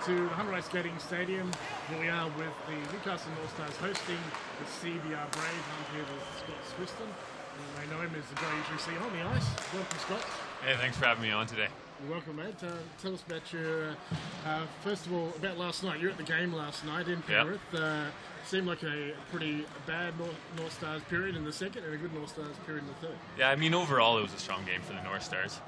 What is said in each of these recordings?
to the Hunter Ice Skating Stadium. Here we are with the Newcastle North Stars hosting the CBR Brave. I'm here with Scott Swiston. You may know him as the guy you usually see on the ice. Welcome, Scott. Hey, thanks for having me on today. You're welcome, mate. Tell us about your, first of all, about last night. You were at the game last night in Penrith. Yep. Seemed like a pretty bad North Stars period in the second and a good North Stars period in the third. Yeah, I mean, overall it was a strong game for the North Stars.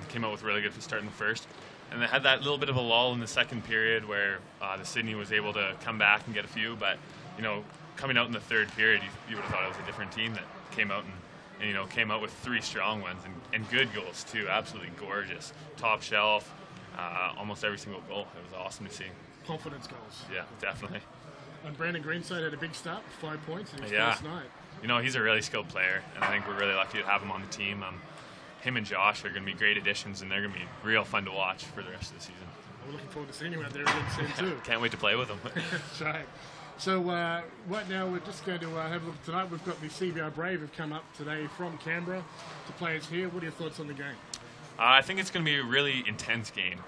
Came out with really good start in the first. And they had that little bit of a lull in the second period where the Sydney was able to come back and get a few. But, you know, coming out in the third period, you would have thought it was a different team that came out and you know, came out with three strong ones and good goals too. Absolutely gorgeous. Top shelf, almost every single goal. It was awesome to see. Confidence goals. Yeah, definitely. And Brandon Greenside had a big start, 5 points in his first night. You know, he's a really skilled player, and I think we're really lucky to have him on the team. Him and Josh are going to be great additions, and they're going to be real fun to watch for the rest of the season. We're looking forward to seeing you out there again soon too. Can't wait to play with them. That's right. So right now we're just going to have a look tonight. We've got the CBR Brave have come up today from Canberra to play us here. What are your thoughts on the game? I think it's going to be a really intense game.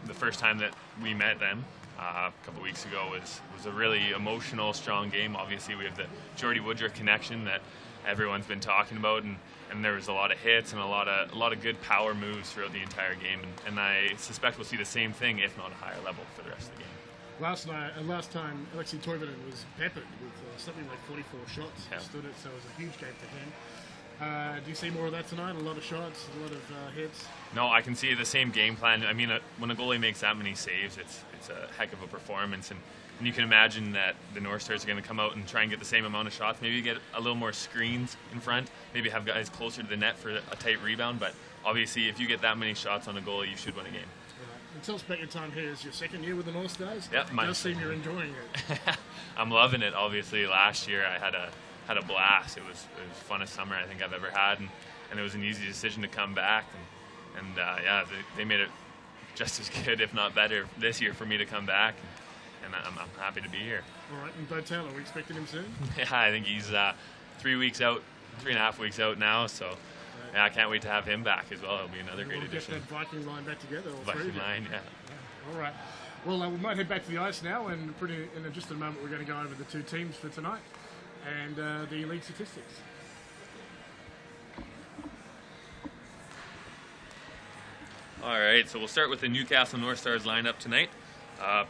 The first time that we met them a couple of weeks ago was a really emotional, strong game. Obviously, we have the Jordy Woodruff connection that everyone's been talking about, and there was a lot of hits and a lot of good power moves throughout the entire game. And I suspect we'll see the same thing, if not a higher level, for the rest of the game. Last time, Alexei Toivonen was peppered with something like 44 shots. Yeah. Stood it, so it was a huge game for him. Do you see more of that tonight? A lot of shots, a lot of hits? No, I can see the same game plan. I mean, when a goalie makes that many saves, it's a heck of a performance. And you can imagine that the North Stars are going to come out and try and get the same amount of shots. Maybe get a little more screens in front. Maybe have guys closer to the net for a tight rebound. But obviously, if you get that many shots on a goalie, you should win a game. And tell us about your time here. Is your second year with the North Stars? Yeah, it does seem you're enjoying it. I'm loving it. Obviously, last year I had a blast. It was the funnest summer I think I've ever had, and it was an easy decision to come back. And yeah, they made it just as good, if not better, this year for me to come back. And I'm happy to be here. All right, and Bo Taylor, are we expecting him soon? Yeah, I think he's 3 weeks out, 3.5 weeks out now. So yeah, I can't wait to have him back as well. It'll be another great addition. Get that Viking line back together. Viking line, yeah. All right. Well, we might head back to the ice now, and in just a moment we're going to go over the two teams for tonight and the league statistics. All right, so we'll start with the Newcastle North Stars lineup tonight.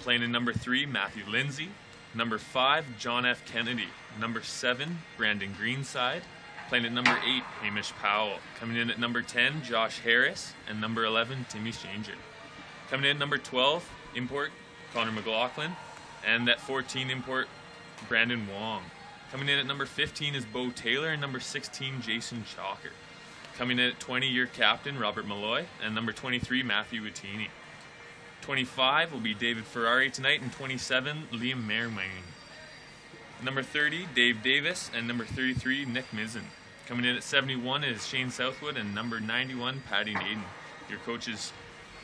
Playing in number 3, Matthew Lindsay. Number 5, John F. Kennedy. Number 7, Brandon Greenside. Playing at number 8, Hamish Powell. Coming in at number 10, Josh Harris. And number 11, Timmy Stanger. Coming in at number 12, import, Connor McLaughlin. And at 14, import, Brandon Wong. Coming in at number 15 is Bo Taylor. And number 16, Jason Chalker. Coming in at 20, your captain, Robert Malloy. And number 23, Matthew Wittini. 25 will be David Ferrari tonight. And 27, Liam Merriman. Number 30, Dave Davis. And number 33, Nick Mizzen. Coming in at 71 is Shane Southwood. And number 91, Patty Naden. Your coaches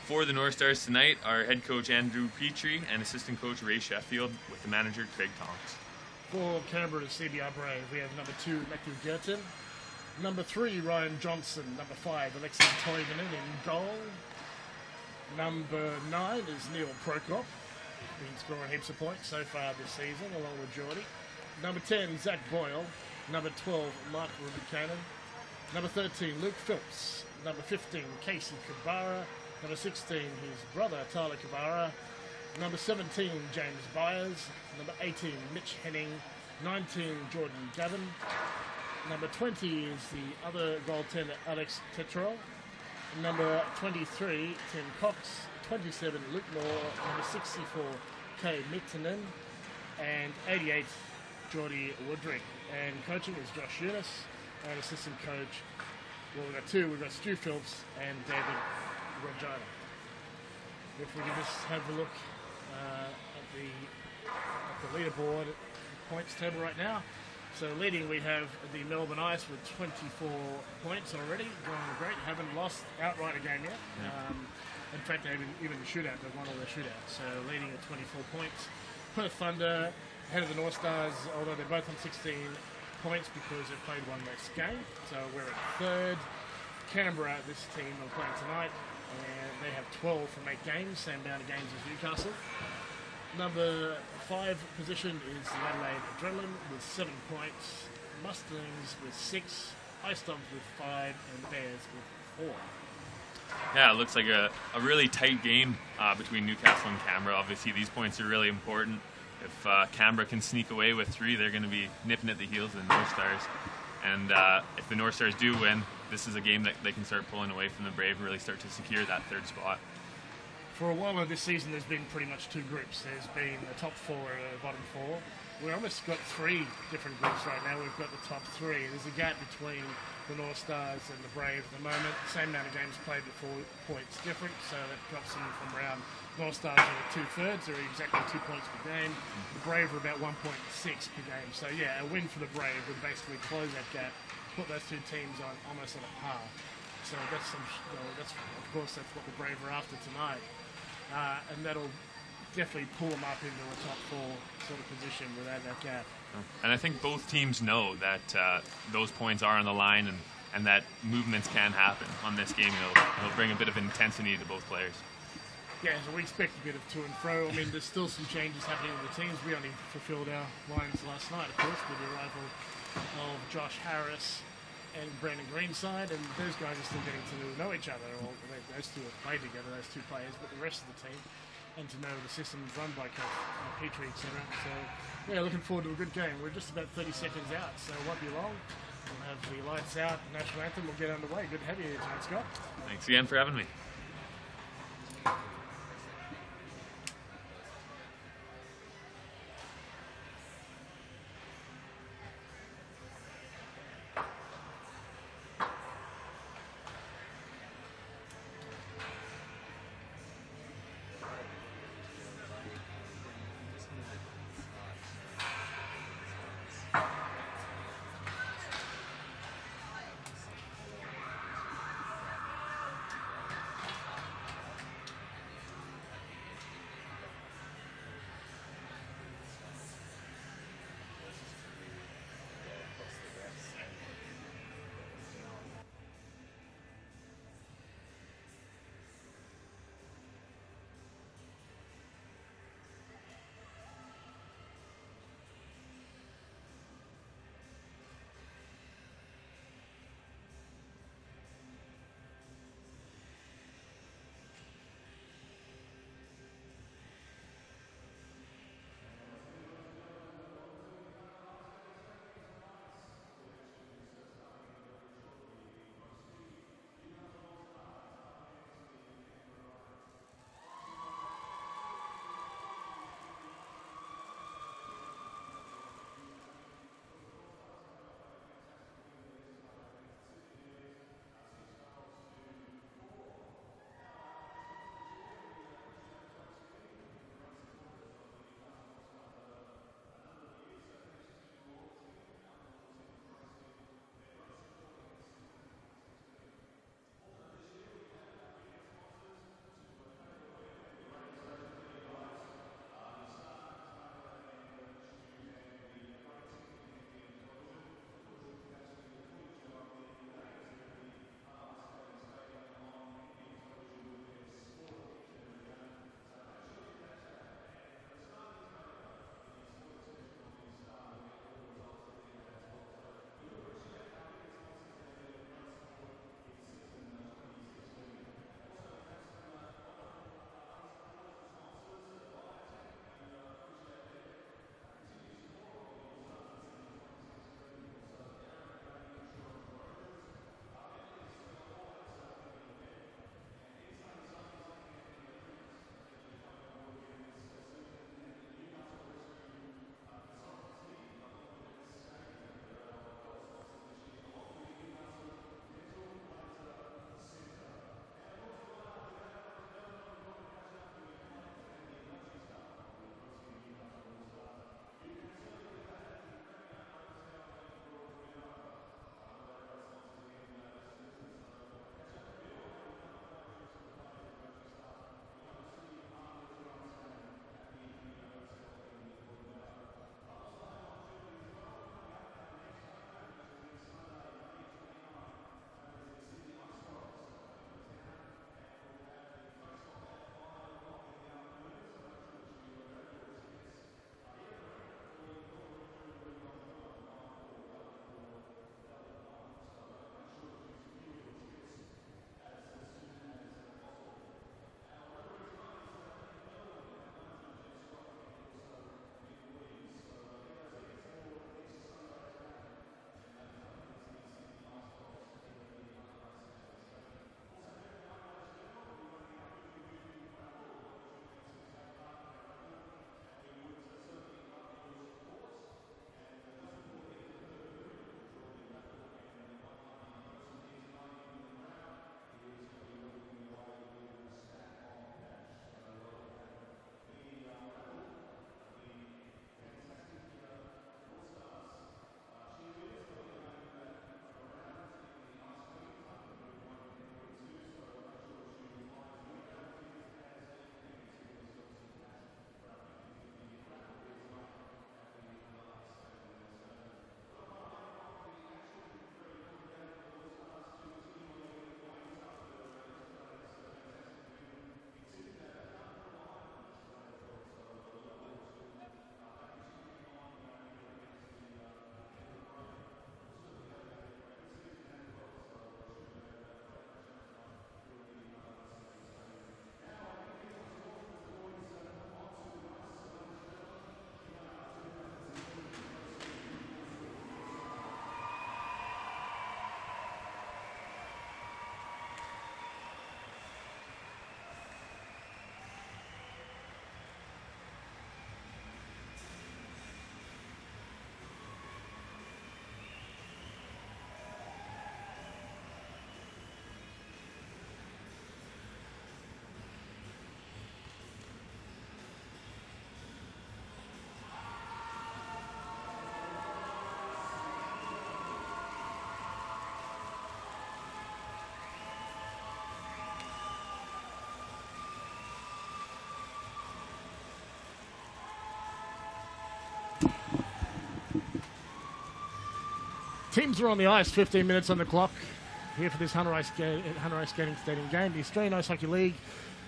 for the North Stars tonight are head coach Andrew Petrie and assistant coach Ray Sheffield, with the manager Craig Tonks. For Canberra to CBR Brave, we have number 2, Matthew Gerton. Number 3, Ryan Johnson. Number 5, Alexei Toivonen in goal. Number 9 is Neil Prokop. Been scoring heaps of points so far this season, along with Geordie. Number 10, Zach Boyle. Number 12, Mark Buchanan. Number 13, Luke Phillips. Number 15, Casey Kabara. Number 16, his brother, Tyler Kabara. Number 17, James Byers. Number 18, Mitch Henning. 19, Jordan Gavin. Number 20 is the other goaltender, Alex Tetrell. Number 23, Tim Cox. 27, Luke Moore. Number 64, Kay Mittinen. And 88, Jordy Woodring. And coaching is Josh Eunice. And assistant coach, well, we've got 2. We've got Stu Phillips and David Regina. If we can just have a look at the leaderboard points table right now. So leading, we have the Melbourne Ice with 24 points already, going great. Haven't lost outright a game yet. In fact, even the shootout, they've won all their shootouts. So leading at 24 points. Perth Thunder ahead of the North Stars, although they're both on 16 points because they've played one less game. So we're at 3rd. Canberra, this team are playing tonight, and they have 12 from 8 games, same amount of games as Newcastle. Number 5 position is the Adelaide Adrenaline with 7 points, Mustangs with 6, Ice Dogs with 5, and Bears with 4. Yeah, it looks like a really tight game between Newcastle and Canberra. Obviously, these points are really important. If Canberra can sneak away with 3, they're going to be nipping at the heels of the Northstars. And if the Northstars do win, this is a game that they can start pulling away from the Brave and really start to secure that 3rd spot. For a while this season, there's been pretty much 2 groups. There's been the top 4 and the bottom 4. We've almost got 3 different groups right now. We've got the top 3. There's a gap between the Northstars and the Brave at the moment. Same amount of games played, but 4 points different, so that drops them from around. Northstars are at 2/3, they're exactly 2 points per game. The Brave are about 1.6 per game. So yeah, a win for the Brave would basically close that gap, put those 2 teams on almost on a par. So that's of course that's what the Brave are after tonight, and that'll definitely pull them up into a top 4 sort of position without that gap. And I think both teams know that those points are on the line, and that movements can happen on this game. It'll bring a bit of intensity to both players. Yeah, so we expect a bit of to and fro. I mean, there's still some changes happening in the teams. We only fulfilled our lines last night, of course, with the arrival of Josh Harris and Brandon Greenside, and those guys are still getting to know each other. Or those 2 have played together, those 2 players, but the rest of the team, and to know the systems run by Coach Petrie, etc. So, yeah, looking forward to a good game. We're just about 30 seconds out, so it won't be long. We'll have the lights out, the national anthem will get underway. Good to have you here tonight, Scott. Thanks again for having me. Teams are on the ice, 15 minutes on the clock here for this Hunter Ice Skating Stadium game, the Australian Ice Hockey League.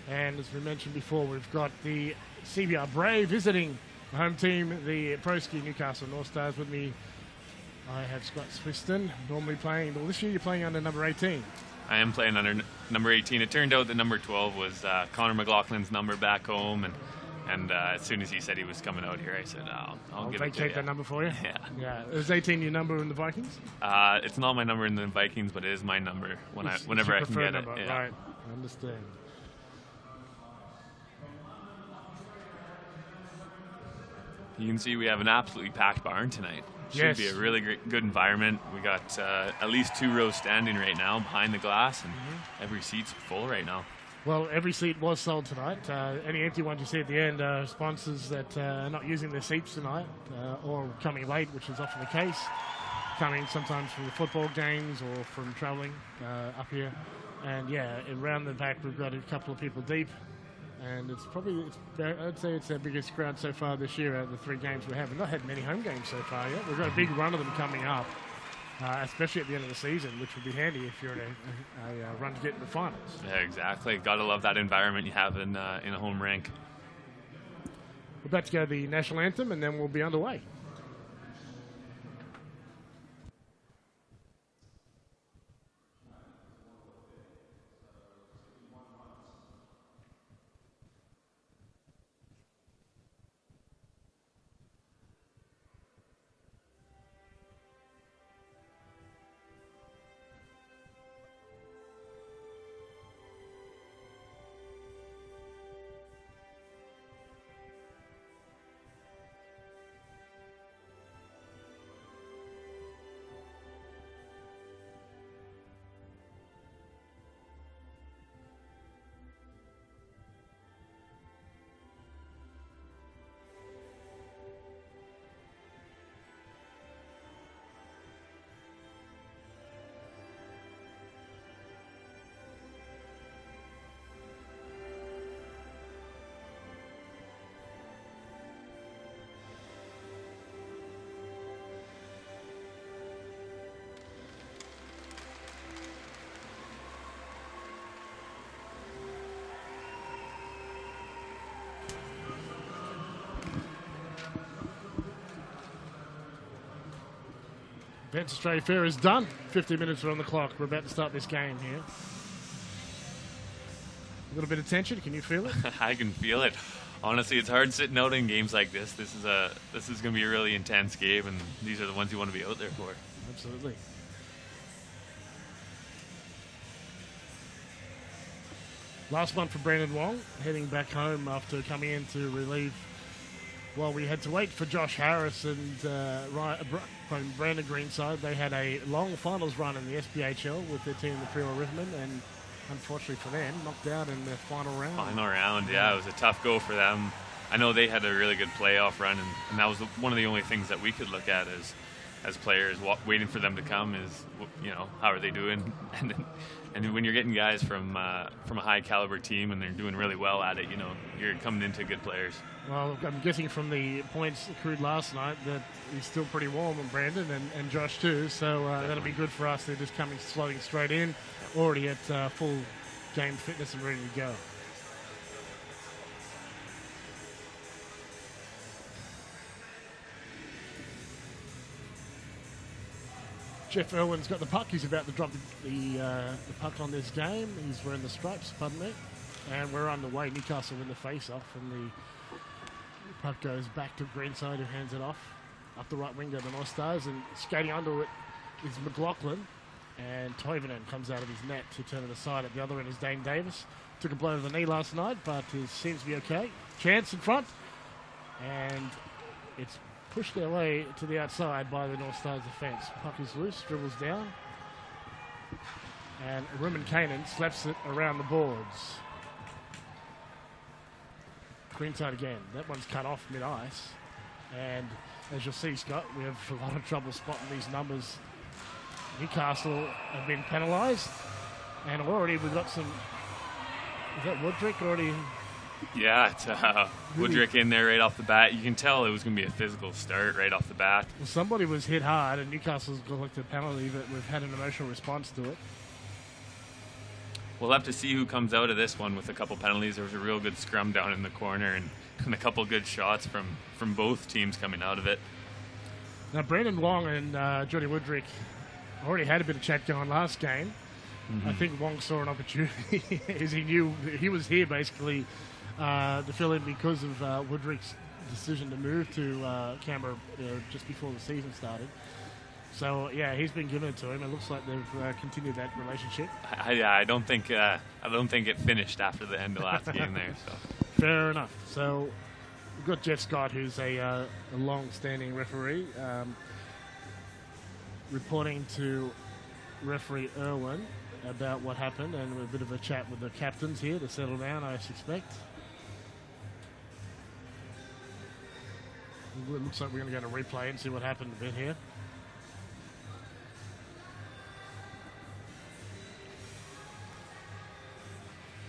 And as we mentioned before, we've got the CBR Brave visiting the home team, the Proski Newcastle North Stars. With me, I have Scott Swiston, normally playing, well, this year you're playing under number 18. I am playing under number 18. It turned out that number 12 was Connor McLaughlin's number back home, and as soon as he said he was coming out here, I said, I'll give it to you. Take that number for you? Yeah. Is 18 your number in the Vikings? It's not my number in the Vikings, but it is my number whenever I can get number. it. Yeah. Right, I understand. You can see we have an absolutely packed barn tonight. Should be a really good environment. We got at least 2 rows standing right now behind the glass, and every seat's full right now. Well, every seat was sold tonight. Any empty ones you see at the end are sponsors that are not using their seats tonight or coming late, which is often the case. Coming sometimes from the football games or from travelling up here. And around the back we've got a couple of people deep. And I'd say it's our biggest crowd so far this year out of the 3 games we have. We've not had many home games so far yet. We've got a big run of them coming up, especially at the end of the season, which would be handy if you're in a run to get in the finals. Yeah, exactly. Got to love that environment you have in a home rink. We're about to go to the national anthem, and then we'll be underway. Advance Australia Fair is done. 50 minutes are on the clock. We're about to start this game here. A little bit of tension. Can you feel it? I can feel it. Honestly, it's hard sitting out in games like this. This is going to be a really intense game, and these are the ones you want to be out there for. Absolutely. Last one for Brandon Wong, heading back home after coming in to relieve. Well, we had to wait for Josh Harris and from Brandon Greenside. They had a long finals run in the SPHL with their team, the Primo Rivermen, and unfortunately for them, knocked out in the final round. Yeah. It was a tough go for them. I know they had a really good playoff run, and that was one of the only things that we could look at as players, waiting for them to come is, how are they doing? And when you're getting guys from a high caliber team and they're doing really well at it, you're coming into good players. Well, I'm guessing from the points accrued last night that he's still pretty warm on Brandon and Josh too, so that'll be good for us. They're just floating straight in, already at full game fitness and ready to go. Jeff Irwin's got the puck. He's about to drop the puck on this game. He's wearing the stripes, pardon me. And we're on the way. Newcastle win the face-off, and the puck goes back to Greenside, who hands it off. Up the right wing to the Northstars, and skating under it is McLaughlin. And Toivonen comes out of his net to turn it aside. At the other end is Dane Davis. Took a blow to the knee last night, but he seems to be okay. Chance in front. And it's pushed their way to the outside by the North Stars defence. Puck is loose, dribbles down. And Ruben Kanan slaps it around the boards. Greenside again. That one's cut off mid-ice. And as you'll see, Scott, we have a lot of trouble spotting these numbers. Newcastle have been penalised. And already we've got some... Is that Woodrick already Yeah, it's Woodrick in there right off the bat. You can tell it was going to be a physical start right off the bat. Well, somebody was hit hard, and Newcastle's collected a penalty, but we've had an emotional response to it. We'll have to see who comes out of this one with a couple penalties. There was a real good scrum down in the corner and a couple good shots from both teams coming out of it. Now, Brandon Wong and Johnny Woodrick already had a bit of chat going last game. Mm-hmm. I think Wong saw an opportunity as he knew he was here basically to fill in because of Woodrick's decision to move to Canberra just before the season started. So yeah, he's been given it to him. It looks like they've continued that relationship. I don't think it finished after the end of last game there. So. Fair enough. So we've got Jeff Scott, who's a long-standing referee, reporting to referee Irwin about what happened, and a bit of a chat with the captains here to settle down, I suspect. It looks like we're going to go to replay and see what happened a bit here.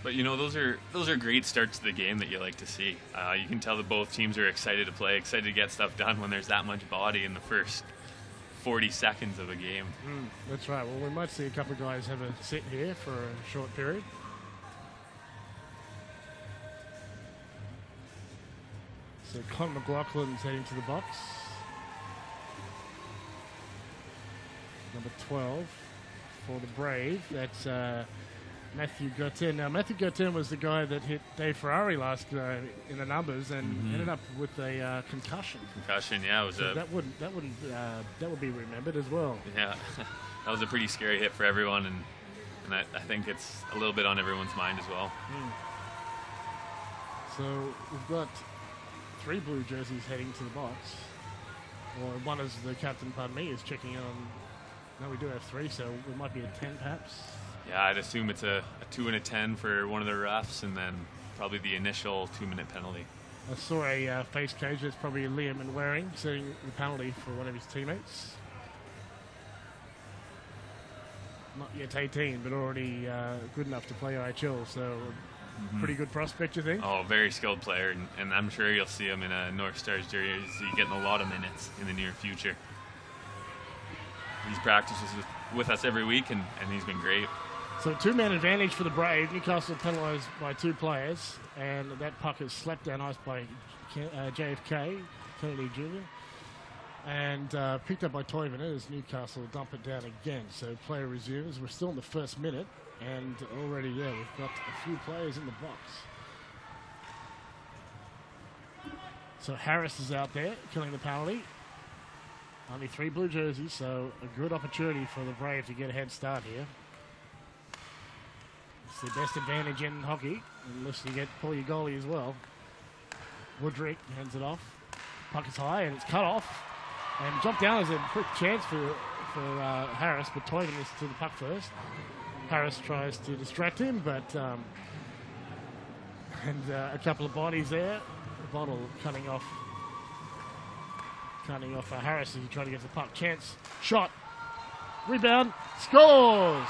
But you know, those are great starts to the game that you like to see. You can tell that both teams are excited to play, excited to get stuff done when there's that much body in the first 40 seconds of a game. That's right. Well, we might see a couple of guys have a sit here for a short period. So Con McLaughlin's heading to the box. Number 12 for the Brave. That's Matthew Gurtin. Now, Matthew Gurtin was the guy that hit Dave Ferrari last in the numbers and ended up with a concussion. Concussion, yeah, it was so that would be remembered as well. Yeah, that was a pretty scary hit for everyone, and I think it's a little bit on everyone's mind as well. So we've got 3 blue jerseys heading to the box. Or one is the captain, pardon me, is checking in on. No, we do have 3, so it might be a 10 perhaps. Yeah, I'd assume it's a 2 and a 10 for one of the refs, and then probably the initial 2-minute penalty. I saw a face cage. That's probably Liam and Waring setting the penalty for one of his teammates. Not yet 18, but already good enough to play AIHL, so pretty good prospect, you think? Oh, very skilled player, and I'm sure you'll see him in a Northstars jersey getting a lot of minutes in the near future. He's practices with us every week, and he's been great. So 2-man advantage for the Brave. Newcastle penalised by 2 players, and that puck is slapped down ice by JFK, Kennedy Jr., and picked up by Toivonen as Newcastle dump it down again. So player resumes. We're still in the first minute, and already, we've got a few players in the box. So Harris is out there, killing the penalty. Only 3 blue jerseys, so a good opportunity for the Brave to get a head start here. It's the best advantage in hockey, unless you pull your goalie as well. Woodrick hands it off. Puck is high, and it's cut off. And jump down is a quick chance for Harris, but Toivonen is to the puck first. Harris tries to distract him, but a couple of bodies there. The bottle cutting off Harris as he tried to get the puck. Chance, shot, rebound, scores!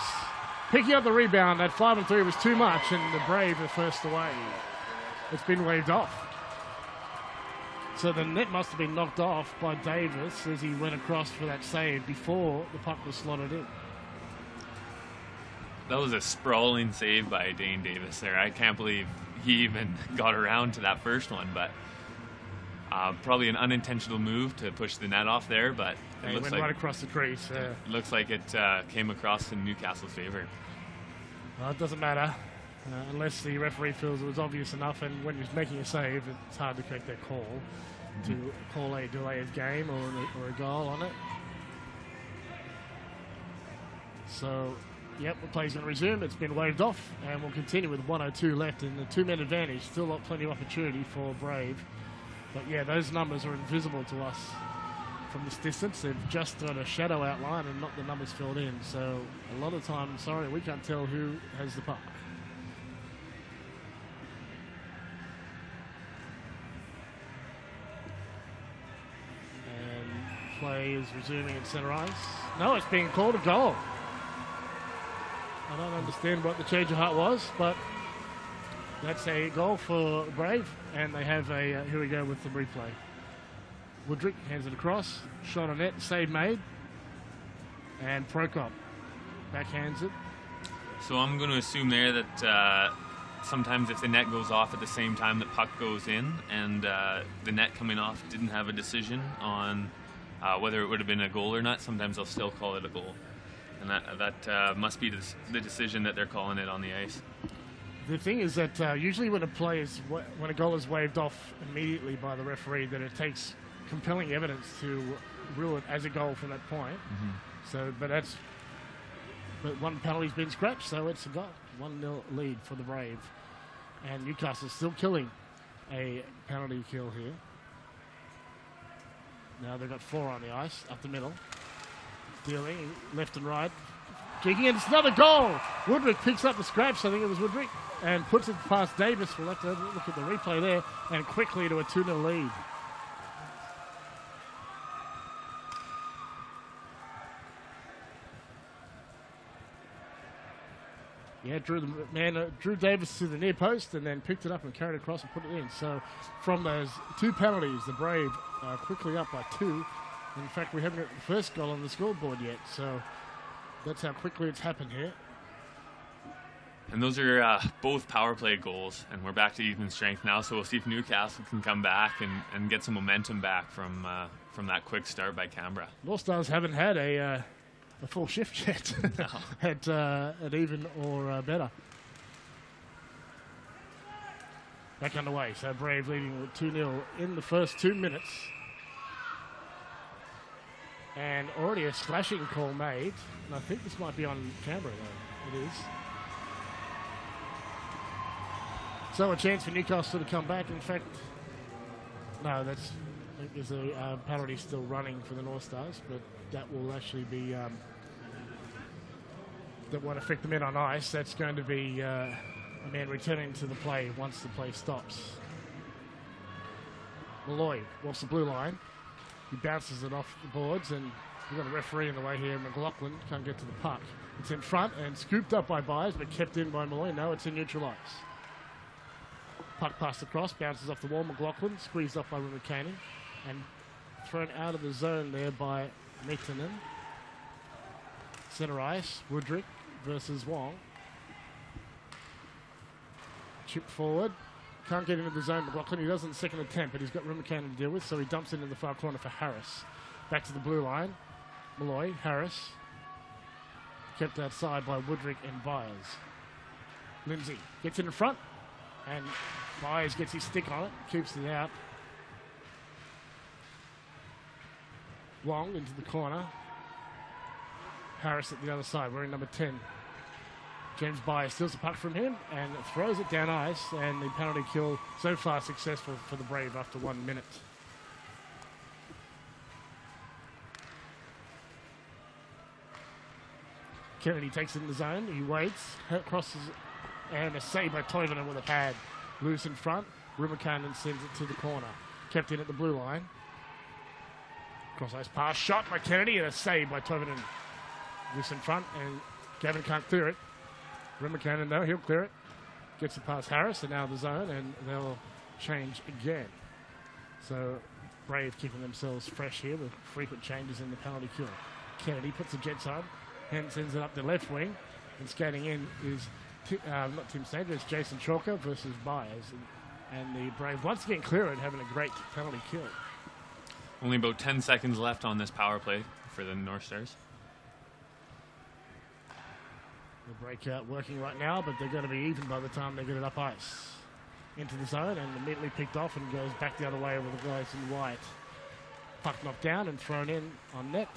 Picking up the rebound, that 5-3 was too much, and the Brave are first away. It's been waved off. So the net must have been knocked off by Davis as he went across for that save before the puck was slotted in. That was a sprawling save by Dane Davis there. I can't believe he even got around to that first one, but probably an unintentional move to push the net off there, but it went right across the crease. Looks like it came across in Newcastle's favor. Well, it doesn't matter unless the referee feels it was obvious enough, and when he's making a save, it's hard to correct that call to call a delay of game or a goal on it. So, the play's going to resume. It's been waved off, and we'll continue with 1:02 left in the 2-man advantage. Still got plenty of opportunity for Brave. But those numbers are invisible to us from this distance. They've just got a shadow outline and not the numbers filled in. So a lot of times, we can't tell who has the puck. And play is resuming in center ice. No, it's being called a goal. I don't understand what the change of heart was, but That's a goal for Brave, and they have a, here we go with the replay. Woodrick hands it across, shot on net, save made, and Prokop backhands it. So I'm going to assume there that sometimes if the net goes off at the same time that puck goes in, and the net coming off didn't have a decision on whether it would have been a goal or not, sometimes they'll still call it a goal. And that must be the decision that they're calling it on the ice. The thing is that usually when a goal is waved off immediately by the referee, that it takes compelling evidence to rule it as a goal from that point. Mm-hmm. So, but one penalty's been scratched, so it's a goal. 1-0 lead for the Brave. And Newcastle's still killing a penalty kill here. Now they've got 4 on the ice, up the middle. Dealing left and right. Kicking in, it's another goal! Woodrick picks up the scratch, I think it was Woodrick, and puts it past Davis. We'll have to look at the replay there, and quickly to a 2-0 lead. Yeah, drew Davis to the near post and then picked it up and carried it across and put it in. So from those 2 penalties, the Brave are quickly up by 2. In fact, we haven't got the first goal on the scoreboard yet, so that's how quickly it's happened here. And those are both power play goals, and we're back to even strength now, so we'll see if Newcastle can come back and get some momentum back from that quick start by Canberra. Northstars haven't had a full shift yet No. at even or better. Back underway, so Brave leading with 2-0 in the first 2 minutes. And already a slashing call made. And I think this might be on Canberra, though. It is. So a chance for Newcastle to come back. In fact, no, I think there's a penalty still running for the Northstars, but that will actually be that won't affect the men on ice. That's going to be a man returning to the play once the play stops. Malloy walks the blue line. He bounces it off the boards, and we've got a referee in the way here. McLaughlin can't get to the puck. It's in front and scooped up by Byers, but kept in by Malloy. No, it's in neutral ice. Puck passed across, bounces off the wall. McLaughlin squeezed off by Rimakanen and thrown out of the zone there by Mitanen. Center ice, Woodrick versus Wong. Chip forward. Can't get into the zone, McLaughlin. He does in the second attempt, but he's got Rimakanen to deal with, so he dumps it in the far corner for Harris. Back to the blue line. Malloy, Harris. Kept outside by Woodrick and Byers. Lindsay gets it in front, and Byers gets his stick on it, keeps it out. Wong into the corner. Harris at the other side, wearing number 10. James Byers steals the puck from him and throws it down ice, and the penalty kill so far successful for the Brave after 1 minute. Kennedy takes it in the zone, he waits, crosses, and a save by Toivonen with a pad. Loose in front, Rimakanen sends it to the corner. Kept in at the blue line. Cross ice pass, shot by Kennedy, and a save by Toivonen. Loose in front, and Gavin can't clear it. Rimakanen, though, he'll clear it. Gets it past Harris, and now the zone, and they'll change again. So Brave keeping themselves fresh here with frequent changes in the penalty kill. Kennedy puts the Jets on, and sends it up the left wing, and skating in is not Tim Sanger, it's Jason Chalker versus Byers. And the Brave once again clear it, having a great penalty kill. Only about 10 seconds left on this power play for the Northstars. The breakout working right now, but they're going to be even by the time they get it up ice. Into the zone and immediately picked off and goes back the other way with the guys in white. Puck knocked down and thrown in on net.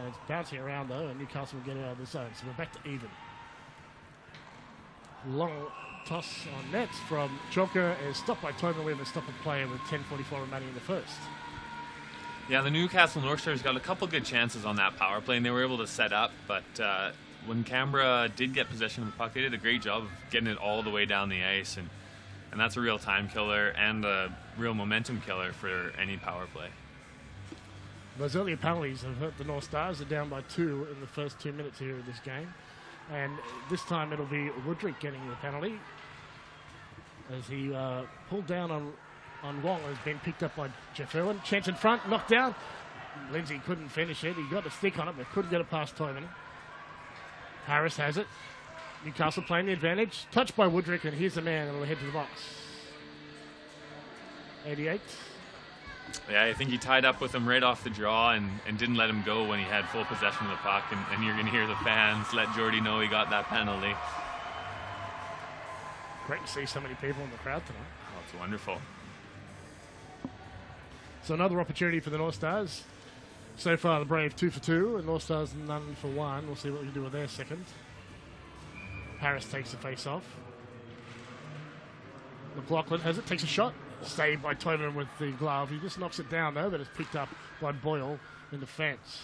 It's bouncing around though, and Newcastle will get it out of the zone. So we're back to even. Long toss on net from Chalker is stopped by Toivonen. We have a stop of play with 10:44 remaining in the first. Yeah, the Newcastle Northstars got a couple good chances on that power play, and they were able to set up, but when Canberra did get possession of the puck, they did a great job of getting it all the way down the ice, and that's a real time killer and a real momentum killer for any power play. Those earlier penalties have hurt the North Stars. They're down by 2 in the first 2 minutes here of this game. And this time it'll be Woodrick getting the penalty. as he pulled down on Wong, has been picked up by Jeff Irwin. Chance in front, knocked down. Lindsay couldn't finish it. He got the stick on it, but couldn't get it past Toivonen. Harris has it. Newcastle playing the advantage. Touched by Woodrick, and here's the man that'll head to the box. 88. Yeah, I think he tied up with him right off the draw and didn't let him go when he had full possession of the puck. And you're going to hear the fans let Jordy know he got that penalty. Great to see so many people in the crowd tonight. Oh, it's wonderful. So another opportunity for the North Stars. So far, the Brave 2 for 2, and North Stars none for 1. We'll see what we can do with their second. Harris takes the face off. McLaughlin has it, takes a shot. Saved by Toivonen with the glove. He just knocks it down, though, but it's picked up by Boyle in the fence.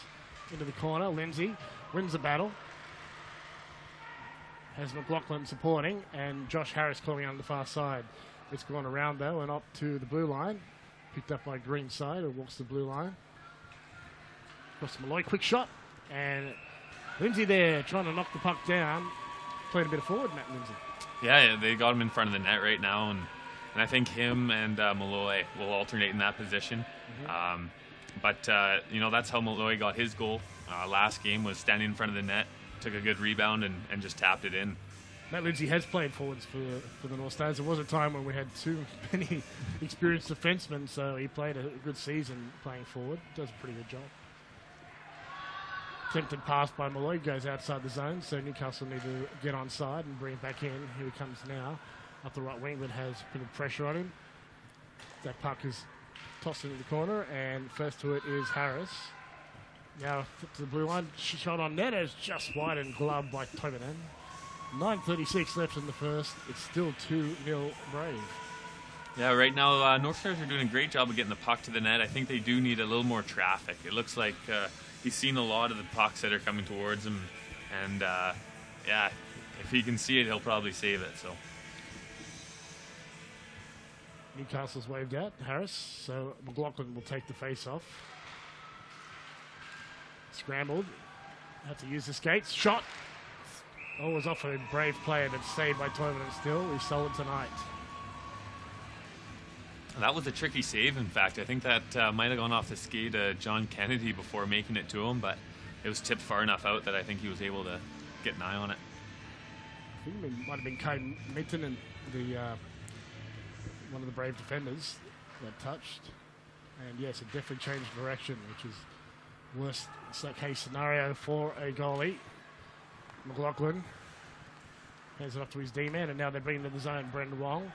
Into the corner, Lindsay wins the battle. Has McLaughlin supporting, and Josh Harris calling on the far side. It's gone around, though, and up to the blue line. Picked up by Greenside, who walks the blue line. Across Malloy, quick shot, and Lindsay there trying to knock the puck down. Playing a bit of forward, Matt Lindsay. Yeah, they got him in front of the net right now, and I think him and Malloy will alternate in that position. Mm-hmm. But that's how Malloy got his goal last game, was standing in front of the net, took a good rebound and just tapped it in. Matt Lindsay has played forwards for the North Stars. There was a time when we had too many experienced defensemen, so he played a good season playing forward. Does a pretty good job. Attempted pass by Malloy, goes outside the zone, so Newcastle need to get on side and bring it back in. Here he comes now, up the right wing, but has a bit of pressure on him. That puck is tossed into the corner, and first to it is Harris. Now to the blue line, shot on net, is just wide and gloved by Toivonen. 9:36 left in the first. It's still 2-0 Brave. Yeah, right now Northstars are doing a great job of getting the puck to the net. I think they do need a little more traffic. It looks like he's seen a lot of the pucks that are coming towards him, and if he can see it, he'll probably save it. So Newcastle's waved out, Harris, so McLaughlin will take the face off. Scrambled, had to use the skates, shot. Oh, was off a Brave player, but saved by Toivonen still. We sold it tonight. That was a tricky save, in fact. I think that might have gone off the skate of John Kennedy before making it to him, but it was tipped far enough out that I think he was able to get an eye on it. I think it might have been Kane Minton and one of the Brave defenders that touched. And yes, it definitely changed direction, which is worst case scenario for a goalie. McLaughlin hands it off to his D-man, and now they're bringing to the zone Brendan Wong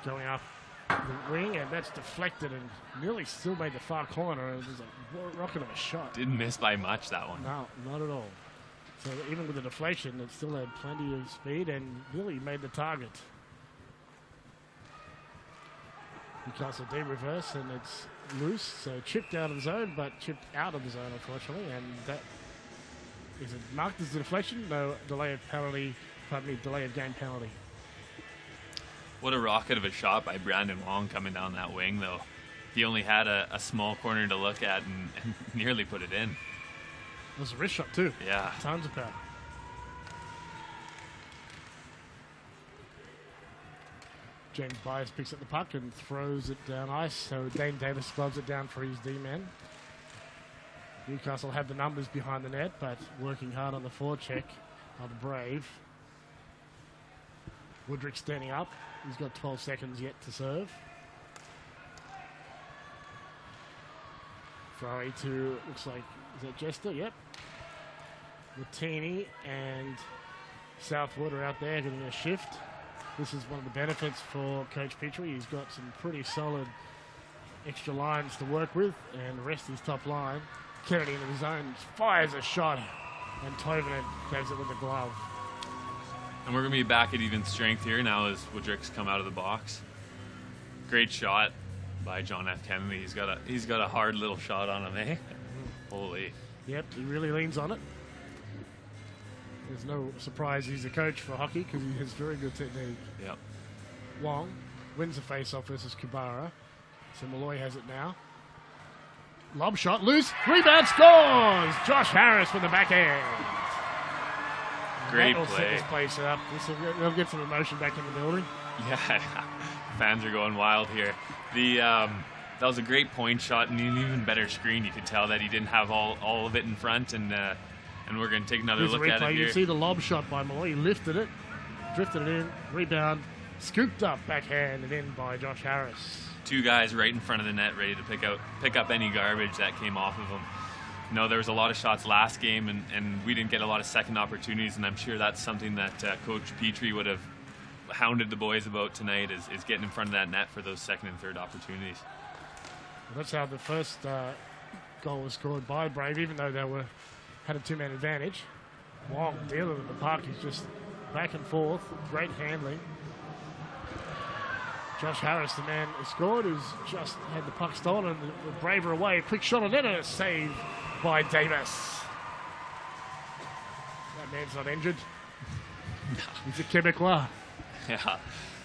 going up the wing, and that's deflected and nearly still made the far corner. It was a rocket of a shot. Didn't miss by much, that one. No, not at all. So even with the deflection, it still had plenty of speed and really made the target. Newcastle D reverse, and it's loose, so chipped out of the zone, but chipped out of the zone, unfortunately, and that is it marked as a deflection? No, delay of game penalty. What a rocket of a shot by Brandon Wong coming down that wing, though. He only had a small corner to look at and nearly put it in. It was a wrist shot, too. Yeah. Tons of power. James Byers picks up the puck and throws it down ice, so Dane Davis gloves it down for his D-man. Newcastle have the numbers behind the net, but working hard on the forecheck of the Brave. Woodrick standing up. He's got 12 seconds yet to serve. Ferrari to, looks like, is that Jester? Yep. Martini and Southwood are out there getting a shift. This is one of the benefits for Coach Petrie. He's got some pretty solid extra lines to work with, and the rest of his top line. Kennedy into the zone, fires a shot, and Toivonen grabs it with a glove. And we're going to be back at even strength here now as Woodrick's come out of the box. Great shot by John F. Kennedy. He's got a hard little shot on him, eh? Holy. Yep, he really leans on it. There's no surprise he's a coach for hockey because he has very good technique. Yep. Wong wins the face-off versus Kubara. So Malloy has it now. Lob shot, loose, rebound, scores! Josh Harris with the backhand. Great play. play. Set this place up. They'll get some emotion back in the building. Yeah, fans are going wild here. That was a great point shot and an even better screen. You could tell that he didn't have all of it in front, and we're going to take another look at it here. You see the lob shot by Malloy. He lifted it, drifted it in, rebound, scooped up, backhand, and in by Josh Harris. Two guys right in front of the net ready to pick up any garbage that came off of them. You know, there was a lot of shots last game, and we didn't get a lot of second opportunities, and I'm sure that's something that Coach Petrie would have hounded the boys about tonight, is getting in front of that net for those second and third opportunities. Well, that's how the first goal was scored by Brave, even though they had a two-man advantage. Wong dealing with the puck. He's just back and forth. Great handling. Josh Harris, the man who scored, who's just had the puck stolen, and the Brave are away. A quick shot on net and a save by Davis. That man's not injured. He's a Quebecois. Yeah.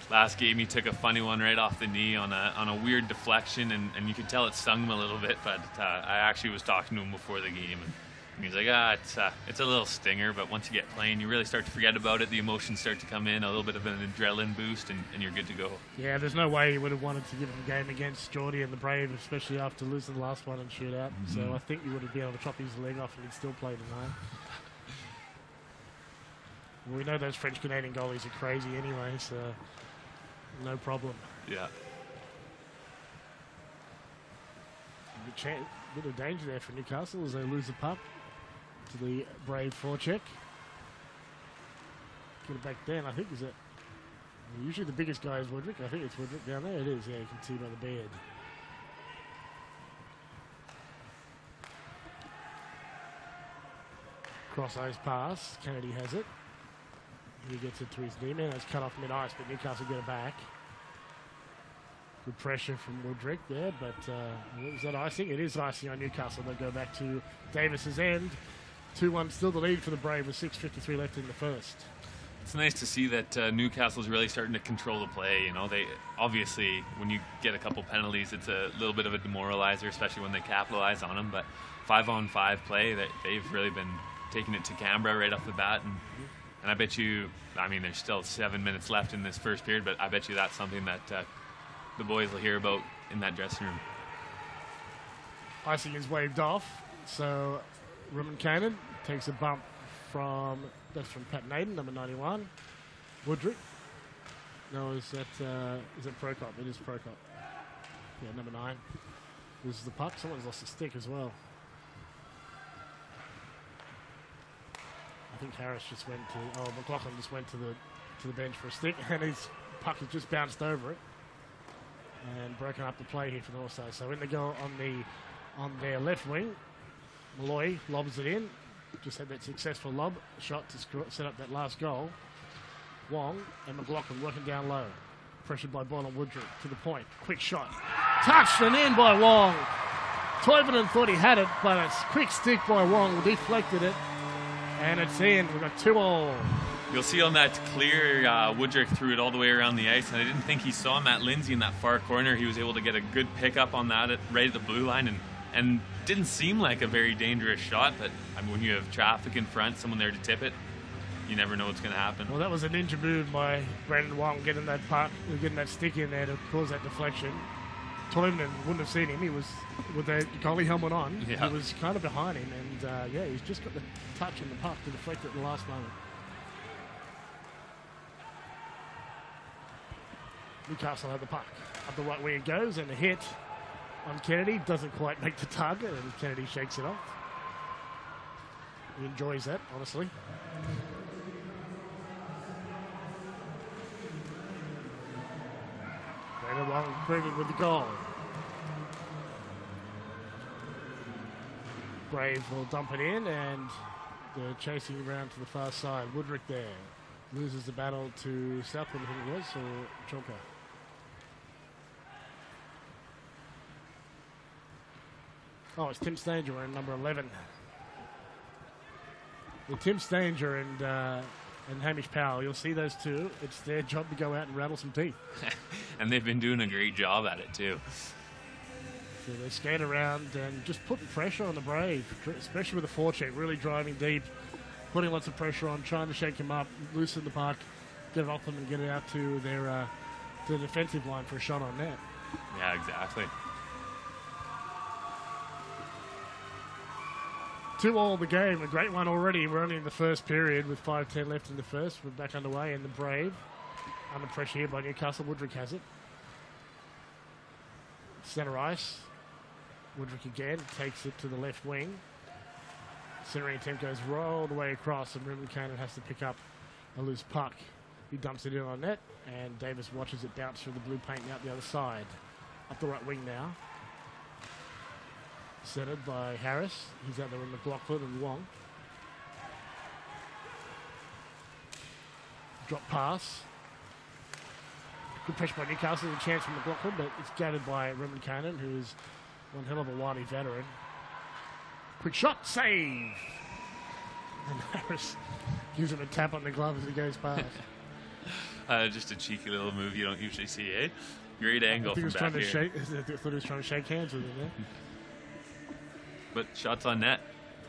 Last game he took a funny one right off the knee on a weird deflection, and you could tell it stung him a little bit, but I actually was talking to him before the game, and he's like, it's a little stinger, but once you get playing, you really start to forget about it. The emotions start to come in, a little bit of an adrenaline boost, and you're good to go. Yeah, there's no way he would have wanted to give him a game against Geordie and the Brave, especially after losing the last one in shootout. So I think he would have been able to chop his leg off and he'd still play tonight. Well, we know those French-Canadian goalies are crazy anyway, so no problem. Yeah. Bit of danger there for Newcastle as they lose the puck to the Brave forecheck. Get it back then, I think, is it? Usually the biggest guy is Woodrick. I think it's Woodrick down there. It is, yeah, you can see by the beard. Cross-ice pass. Kennedy has it. He gets it to his knee man. It's cut off mid-ice, but Newcastle get it back. Good pressure from Woodrick there, but was that icing? It is icing on Newcastle. They go back to Davis's end. 2-1 still the lead for the Brave with 6:53 left in the first. It's nice to see that Newcastle's really starting to control the play. You know, they obviously, when you get a couple penalties, it's a little bit of a demoralizer, especially when they capitalize on them. But 5-on-5 play, they've really been taking it to Canberra right off the bat, and I bet you, I mean, there's still 7 minutes left in this first period, but I bet you that's something that the boys will hear about in that dressing room. Icing is waved off, so Roman Cannon takes a bump from Pat Naden, number 91. Woodrick. No, is it Prokop? It is Prokop. Yeah, number 9. This is the puck. Someone's lost a stick as well. I think Harris just went to, McLaughlin just went to the bench for a stick, and his puck has just bounced over it and broken up the play here for the Northstars. So in the goal on their left wing, Malloy lobs it in. Just had that successful lob shot to set up that last goal. Wong and McLaughlin working down low. Pressured by Boyle and Woodrick to the point. Quick shot. Touched and in by Wong. Toivonen thought he had it, but a quick stick by Wong deflected it. And it's in. We've got 2-all. You'll see on that clear, Woodrick threw it all the way around the ice, and I didn't think he saw Matt Lindsay in that far corner. He was able to get a good pickup on that right at the blue line, and didn't seem like a very dangerous shot, but I mean, when you have traffic in front, someone there to tip it, you never know what's going to happen. Well, that was a ninja move by Brandon Wong, getting that stick in there to cause that deflection. Toivonen wouldn't have seen him. He was with the goalie helmet on. Yeah. He was kind of behind him, and he's just got the touch on the puck to deflect it at the last moment. Newcastle had the puck. Up the right wing it goes, and the hit on Kennedy doesn't quite make the target, and Kennedy shakes it off. He enjoys that, honestly. Brandon Wong improving with the goal. Brave will dump it in, and they're chasing around to the far side. Woodrick there. Loses the battle to Southland, I think it was, or Chalker. Oh, it's Tim Stanger wearing number 11. With Tim Stanger and Hamish Powell, you'll see those two. It's their job to go out and rattle some teeth. And they've been doing a great job at it, too. So they skate around and just putting pressure on the Brave, especially with the forecheck, really driving deep, putting lots of pressure on, trying to shake him up, loosen the puck, get it off them and get it out to their the defensive line for a shot on net. Yeah, exactly. 2-2 the game, a great one already. We're only in the first period with 5:10 left in the first. We're back underway, and the Brave under pressure here by Newcastle. Woodrick has it. Centre ice. Woodrick again takes it to the left wing. Centering attempt goes all the way across, and Ruben Cannon has to pick up a loose puck. He dumps it in on net, and Davis watches it bounce through the blue paint and out the other side. Up the right wing now. Centered by Harris. He's out there with McLaughlin and Wong. Drop pass. Good pressure by Newcastle. A chance for McLaughlin, but it's gathered by Ruben Cannon, who is one hell of a wily veteran. Quick shot, save! And Harris gives him a tap on the glove as he goes past. Just a cheeky little move you don't usually see, eh? Great angle from back here. I thought he was trying to shake hands with him there. But shots on net.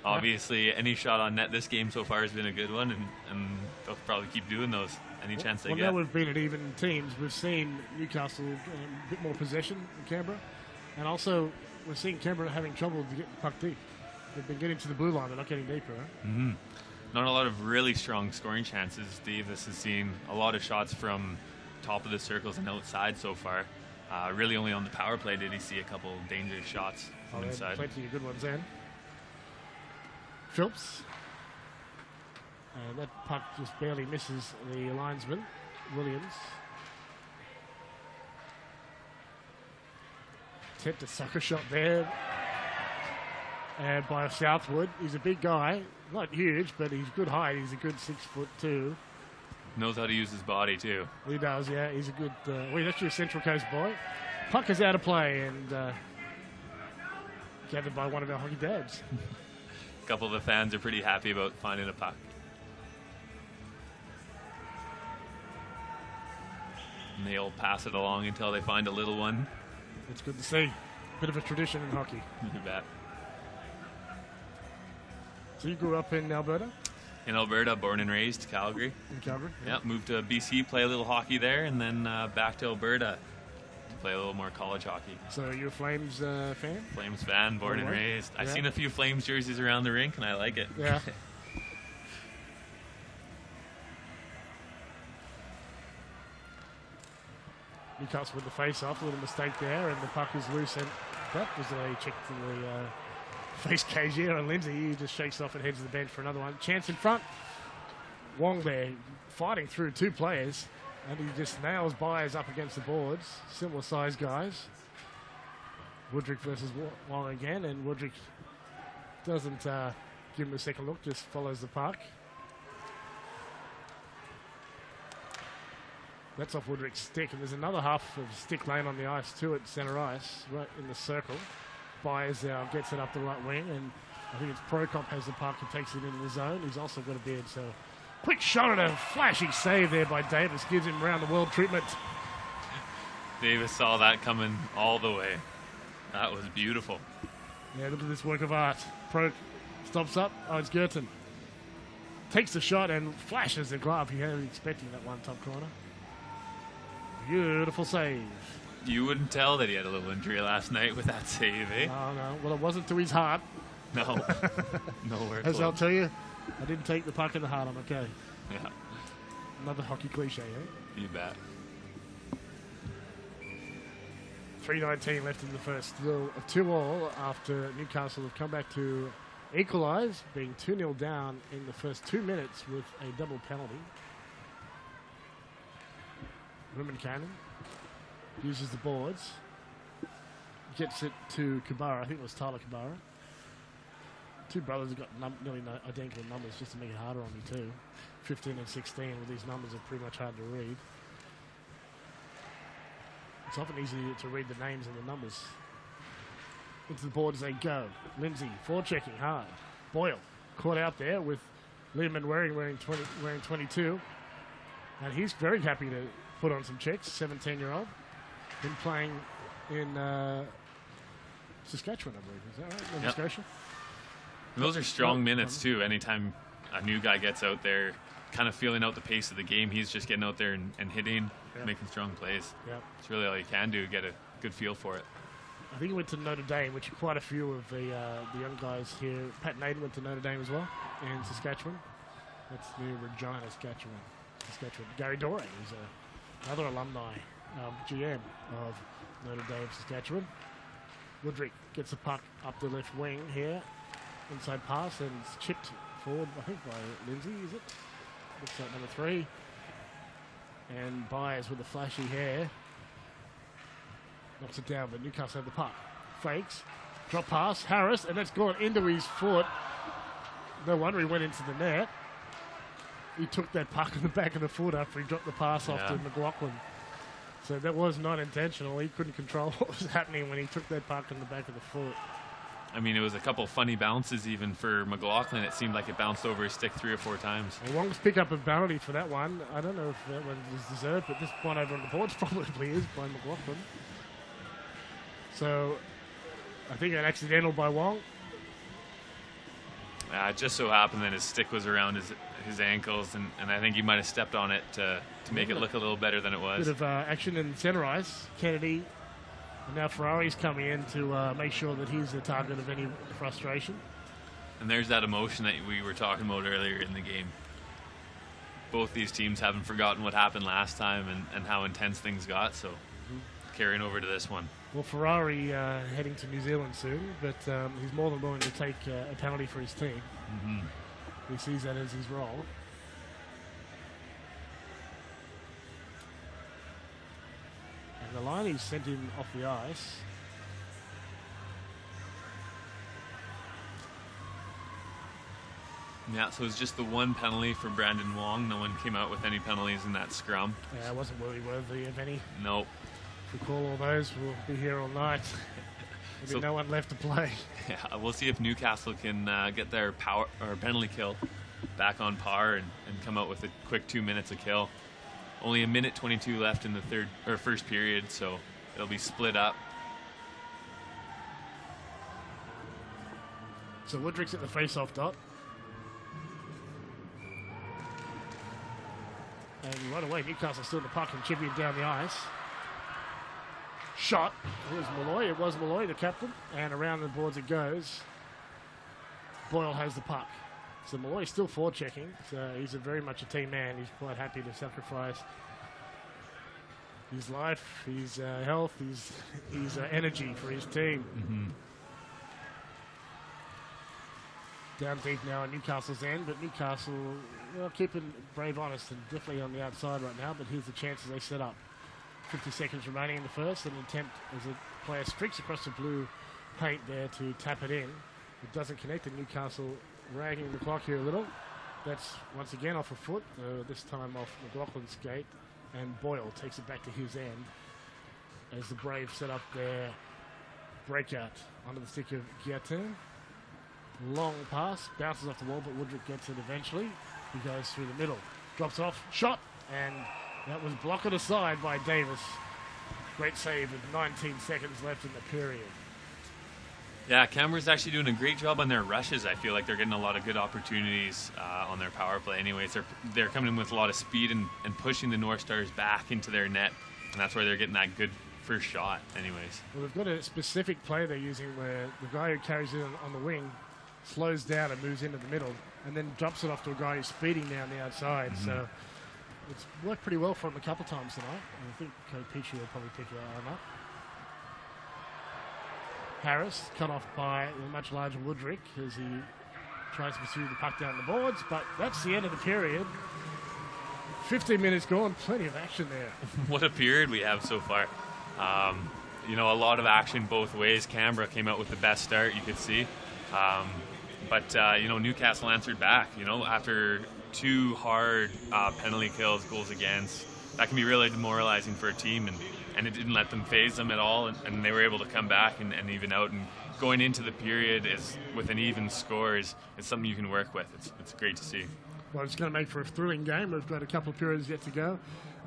Obviously, any shot on net this game so far has been a good one, and they'll probably keep doing those any chance they get. Now we've been at even teams. We've seen Newcastle a bit more possession in Canberra, and also we're seeing Canberra having trouble to get the puck deep. They've been getting to the blue line, they're not getting deeper. Right? Mm-hmm. Not a lot of really strong scoring chances. Davis has seen a lot of shots from top of the circles and outside so far. Really only on the power play did he see a couple dangerous shots from inside. Plenty of good ones in. Phillips. And that puck just barely misses the linesman, Williams. Attempt a sucker shot there. And by Southwood. He's a big guy. Not huge, but he's good height. He's a good 6'2". Knows how to use his body, too. He does, yeah. He's a good... he's actually a Central Coast boy. Puck is out of play and gathered by one of our hockey dads. A couple of the fans are pretty happy about finding a puck. And they'll pass it along until they find a little one. It's good to see. Bit of a tradition in hockey. You bet. So you grew up in Alberta? In Alberta, born and raised, Calgary. In Calgary? Yeah, moved to BC, play a little hockey there, and then back to Alberta to play a little more college hockey. So you're a Flames fan? Flames fan, born and raised. I've seen a few Flames jerseys around the rink, and I like it. Yeah. Newcastle with the face-off, a little mistake there, and the puck is loose, and that was a check to the face cage here on Lindsay. He just shakes off and heads to the bench for another one. Chance in front. Wong there fighting through two players, and he just nails Byers up against the boards. Similar size guys. Woodrick versus Wong again, and Woodrick doesn't give him a second look, just follows the puck. That's off Woodrick's stick, and there's another half of stick lane on the ice too at centre ice, right in the circle. Byers gets it up the right wing, and I think it's Prokop has the puck and takes it into the zone. He's also got a beard, so quick shot and a flashing save there by Davis. Gives him round the world treatment. Davis saw that coming all the way. That was beautiful. Yeah, look at this work of art. Pro stops up. Oh, it's Girton. Takes the shot and flashes the glove. He hadn't expecting that one top corner. Beautiful save. You wouldn't tell that he had a little injury last night with that save, eh? Oh, no. Well, it wasn't to his heart. No. Nowhere As close. I'll tell you, I didn't take the puck in the heart. I'm okay. Yeah. Another hockey cliche, eh? You bet. 3:19 left in the first. Still a 2-2 after Newcastle have come back to equalise, being 2-0 down in the first 2 minutes with a double penalty. Ruben Cannon uses the boards. Gets it to Kabara. I think it was Tyler Kabara. Two brothers have got nearly identical numbers just to make it harder on me too. 15 and 16. Well, these numbers are pretty much hard to read. It's often easy to read the names and the numbers. Into the board as they go. Lindsay forechecking hard. Boyle caught out there with Liam wearing 22. And he's very happy to put on some checks. 17-year-old. Been playing in Saskatchewan, I believe. Is that right? Nova Scotia? And those are strong minutes too. Anytime a new guy gets out there, kind of feeling out the pace of the game. He's just getting out there and hitting, making strong plays. Yep. It's really all you can do, get a good feel for it. I think he went to Notre Dame, which quite a few of the young guys here. Pat Naden went to Notre Dame as well in Saskatchewan. That's near Regina, Saskatchewan. Gary Dore is another alumni GM of Notre Dame, Saskatchewan. Woodrick gets the puck up the left wing here. Inside pass and it's chipped forward, I think, by Lindsay, is it? Looks like number 3. And Byers with the flashy hair. Knocks it down, but Newcastle have the puck. Fakes. Drop pass. Harris, and that's gone into his foot. No wonder he went into the net. He took that puck in the back of the foot after he dropped the pass off to McLaughlin. So that was not intentional. He couldn't control what was happening when he took that puck in the back of the foot. I mean, it was a couple funny bounces even for McLaughlin. It seemed like it bounced over his stick 3 or 4 times. And Wong's pick up of bounty for that one. I don't know if that one was deserved, but this one over on the boards probably is by McLaughlin. So I think an accidental by Wong. It just so happened that his stick was around his ankles, and I think he might have stepped on it to make it look a little better than it was. Bit of action in center ice. Kennedy, and now Ferrari's coming in to make sure that he's the target of any frustration. And there's that emotion that we were talking about earlier in the game. Both these teams haven't forgotten what happened last time and how intense things got, so carrying over to this one. Well, Ferrari heading to New Zealand soon, but he's more than willing to take a penalty for his team. He sees that as his role. And the line he's sent him off the ice. Yeah, so it was just the one penalty for Brandon Wong. No one came out with any penalties in that scrum. Yeah, it wasn't really worthy of any. Nope. If we call all those, we'll be here all night. There'll be no one left to play. Yeah, we'll see if Newcastle can get their power or penalty kill back on par and come out with a quick 2 minutes of kill. Only 1:22 left in the first period, so it'll be split up. So Woodrick's at the face-off dot. And right away, Newcastle still in the puck and chipping down the ice. Shot. It was Malloy. It was Malloy, the captain. And around the boards it goes. Boyle has the puck. So Malloy's still forechecking. So he's very much a team man. He's quite happy to sacrifice his life, his health, his energy for his team. Down deep now at Newcastle's end, but Newcastle keeping Brave honest and definitely on the outside right now, but here's the chances they set up. 50 seconds remaining in the first, an attempt as a player streaks across the blue paint there to tap it in. It doesn't connect, and Newcastle ragging the clock here a little. That's once again off a foot, this time off McLaughlin's skate, and Boyle takes it back to his end as the Braves set up their breakout onto the stick of Guillotin. Long pass, bounces off the wall, but Woodrick gets it eventually. He goes through the middle, drops off, shot, and that was blocked aside by Davis. Great save with 19 seconds left in the period. Yeah, Canberra's actually doing a great job on their rushes. I feel like they're getting a lot of good opportunities on their power play. Anyways, they're coming in with a lot of speed and pushing the North Stars back into their net, and that's why they're getting that good first shot. Anyways, well, they've got a specific play they're using where the guy who carries it on the wing slows down and moves into the middle, and then drops it off to a guy who's speeding down the outside. So it's worked pretty well for him a couple of times tonight. And I think Peachy will probably pick that one up. Harris cut off by the much larger Woodrick as he tries to pursue the puck down the boards, but that's the end of the period. 15 minutes gone, plenty of action there. What a period we have so far. A lot of action both ways. Canberra came out with the best start you could see. But Newcastle answered back, after 2 hard penalty kills, goals against. That can be really demoralizing for a team, and it didn't let them phase them at all, and they were able to come back and even out. And going into the period with an even score is something you can work with. It's great to see. Well, it's going to make for a thrilling game. We've got a couple of periods yet to go.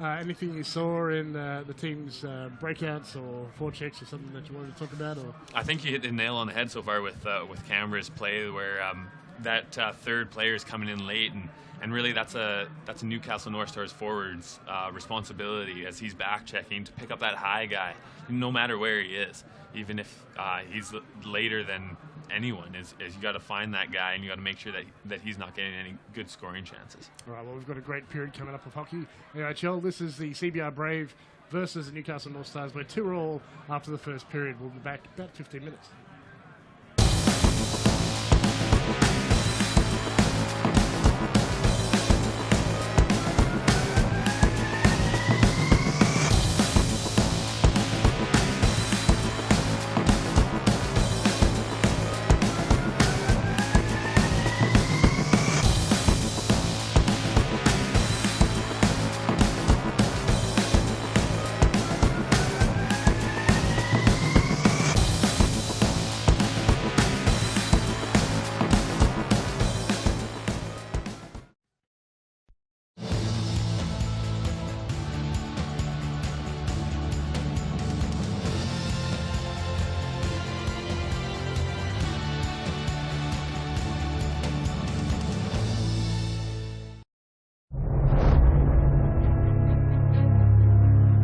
Anything you saw in the team's breakouts or forechecks or something that you wanted to talk about? Or? I think you hit the nail on the head so far with Canberra's play, where that third player is coming in late, and really that's a Newcastle North Stars forward's responsibility as he's back checking to pick up that high guy, no matter where he is, even if he's later than anyone. Is you got to find that guy, and you got to make sure that he's not getting any good scoring chances. All right, well, we've got a great period coming up of hockey. AIHL, this is the CBR Brave versus the Newcastle North Stars. We're 2-2 after the first period. We'll be back about 15 minutes.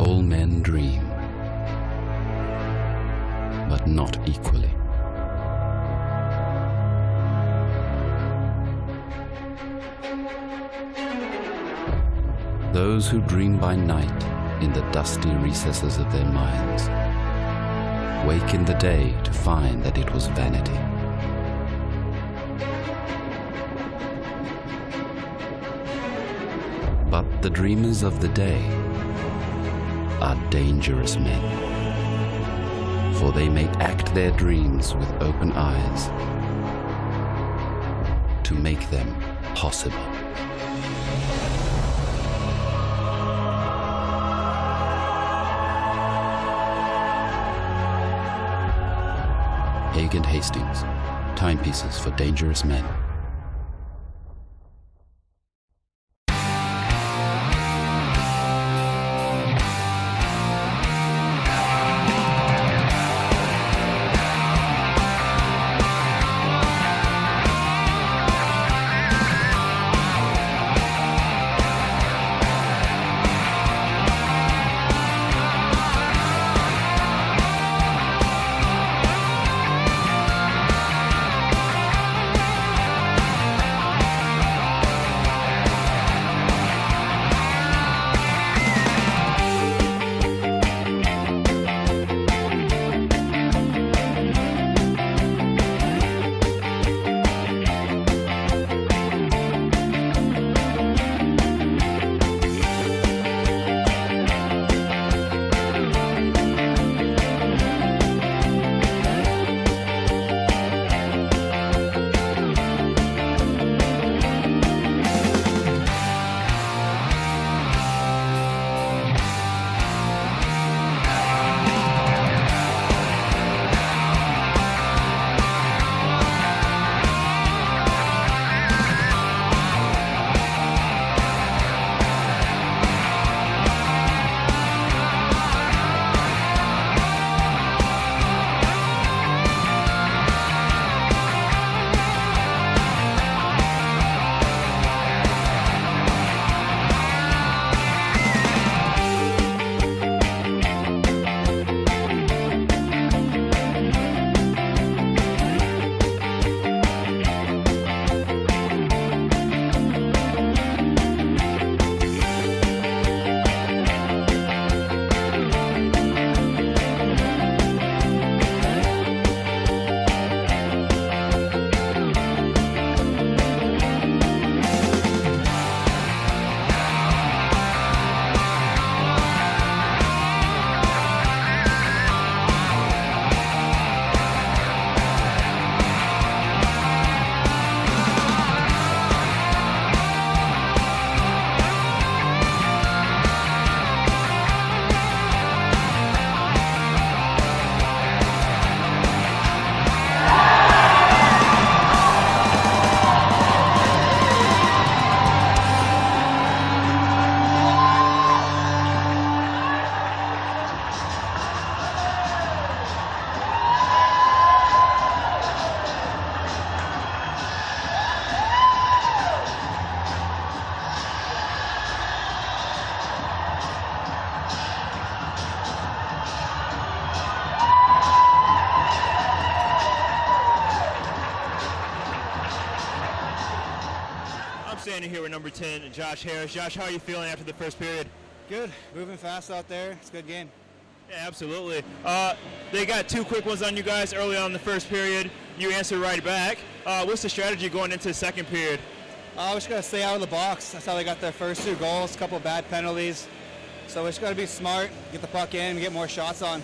All men dream, but not equally. Those who dream by night in the dusty recesses of their minds wake in the day to find that it was vanity. But the dreamers of the day are dangerous men, for they may act their dreams with open eyes to make them possible. Haig and Hastings, timepieces for dangerous men. standing here with number 10, Josh Harris. Josh, how are you feeling after the first period? Good. Moving fast out there. It's a good game. Yeah, absolutely. They got 2 quick ones on you guys early on in the first period. You answered right back. What's the strategy going into the second period? We just got to stay out of the box. That's how they got their first 2 goals, a couple of bad penalties. So we just got to be smart, get the puck in, and get more shots on.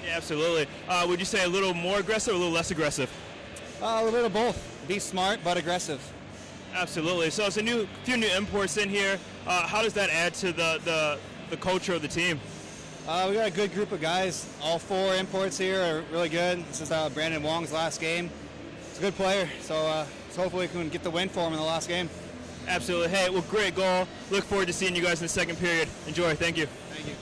Yeah, absolutely. Would you say a little more aggressive or a little less aggressive? A little bit of both. Be smart, but aggressive. Absolutely. So it's a few new imports in here. How does that add to the culture of the team? We got a good group of guys. All 4 imports here are really good. This is Brandon Wong's last game. He's a good player, so hopefully we can get the win for him in the last game. Absolutely. Hey, well, great goal. Look forward to seeing you guys in the second period. Enjoy. Thank you. Thank you.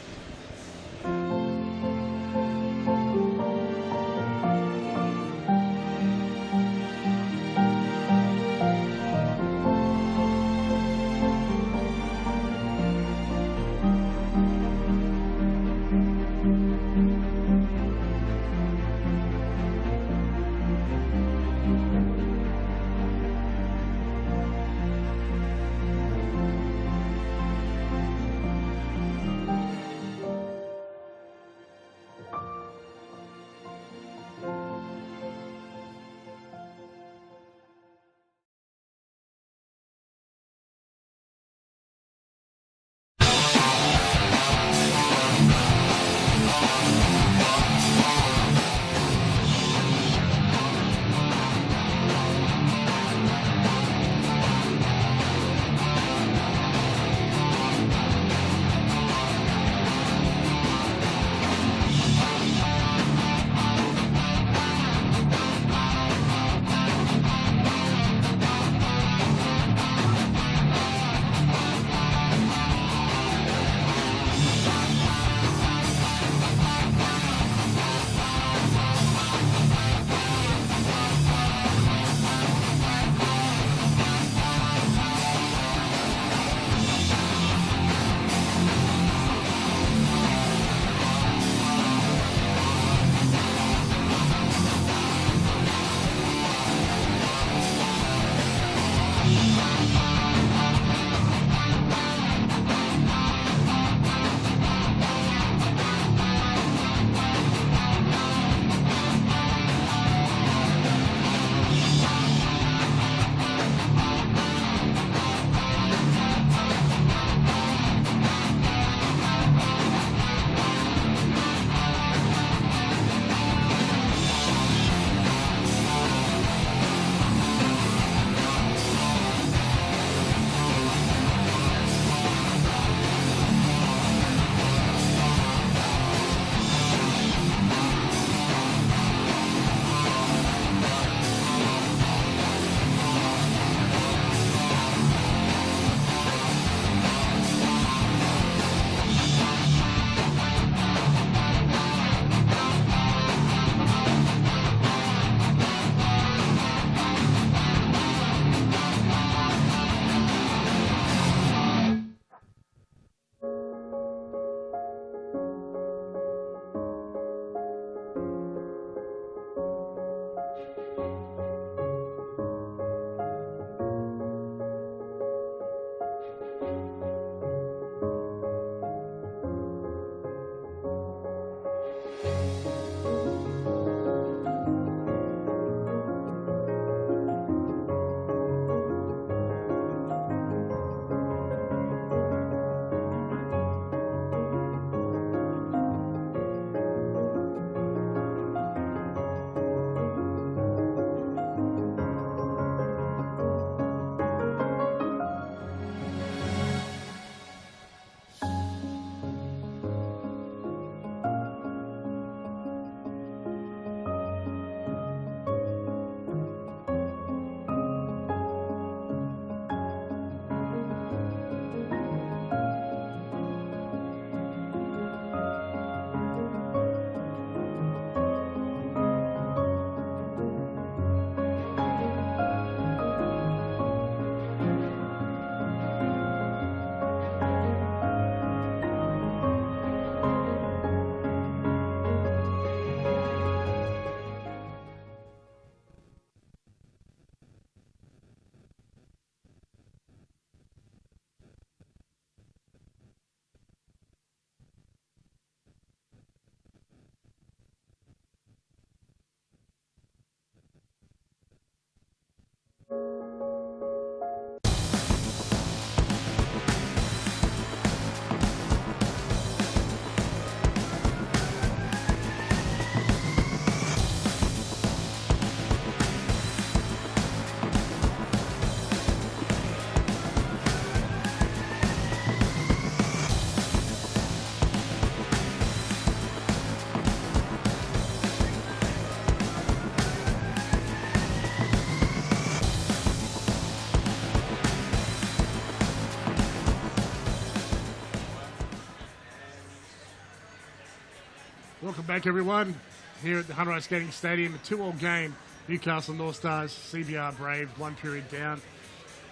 Welcome back, everyone, here at the Hunter Skating Stadium. A 2-all game. Newcastle North Stars, CBR Brave, 1 period down.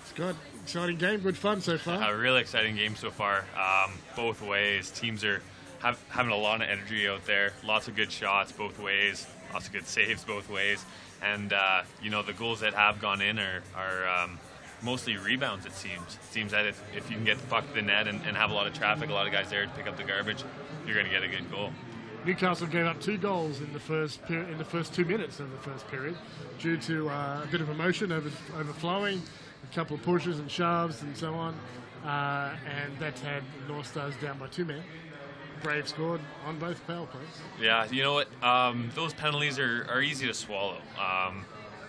It's good. Exciting game. Good fun so far. A really exciting game so far. Both ways. Teams are having a lot of energy out there. Lots of good shots both ways. Lots of good saves both ways. And, the goals that have gone in are mostly rebounds, it seems. It seems that if you can get the puck to the net and have a lot of traffic, a lot of guys there to pick up the garbage, you're going to get a good goal. Newcastle gave up 2 goals in the first 2 minutes of the first period due to a bit of emotion overflowing, a couple of pushes and shoves and so on, and that had North Stars down by 2 men. Brave scored on both power plays. Yeah, you know what? Those penalties are easy to swallow.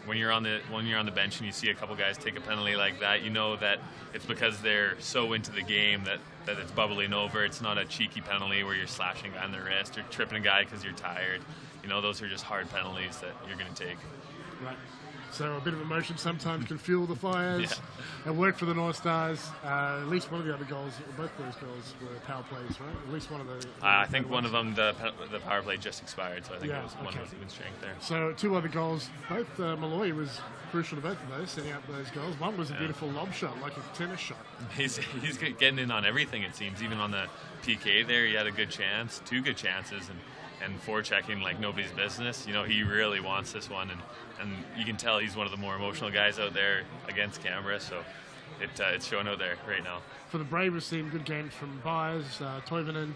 When you're on the bench and you see a couple guys take a penalty like that, you know that it's because they're so into the game that it's bubbling over. It's not a cheeky penalty where you're slashing a guy on the wrist or tripping a guy because you're tired. Those are just hard penalties that you're going to take. Right. So a bit of emotion sometimes can fuel the fires. Yeah. It worked for the North Stars. At least one of the other goals, both those goals were power plays, right? At least one of the... I think one of them, the power play just expired, so I think one was even strength there. So 2 other goals. Both Malloy was crucial to both of those, setting up those goals. One was a beautiful lob shot, like a tennis shot. He's getting in on everything, it seems. Even on the PK there, he had a good chance, 2 good chances, and forechecking like nobody's business. He really wants this one, and you can tell he's one of the more emotional guys out there against camera, so it's showing out there right now. For the Brave, we've seen good games from Byers, Toivonen,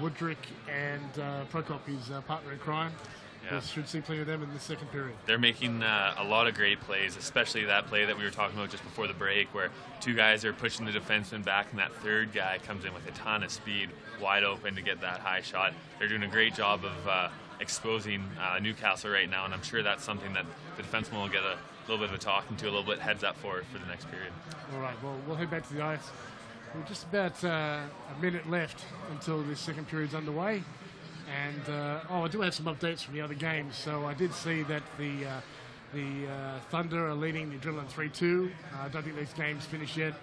Woodrick, and Prokop, his partner in crime. Yeah. We should see plenty of them in the second period. They're making a lot of great plays, especially that play that we were talking about just before the break, where 2 guys are pushing the defenseman back, and that 3rd guy comes in with a ton of speed, wide open to get that high shot. They're doing a great job of exposing Newcastle right now, and I'm sure that's something that the defenseman will get a little bit of a talking to, a little bit heads up for the next period. All right, well, we'll head back to the ice. We're just about a minute left until the second period's underway. And, I do have some updates from the other games. So I did see that the Thunder are leading the Adrenaline 3-2. I don't think these games finished yet.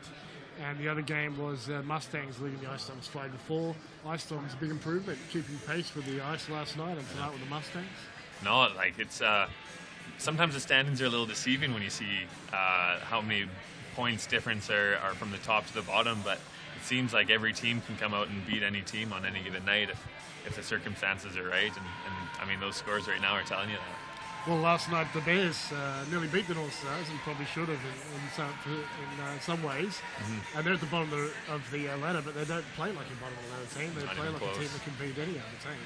And the other game was Mustangs leading the Ice Storms 5-4. Ice Storms, a big improvement, keeping pace with the Ice last night and tonight with the Mustangs. No, it's sometimes the standings are a little deceiving when you see how many points difference are from the top to the bottom, but it seems like every team can come out and beat any team on any given night if the circumstances are right, and I mean, those scores right now are telling you that. Well, last night the Bears nearly beat the North Stars, and probably should have in some ways. Mm-hmm. And they're at the bottom of the ladder, but they don't play like a bottom of the ladder team. They play like a team that can beat any other team.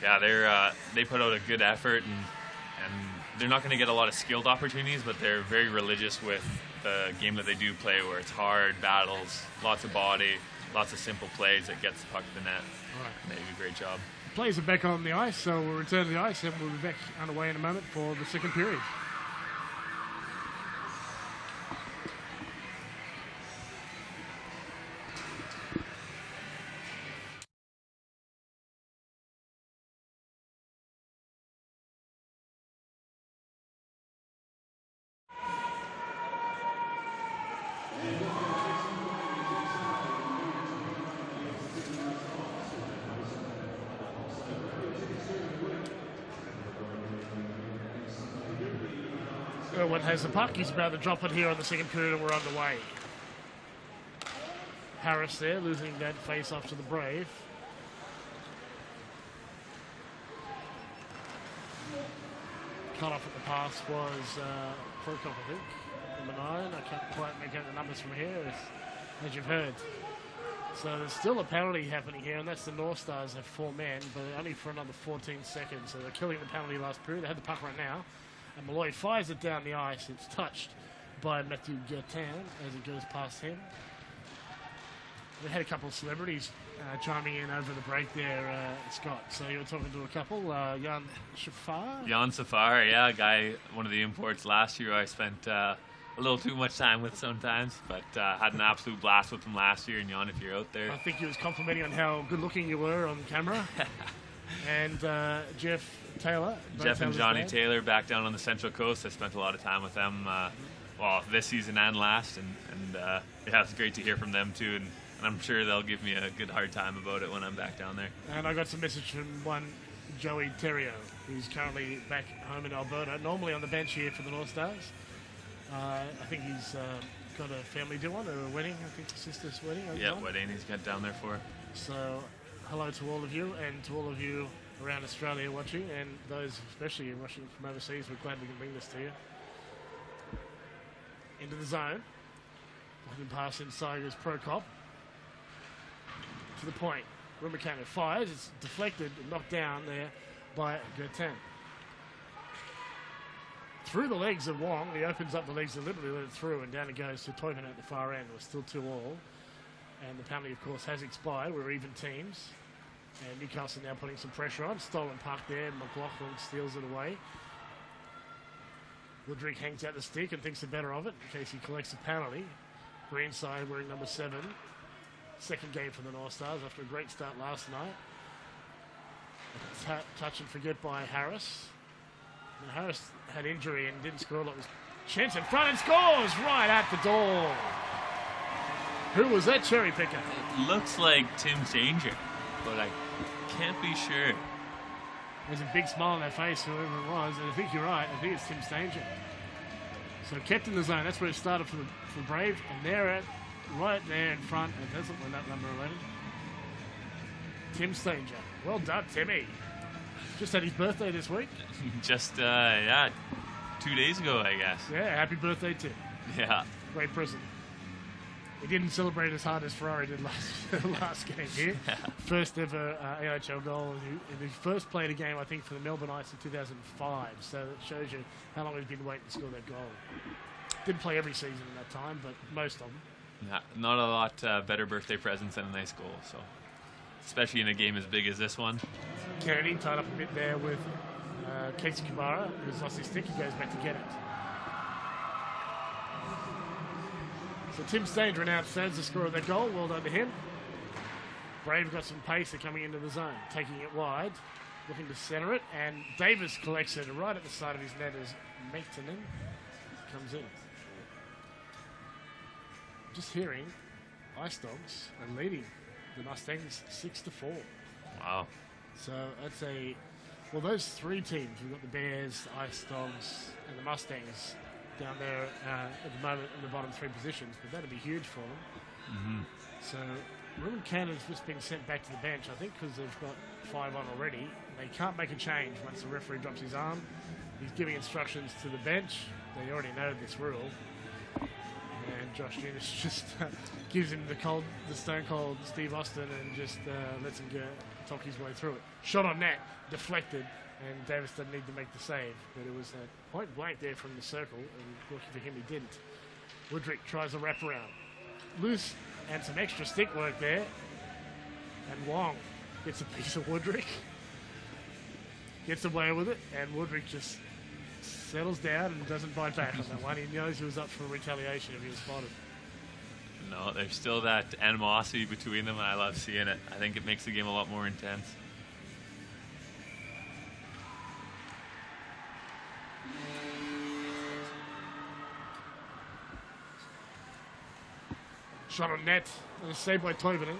Yeah, they put out a good effort, and they're not going to get a lot of skilled opportunities, but they're very religious with the game that they do play, where it's hard battles, lots of body, lots of simple plays that gets the puck to the net. All right. They do a great job. Players are back on the ice, so we'll return to the ice and we'll be back underway in a moment for the second period. Irwin has the puck. He's about to drop it here on the second period, and we're underway. Harris there, losing that face-off to the Brave. Cut off at the pass was Prokop, I think. Number 9. I can't quite make out the numbers from here, as you've heard. So there's still a penalty happening here, and that's the North Stars have 4 men, but only for another 14 seconds. So they're killing the penalty last period. They had the puck right now. And Malloy fires it down the ice. It's touched by Matthew Gertin as it goes past him. We had a couple of celebrities chiming in over the break there, Scott. So you were talking to a couple, Jan Safar? Jan Safar, yeah, a guy, one of the imports last year I spent a little too much time with sometimes, but had an absolute blast with him last year. And Jan, if you're out there. I think he was complimenting on how good looking you were on camera. And Jeff Taylor. Jeff and Johnny Taylor back down on the Central Coast. I spent a lot of time with them, this season and last, and yeah, it's great to hear from them too, and I'm sure they'll give me a good hard time about it when I'm back down there. And I got some message from one Joey Terrio, who's currently back home in Alberta, normally on the bench here for the North Stars. I think he's got a family do one, or a wedding, I think his sister's wedding. Yeah, wedding he's got down there for. So hello to all of you, and to all of you around Australia watching, and those especially watching from overseas. We're glad we can bring this to you. Into the zone. Looking pass inside goes Prokop. To the point. Rumacano fires. It's deflected and knocked down there by Gertin. Through the legs of Wong. He opens up the legs deliberately, let it through, and down it goes to Toivinen at the far end. It was still 2-all. And the penalty, of course, has expired. We're even teams. And Newcastle now putting some pressure on. Stolen puck there. McLaughlin steals it away. Woodrick hangs out the stick and thinks the better of it in case he collects a penalty. Greenside wearing number 7. Second game for the North Stars after a great start last night. Touch and forget by Harris. Now, Harris had injury and didn't score. It was Chance in front and scores right at the door. Who was that cherry picker? It looks like Tim Danger, but I can't be sure. There's a big smile on their face, whoever it was, and I think you're right. I think it's Tim Stanger. So kept in the zone. That's where it started for Brave, and they're at right there in front. It doesn't win that number 11. Tim Stanger. Well done, Timmy. Just had his birthday this week. Just 2 days ago, I guess. Yeah, happy birthday, Tim. Yeah. Great present. He didn't celebrate as hard as Ferrari did last game here. First ever AIHL goal. He first played a game, I think, for the Melbourne Knights in 2005. So that shows you how long he's been waiting to score that goal. Didn't play every season in that time, but most of them. Not a lot better birthday presents than a nice goal. So, especially in a game as big as this one. Kennedy tied up a bit there with Casey Kabara, who's lost his stick. He goes back to get it. So Tim Stanger announced as the scorer of that goal. Well done to him. Brave got some pace. They're coming into the zone. Taking it wide. Looking to centre it. And Davis collects it right at the side of his net as Maitonen comes in. Just hearing Ice Dogs are leading the Mustangs 6-4. Wow. So that's well, those three teams, we've got the Bears, the Ice Dogs, and the Mustangs down there at the moment in the bottom 3 positions, but that'd be huge for them. Mm-hmm. So Ruben Cannon's just been sent back to the bench, I think, because they've got 5 on already. They can't make a change once the referee drops his arm. He's giving instructions to the bench. They already know this rule. And Josh Eunice just gives him the stone cold Steve Austin and just lets him talk his way through it. Shot on net, deflected, and Davis doesn't need to make the save. But it was point blank there from the circle, and lucky for him he didn't. Woodrick tries a wraparound. Loose and some extra stick work there. And Wong gets a piece of Woodrick. Gets away with it, and Woodrick just settles down and doesn't bite back on that one. He knows he was up for retaliation if he was spotted. No, there's still that animosity between them, and I love seeing it. I think it makes the game a lot more intense. Shot on net, and a save by Toivinen.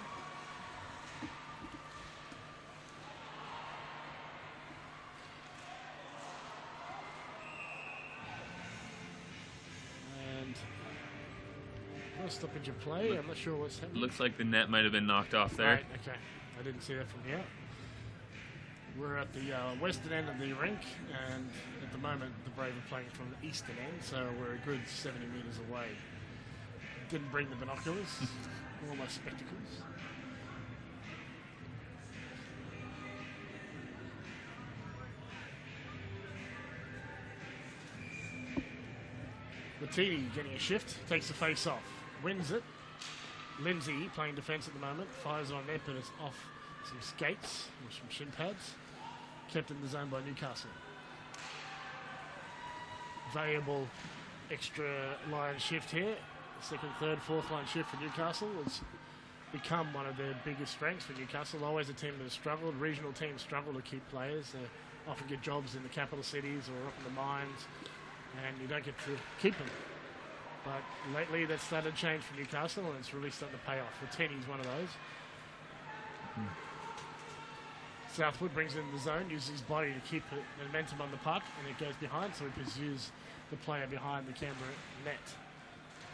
Stoppage of play. I'm not sure what's happening. Looks like the net might have been knocked off there. Right, okay. I didn't see that from here. We're at the western end of the rink, and at the moment the Brave are playing from the eastern end, so we're a good 70 metres away. Didn't bring the binoculars or my spectacles. Martini getting a shift, takes the face off. Wins it. Lindsay playing defence at the moment. Fires on net, but it's off some skates or some shin pads. Kept in the zone by Newcastle. Valuable extra line shift here. Second, third, fourth line shift for Newcastle. It's become one of their biggest strengths for Newcastle. Always a team that has struggled. Regional teams struggle to keep players. They often get jobs in the capital cities or up in the mines, and you don't get to keep them. But lately that's started to change for Newcastle, and it's really starting to pay off. Martini's one of those. Southwood brings it in the zone, uses his body to keep the momentum on the puck, and it goes behind, so he pursues the player behind the Canberra net.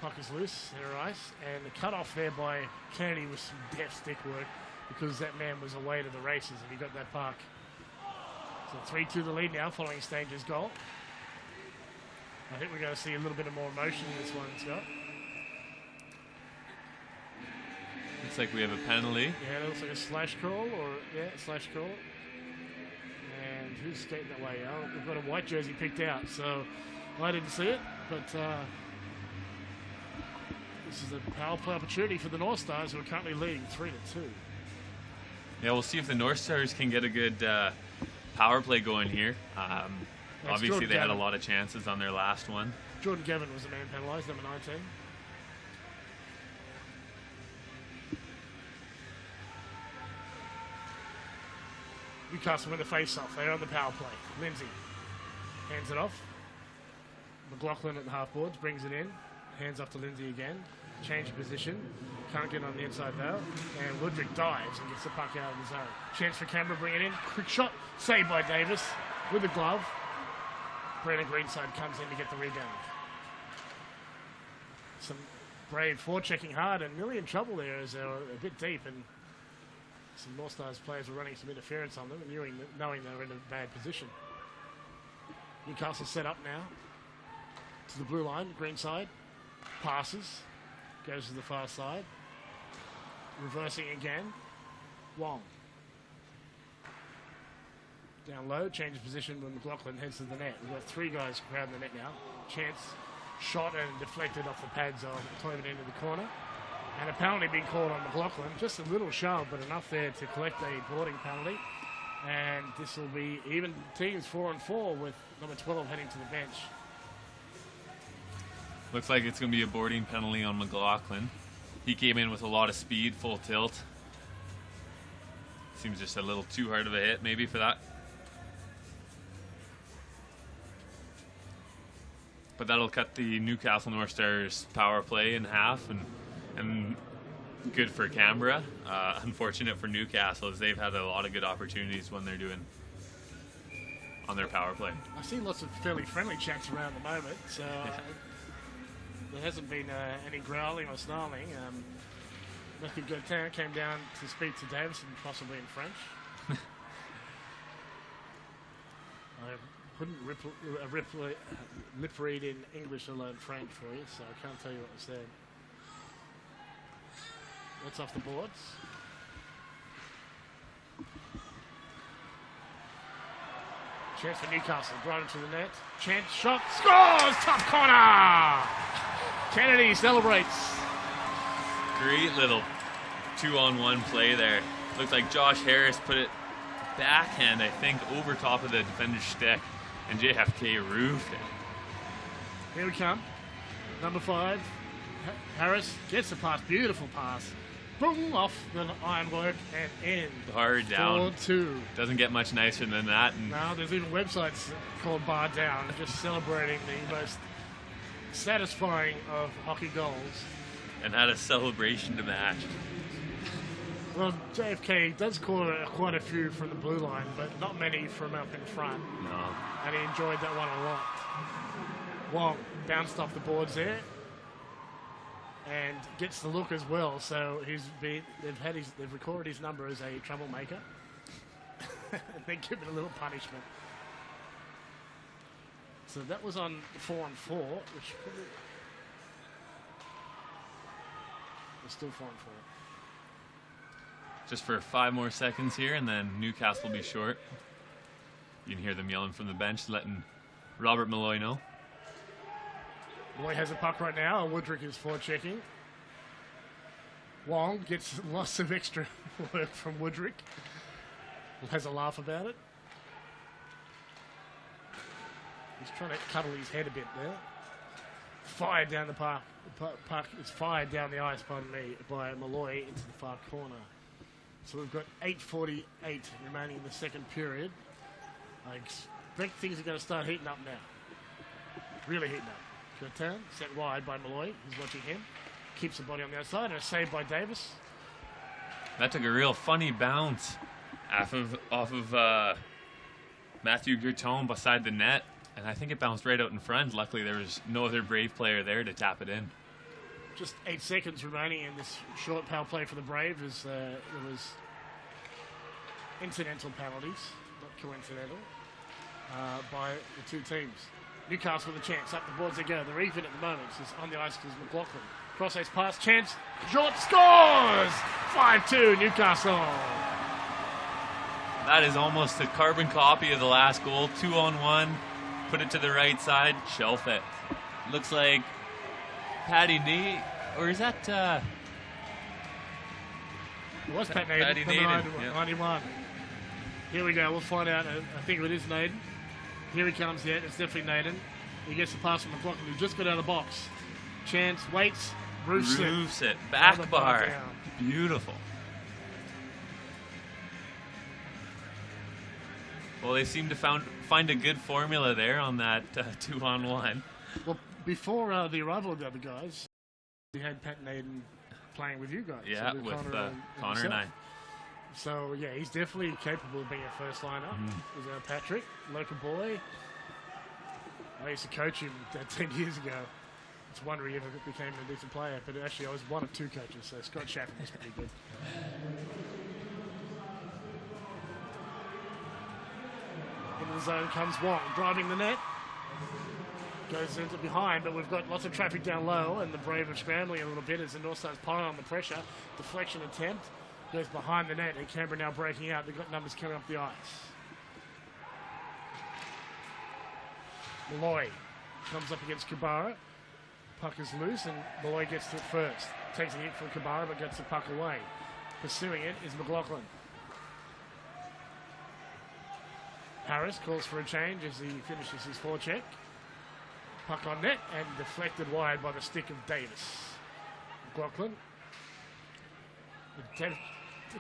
Puck is loose, center ice, and the cut off there by Kennedy was some deft stick work because that man was away to the races and he got that puck. So 3-2 the lead now following Stanger's goal. I think we're going to see a little bit of more emotion in this one, Scott. Looks like we have a penalty. Yeah, it looks like a slash call, slash call. And who's skating that way? Oh, we've got a white jersey picked out, so I didn't see it, but this is a power play opportunity for the North Stars, who are currently leading 3-2. Yeah, we'll see if the North Stars can get a good power play going here. Obviously, Jordan they had a Gavin. lot of chances on their last one. Jordan Gavin was the man penalised, number 19. Newcastle win the face-off. They're on the power play. Lindsay hands it off. McLaughlin at the half boards brings it in. Hands off to Lindsay again. Change of position. Can't get on the inside though. And Woodrick dives and gets the puck out of the zone. Chance for Canberra, bring it in. Quick shot. Saved by Davis with the glove. Brandon Greenside comes in to get the rebound. Some Brave forechecking hard and nearly in trouble there as they were a bit deep, and some North Stars players were running some interference on them and knowing they were in a bad position. Newcastle set up now to the blue line, green side. Passes. Goes to the far side. Reversing again. Wong. Down low, changes position when McLaughlin heads to the net. We've got three guys crowding the net now. Chance shot and deflected off the pads of Toivonen into the corner. And a penalty being called on McLaughlin. Just a little shove, but enough there to collect a boarding penalty. And this will be even teams 4-4 with number 12 heading to the bench. Looks like it's going to be a boarding penalty on McLaughlin. He came in with a lot of speed, full tilt. Seems just a little too hard of a hit maybe for that. But that'll cut the Newcastle North Stars power play in half, and good for Canberra. Unfortunate for Newcastle, as they've had a lot of good opportunities when they're doing on their power play. I see lots of fairly friendly chats around the moment, so there hasn't been any growling or snarling. Matthew Gaudin came down to speak to Davison, possibly in French. I couldn't lip read in English or learn French for you, so I can't tell you what was said. That's off the boards. Chance for Newcastle, brought into the net. Chance shot, scores! Top corner! Kennedy celebrates. Great little 2-on-1 play there. Looked like Josh Harris put it backhand, I think, over top of the defender's stick, and JFK roofed it. Here we come. Number 5. Harris gets the pass. Beautiful pass. Boom, off the ironwork and in. Hard down. 4-2. Doesn't get much nicer than that. And Now there's even websites called Bar Down, just celebrating the most satisfying of hockey goals. and had a celebration to match. Well, JFK does score quite a few from the blue line, but not many from up in front. No. And he enjoyed that one a lot. Wong bounced off the boards there and gets the look as well. So they've recorded his number as a troublemaker. They give it a little punishment. So that was on 4-on-4, which probably was still 4-on-4. Just for 5 more seconds here, and then Newcastle will be short. You can hear them yelling from the bench, letting Robert Malloy know. Malloy has a puck right now, and Woodrick is forechecking. Wong gets lots of extra work from Woodrick. Has a laugh about it. He's trying to cuddle his head a bit there. Fired down the park. Puck is fired down the ice, pardon me, by Malloy into the far corner. So we've got 8:48 remaining in the second period. I expect things are going to start heating up now. Really heating up. Good turn, set wide by Malloy. He's watching him. Keeps the body on the outside, and a save by Davis. That took a real funny bounce. off of Matthew Guerton beside the net, and I think it bounced right out in front. Luckily, there was no other Brave player there to tap it in. Just 8 seconds remaining in this short power play for the Brave as there was incidental penalties, not coincidental, by the two teams. Newcastle with a chance. Up the boards they go. They're even at the moment. It's on the ice is McLaughlin. Cross-ice pass. Chance. Short. Scores! 5-2 Newcastle. That is almost a carbon copy of the last goal. 2-on-1. Put it to the right side. Shelf it. Looks like Paddy Nee. Or is that... It was Pat Naden. Paddy Naden. 91. Here we go. We'll find out. I think it is Naden. Here he comes yet. It's definitely Naden. He gets the pass from McLaughlin, who just got out of the box. Chance waits. Roofs it. Back bar. Beautiful. Well, they seem to find a good formula there on that 2-on-1. Well, before the arrival of the other guys, we had Pat Naden playing with you guys. Yeah, so with Connor and I. So, yeah, he's definitely capable of being a first liner. He's Patrick, local boy. I used to coach him 10 years ago. It's a wonder he ever became a decent player. But actually, I was one of 2 coaches, so Scott Chaffin was pretty good. Into the zone comes Wong, driving the net. Goes into behind, but we've got lots of traffic down low, and the Brave are scrambling a little bit as the Northstars pile on the pressure. Deflection attempt. Goes behind the net, and Canberra now breaking out. They've got numbers coming up the ice. Malloy comes up against Kabara. Puck is loose, and Malloy gets to it first. Takes a hit from Kabara, but gets the puck away. Pursuing it is McLaughlin. Harris calls for a change as he finishes his forecheck. Puck on net, and deflected wide by the stick of Davis. McLaughlin.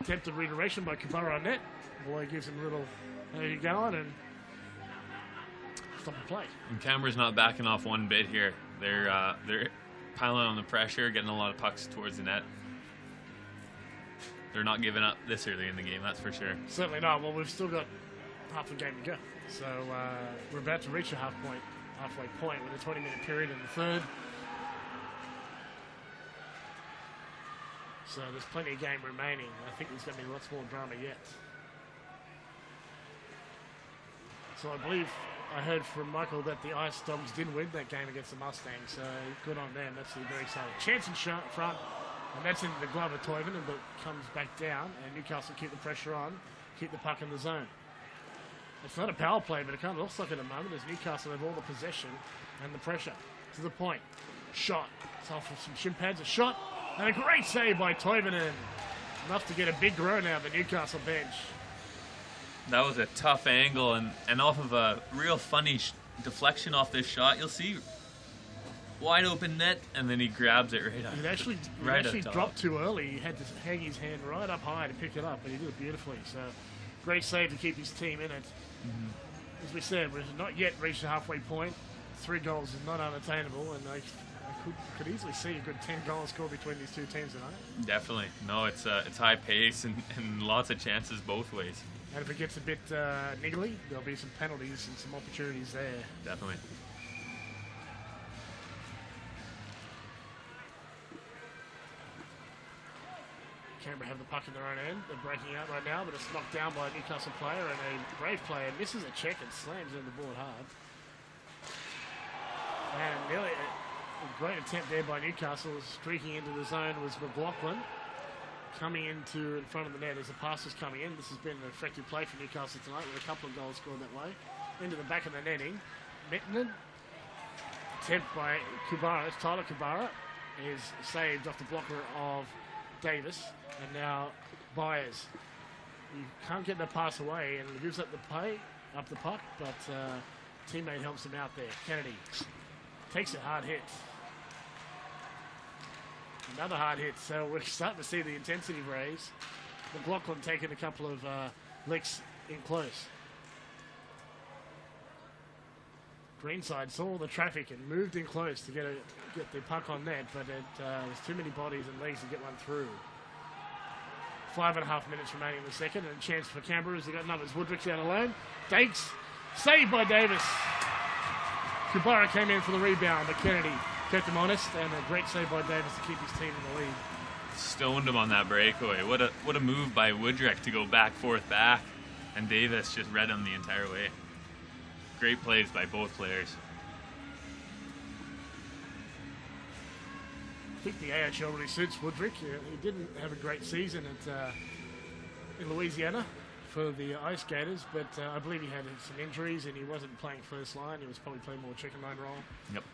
Attempted redirection by Kabara on net. Malloy gives him a little, there you going, and stop the play. And Canberra's not backing off one bit here. They're piling on the pressure, getting a lot of pucks towards the net. They're not giving up this early in the game, that's for sure. Certainly not. Well, we've still got half a game to go. So we're about to reach a halfway point with a 20-minute period in the third. So there's plenty of game remaining. I think there's going to be lots more drama yet. So I believe I heard from Michael that the Ice Dogs did win that game against the Mustangs. So good on them. That's very exciting. Chance in front, and that's in the glove of Toivonen, but comes back down, and Newcastle keep the pressure on, keep the puck in the zone. It's not a power play, but it kind of looks like at the moment as Newcastle have all the possession and the pressure. To the point. Shot. It's off of some shin pads. A shot. And a great save by Toivonen. Enough to get a big row now, the Newcastle bench. That was a tough angle, and off of a real funny deflection off this shot. You'll see wide open net, and then he grabs it right up. It actually dropped too early. He had to hang his hand right up high to pick it up, but he did it beautifully. So great save to keep his team in it. As we said, we've not yet reached the halfway point. 3 goals is not unattainable, and I could easily see a good 10 goals scored between these two teams tonight. Definitely. No, it's high pace and lots of chances both ways. And if it gets a bit niggly, there'll be some penalties and some opportunities there. Definitely. Canberra have the puck in their own end. They're breaking out right now, but it's knocked down by a Newcastle player, and a Brave player misses a check and slams into the board hard. And nearly a great attempt there by Newcastle. Streaking into the zone was McLaughlin. Coming in front of the net as the pass was coming in. This has been an effective play for Newcastle tonight with a couple of goals scored that way. Into the back of the netting. Mettinen. Attempt by Kubara. Tyler Kubara is saved off the blocker of Davis. And now Byers. You can't get that pass away, and he gives up the puck, but teammate helps him out there. Kennedy takes a hard hit. Another hard hit, so we're starting to see the intensity raise. McLaughlin taking a couple of licks in close. Greenside saw all the traffic and moved in close to get the puck on net, but it was too many bodies and legs to get one through. 5.5 minutes remaining in the second, and a chance for Canberra as they got numbers. Woodrick down alone. Dakes, saved by Davis. Kubara came in for the rebound, but Kennedy kept him honest, and a great save by Davis to keep his team in the lead. Stoned him on that breakaway. What a move by Woodrick to go back, forth, back, and Davis just read him the entire way. Great plays by both players. I think the AIHL really suits Woodrick. He didn't have a great season in Louisiana for the Ice Gators, but I believe he had some injuries and he wasn't playing first line. He was probably playing more chicken line role. Yep.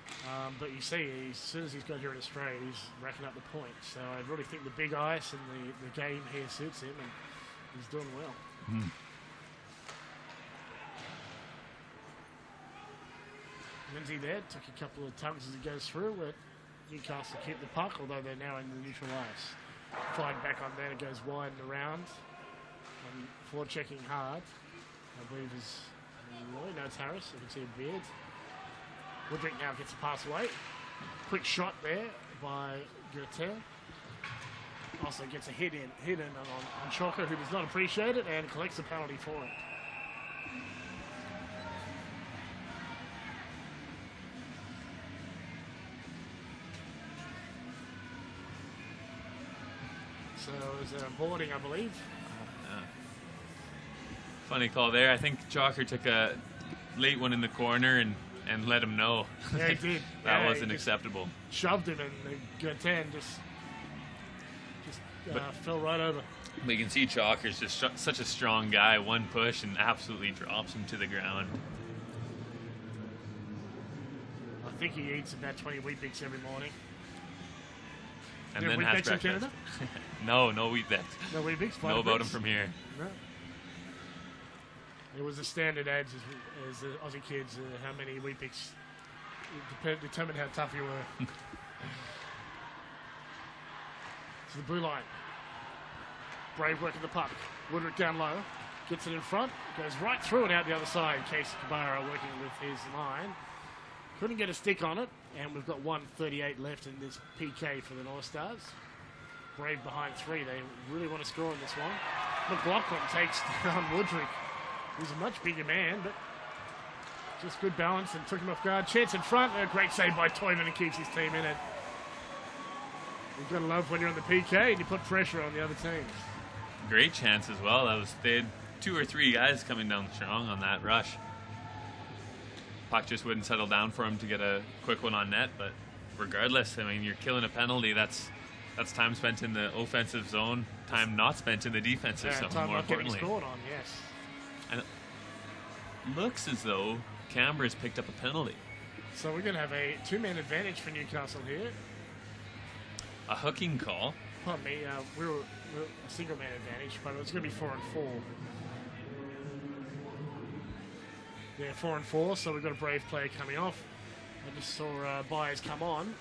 But you see, as soon as he's got here in Australia, he's racking up the points. So I really think the big ice and the game here suits him, and he's doing well. Mm. Lindsay there took a couple of tugs as he goes through, but Newcastle keep the puck, although they're now in the neutral ice. Flying back on there, it goes wide and around. And forward checking hard, I believe is Roy, no, it's Harris. You can see a beard. Woodrick now gets a pass away. Quick shot there by Richter. Also gets a hit in on Chalker, who does not appreciate it and collects a penalty for it. So it was a boarding, I believe. Funny call there. I think Chalker took a late one in the corner and let him know. Yeah, he did. That wasn't acceptable. Shoved him, and the Gertin just fell right over. But you can see Chalker's just such a strong guy. One push and absolutely drops him to the ground. I think he eats about 20 Weet-Bix every morning. And then has breakfast. Canada? No Weet-Bix. No Weet-Bix? Know about him from here. No. It was the standard ads as the Aussie kids, how many Weet-Bix determined how tough you were. To the blue line. Brave working the puck. Woodrick down low. Gets it in front. Goes right through and out the other side. Casey Kubara working with his line. Couldn't get a stick on it. And we've got 1:38 left in this PK for the Northstars. Brave behind 3. They really want to score in this one. McLaughlin takes down Woodrick. He's a much bigger man, but just good balance and took him off guard. Chance in front. A great save by Toyman and keeps his team in it. You've got to love when you're on the PK and you put pressure on the other teams. Great chance as well. They had 2 or 3 guys coming down strong on that rush. Puck just wouldn't settle down for him to get a quick one on net, but regardless, I mean, you're killing a penalty. That's time spent in the offensive zone, time not spent in the defensive zone, time more not getting importantly. scored on, yes. And it looks as though Canberra's picked up a penalty. So we're going to have a 2-man advantage for Newcastle here. A hooking call. Pardon me, we're a single-man advantage, but it's going to be 4 and 4. Yeah, 4 and 4, so we've got a Brave player coming off. I just saw Byers come on.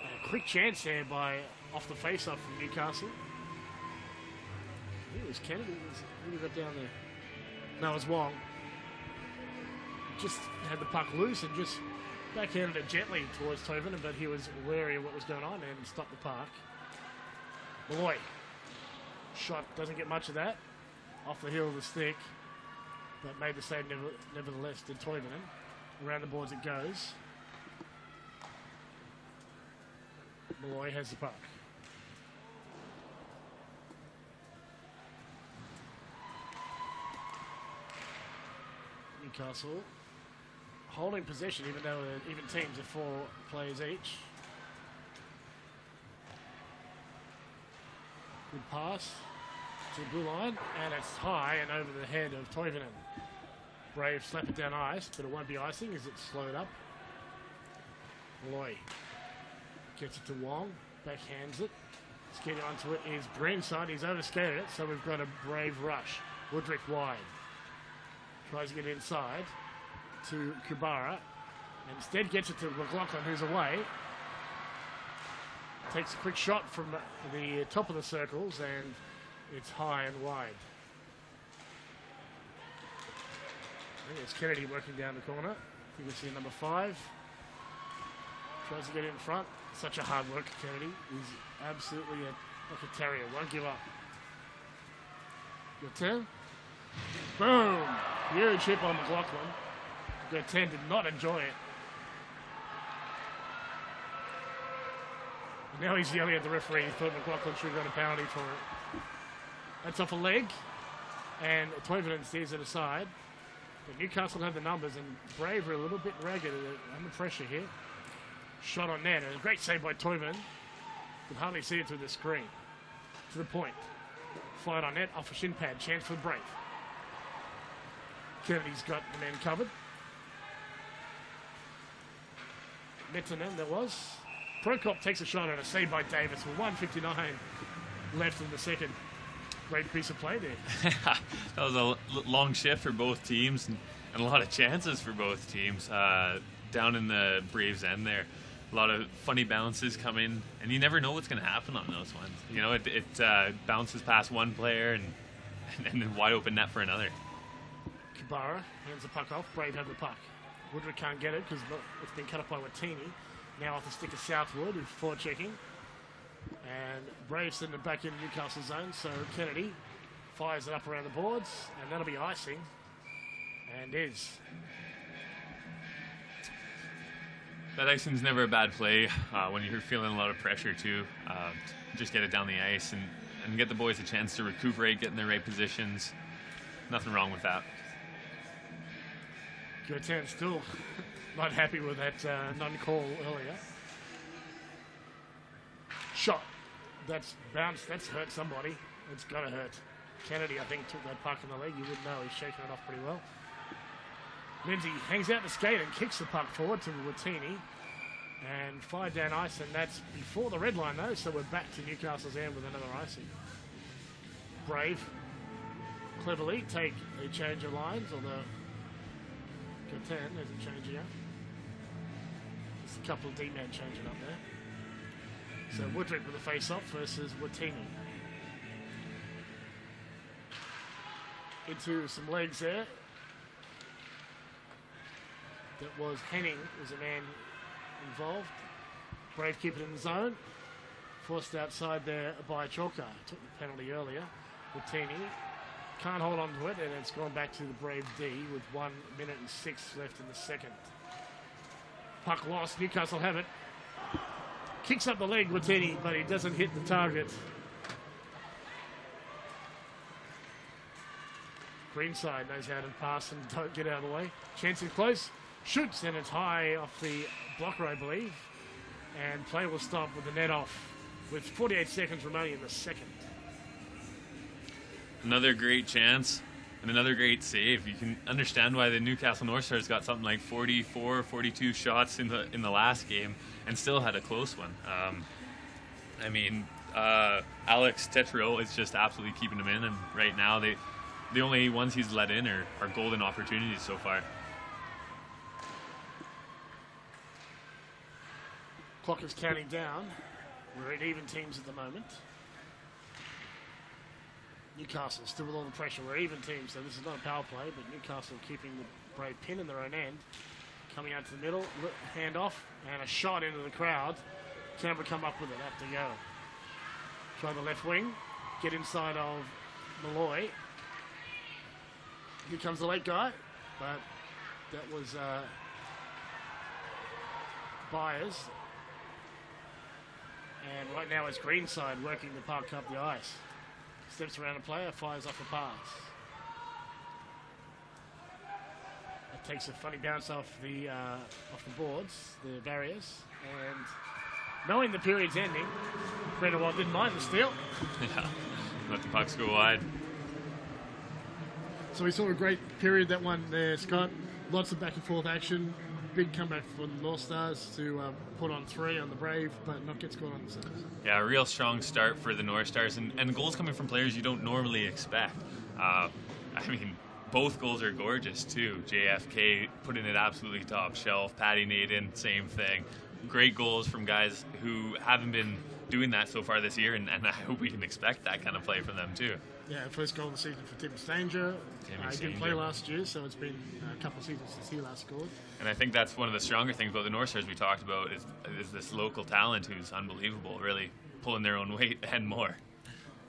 And a quick chance there off the face-off from Newcastle. It was Kennedy. Who got down there? No, it was Wong. Just had the puck loose and just backhanded it gently towards Toivonen, but he was wary of what was going on and stopped the puck. Malloy. Shot doesn't get much of that. Off the heel of the stick. But made the save nevertheless to Toivonen. Around the boards it goes. Malloy has the puck. Newcastle holding possession, even though even teams are 4 players each. Good pass to the blue line, and it's high and over the head of Toivonen. Brave slap it down ice, but it won't be icing as it's slowed up. Malloy gets it to Wong, backhands it. Skating onto it is Greenside. He's overskated it, so we've got a Brave rush. Woodrick wide. Tries to get inside to Kubara. And instead gets it to McLaughlin, who's away. Takes a quick shot from the top of the circles, and it's high and wide. I think it's Kennedy working down the corner. You can see number 5. Tries to get in front. Such a hard worker, Kennedy. He's absolutely a Like a terrier, won't give up. Your 10. Boom! Huge hit on McLaughlin. Your 10 did not enjoy it. And now he's yelling at the referee. He thought McLaughlin should have got a penalty for it. That's off a leg. And Toivonen steers it aside. But Newcastle have the numbers, and Brave are a little bit ragged under pressure here. Shot on net. And a great save by Toivonen. Could hardly see it through the screen. To the point. Fired on net, off a shin pad. Chance for Brave. Kennedy's got the man covered. Mettinen, there was. Prokop takes a shot and a save by Davis with 1:59 left in the second. Great piece of play there. That was a long shift for both teams and a lot of chances for both teams. Down in the Braves' end there. A lot of funny bounces come in, and you never know what's going to happen on those ones. You know, it bounces past one player and then wide open net for another. Kabara hands the puck off. Brave have the puck. Woodruff can't get it because it's been cut off by Watini. Now off the stick of Southwood, who's forechecking. And Brave send it back in Newcastle zone, so Kennedy fires it up around the boards, and that'll be icing. And is. That icing's never a bad play when you're feeling a lot of pressure too. Just get it down the ice and get the boys a chance to recuperate, get in their right positions. Nothing wrong with that. Gertan still not happy with that non-call earlier. Shot. That's bounced. That's hurt somebody. It's got to hurt. Kennedy, I think, took that puck in the leg. You wouldn't know. He's shaking it off pretty well. Lindsay hangs out the skate and kicks the puck forward to Watini and fired down ice, and that's before the red line though, so we're back to Newcastle's end with another icing. Brave cleverly take a change of lines, although Gertan there's a change here. Just a couple of deep men changing up there. So Woodrick with a face-off versus Watini. Into some legs there. That was Henning, was a man involved. Brave keep it in the zone. Forced outside there by Chalker. Took the penalty earlier. Watini can't hold on to it, and it's gone back to the Brave D with 1 minute and 6 left in the second. Puck lost. Newcastle have it. Kicks up the leg, Watini, but he doesn't hit the target. Greenside knows how to pass and don't get out of the way. Chance in close. Shoots, and it's high off the blocker, I believe. And play will stop with the net off with 48 seconds remaining in the second. Another great chance and another great save. You can understand why the Newcastle North Stars got something like 44, 42 shots in the last game and still had a close one. Alex Tetreault is just absolutely keeping them in, and right now the only ones he's let in are golden opportunities so far. Clock is counting down. We're at even teams at the moment. Newcastle still with all the pressure. We're even teams, so this is not a power play, but Newcastle keeping the Brave pin in their own end. Coming out to the middle, hand off, and a shot into the crowd. Canberra come up with it, have to go. Try the left wing, get inside of Malloy. Here comes the late guy, but that was Byers. And right now it's Greenside working the puck up the ice. Steps around a player, fires off a pass. It takes a funny bounce off the boards, the barriers, and knowing the period's ending, Brendan Watt didn't mind the steal. Yeah, let the pucks go wide. So we saw a great period, that one there, Scott. Lots of back and forth action. Big comeback for the North Stars to put on 3 on the Brave, but not get scored on themselves. Yeah, a real strong start for the North Stars, and goals coming from players you don't normally expect. Both goals are gorgeous too. JFK putting it absolutely top shelf. Patty Naden, same thing. Great goals from guys who haven't been doing that so far this year, and I hope we can expect that kind of play from them too. Yeah, first goal of the season for Tim Stanger. He didn't play last year, so it's been a couple of seasons since he last scored. And I think that's one of the stronger things about the Northstars we talked about is this local talent who's unbelievable, really pulling their own weight and more.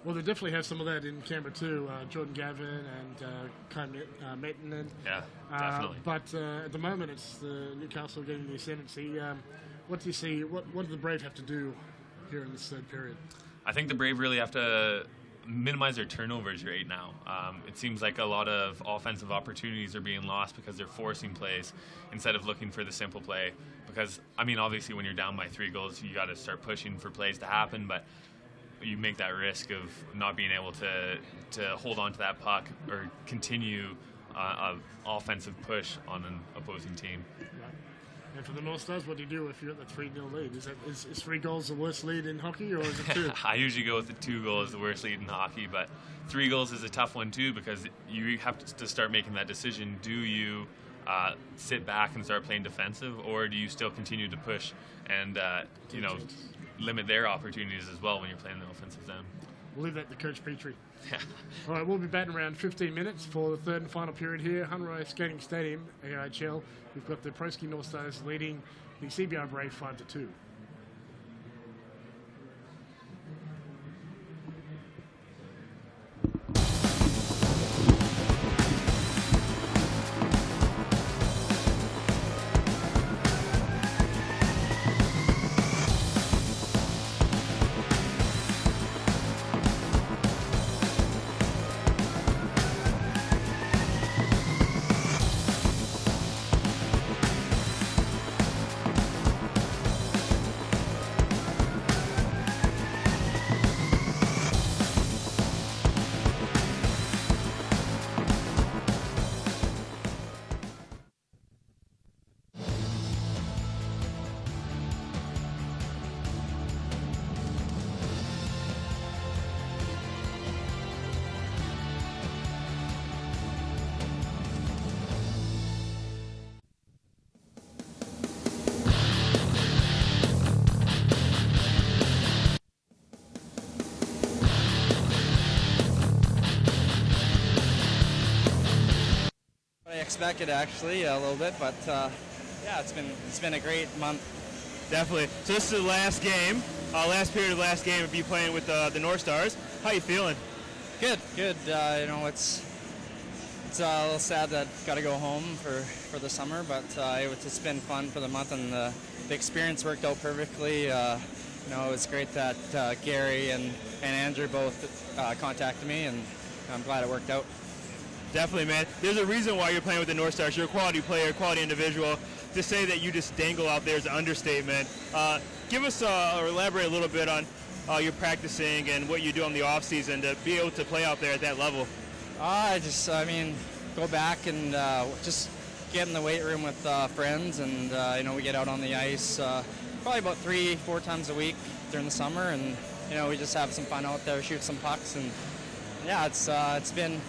Well, they definitely have some of that in Canberra too. Jordan Gavin and Kai Mettinen. Yeah, definitely. But at the moment, it's Newcastle getting the ascendancy. What do you see? What do the Brave have to do here in this third period? I think the Brave really have to minimize their turnovers rate now. It seems like a lot of offensive opportunities are being lost because they're forcing plays instead of looking for the simple play. Because, I mean, obviously when you're down by 3 goals, you got to start pushing for plays to happen, but you make that risk of not being able to hold on to that puck or continue an offensive push on an opposing team. Right. And for the Northstars, what do you do if you're at the 3-0 lead? Is 3 goals the worst lead in hockey, or is it 2? I usually go with the 2 goals, the worst lead in hockey, but 3 goals is a tough one too, because you have to start making that decision. Do you sit back and start playing defensive, or do you still continue to push and limit their opportunities as well when you're playing the offensive zone? We'll leave that to Coach Petrie. Yeah. All right, we'll be back in around 15 minutes for the third and final period here. Hunray Skating Stadium, AIHL. We've got the Proski Northstars leading the CBR Brave 5-2. Expected actually a little bit, but yeah, it's been a great month. Definitely. So this is the last game, last period of the last game of you playing with the Northstars. How you feeling? Good. It's a little sad that I've got to go home for the summer, but it's been fun for the month, and the experience worked out perfectly. It was great that Gary and Andrew both contacted me, and I'm glad it worked out. Definitely, man. There's a reason why you're playing with the Northstars. You're a quality player, quality individual. To say that you just dangle out there is an understatement. Give us or elaborate a little bit on your practicing and what you do in the off season to be able to play out there at that level. Go back and just get in the weight room with friends, and we get out on the ice probably about 3-4 times a week during the summer, and we just have some fun out there, shoot some pucks, and yeah, it's been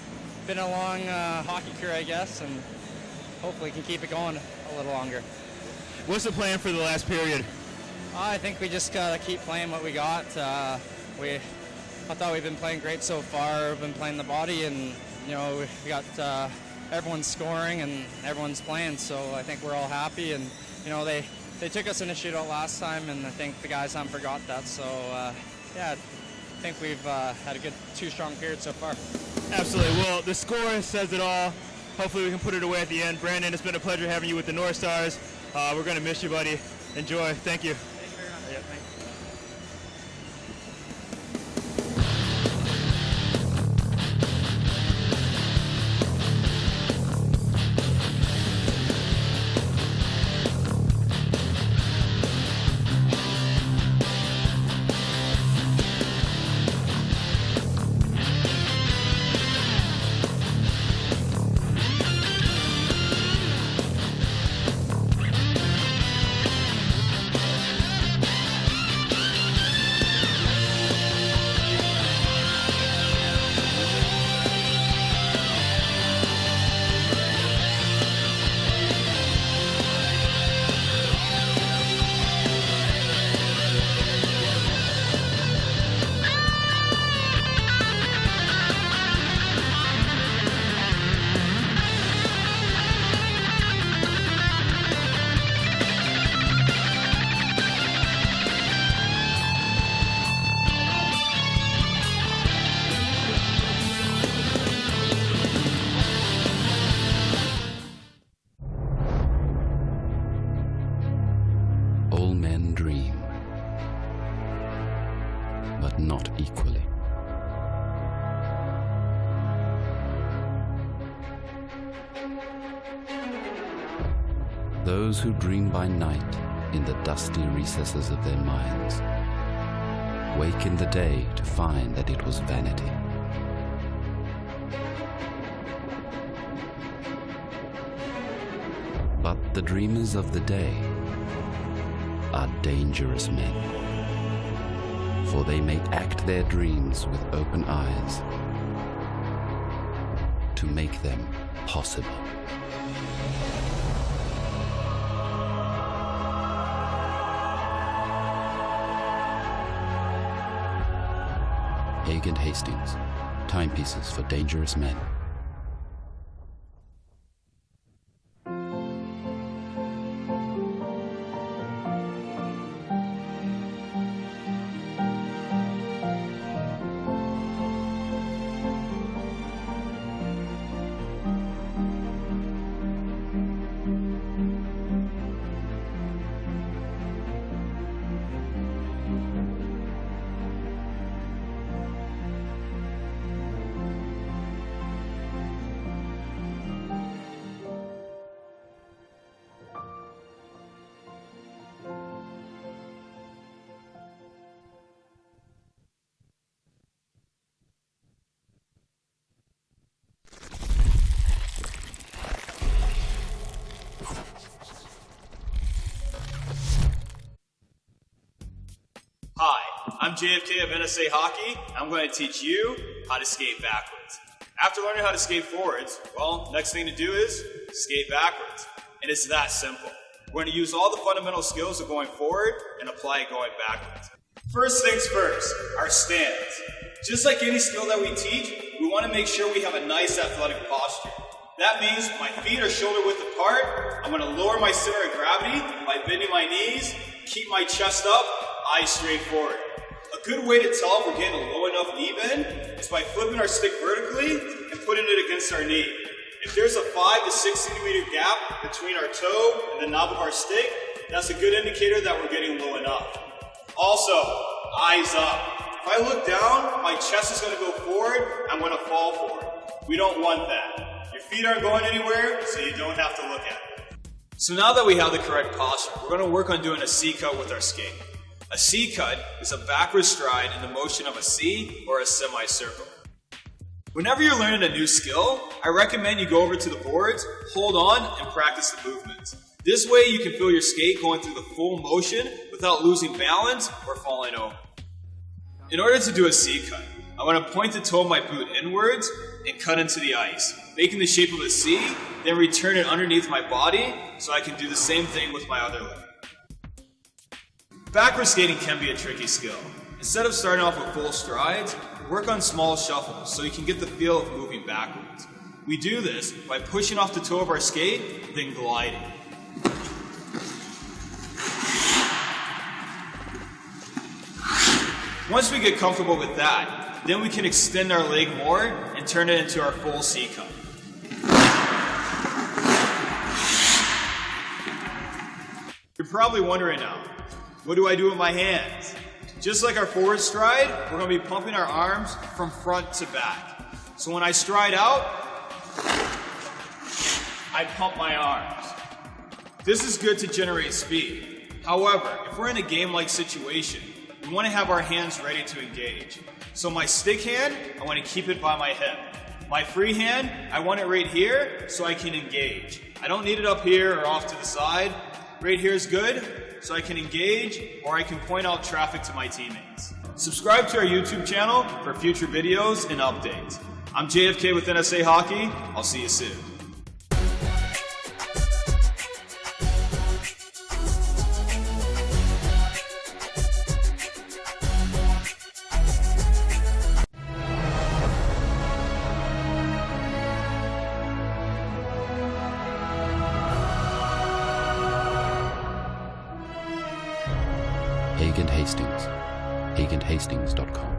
a long hockey career, I guess, and hopefully can keep it going a little longer. What's the plan for the last period? I think we just gotta keep playing what we got. I thought we've been playing great so far. We've been playing the body, and we got everyone's scoring and everyone's playing, so I think we're all happy. And they took us in a shootout last time, and I think the guys haven't forgot that. So yeah, I think we've had a good 2 strong periods so far. Absolutely. Well, the score says it all. Hopefully we can put it away at the end. Brandon, it's been a pleasure having you with the Northstars. We're going to miss you, buddy. Enjoy. Thank you. Thank you very much. Yeah, thanks. but not equally. Those who dream by night in the dusty recesses of their minds wake in the day to find that it was vanity. But the dreamers of the day are dangerous men, for they may act their dreams with open eyes to make them possible. Haig and Hastings, timepieces for dangerous men. Hi, I'm JFK of NSA Hockey, and I'm going to teach you how to skate backwards. After learning how to skate forwards, well, next thing to do is skate backwards. And it's that simple. We're going to use all the fundamental skills of going forward and apply it going backwards. First things first, our stance. Just like any skill that we teach, we want to make sure we have a nice athletic posture. That means my feet are shoulder width apart. I'm going to lower my center of gravity by bending my knees, keep my chest up, eyes straight forward. A good way to tell if we're getting a low enough knee bend is by flipping our stick vertically and putting it against our knee. If there's a 5 to 6 centimeter gap between our toe and the knob of our stick, that's a good indicator that we're getting low enough. Also, eyes up. If I look down, my chest is going to go forward, I'm going to fall forward. We don't want that. Your feet aren't going anywhere, so you don't have to look at it. So now that we have the correct posture, we're going to work on doing a C cut with our skate. A C cut is a backward stride in the motion of a C or a semicircle. Whenever you're learning a new skill, I recommend you go over to the boards, hold on, and practice the movements. This way you can feel your skate going through the full motion without losing balance or falling over. In order to do a C cut, I want to point the toe of my boot inwards and cut into the ice, making the shape of a C, then return it underneath my body so I can do the same thing with my other leg. Backward skating can be a tricky skill. Instead of starting off with full strides, work on small shuffles so you can get the feel of moving backwards. We do this by pushing off the toe of our skate, then gliding. Once we get comfortable with that, then we can extend our leg more and turn it into our full C cut. You're probably wondering now, what do I do with my hands? Just like our forward stride, we're going to be pumping our arms from front to back. So when I stride out, I pump my arms. This is good to generate speed. However, if we're in a game-like situation, we want to have our hands ready to engage. So my stick hand, I want to keep it by my hip. My free hand, I want it right here so I can engage. I don't need it up here or off to the side. Right here is good, so I can engage or I can point out traffic to my teammates. Subscribe to our YouTube channel for future videos and updates. I'm JFK with NSA Hockey. I'll see you soon. Haig and Hastings, haigandhastings.com.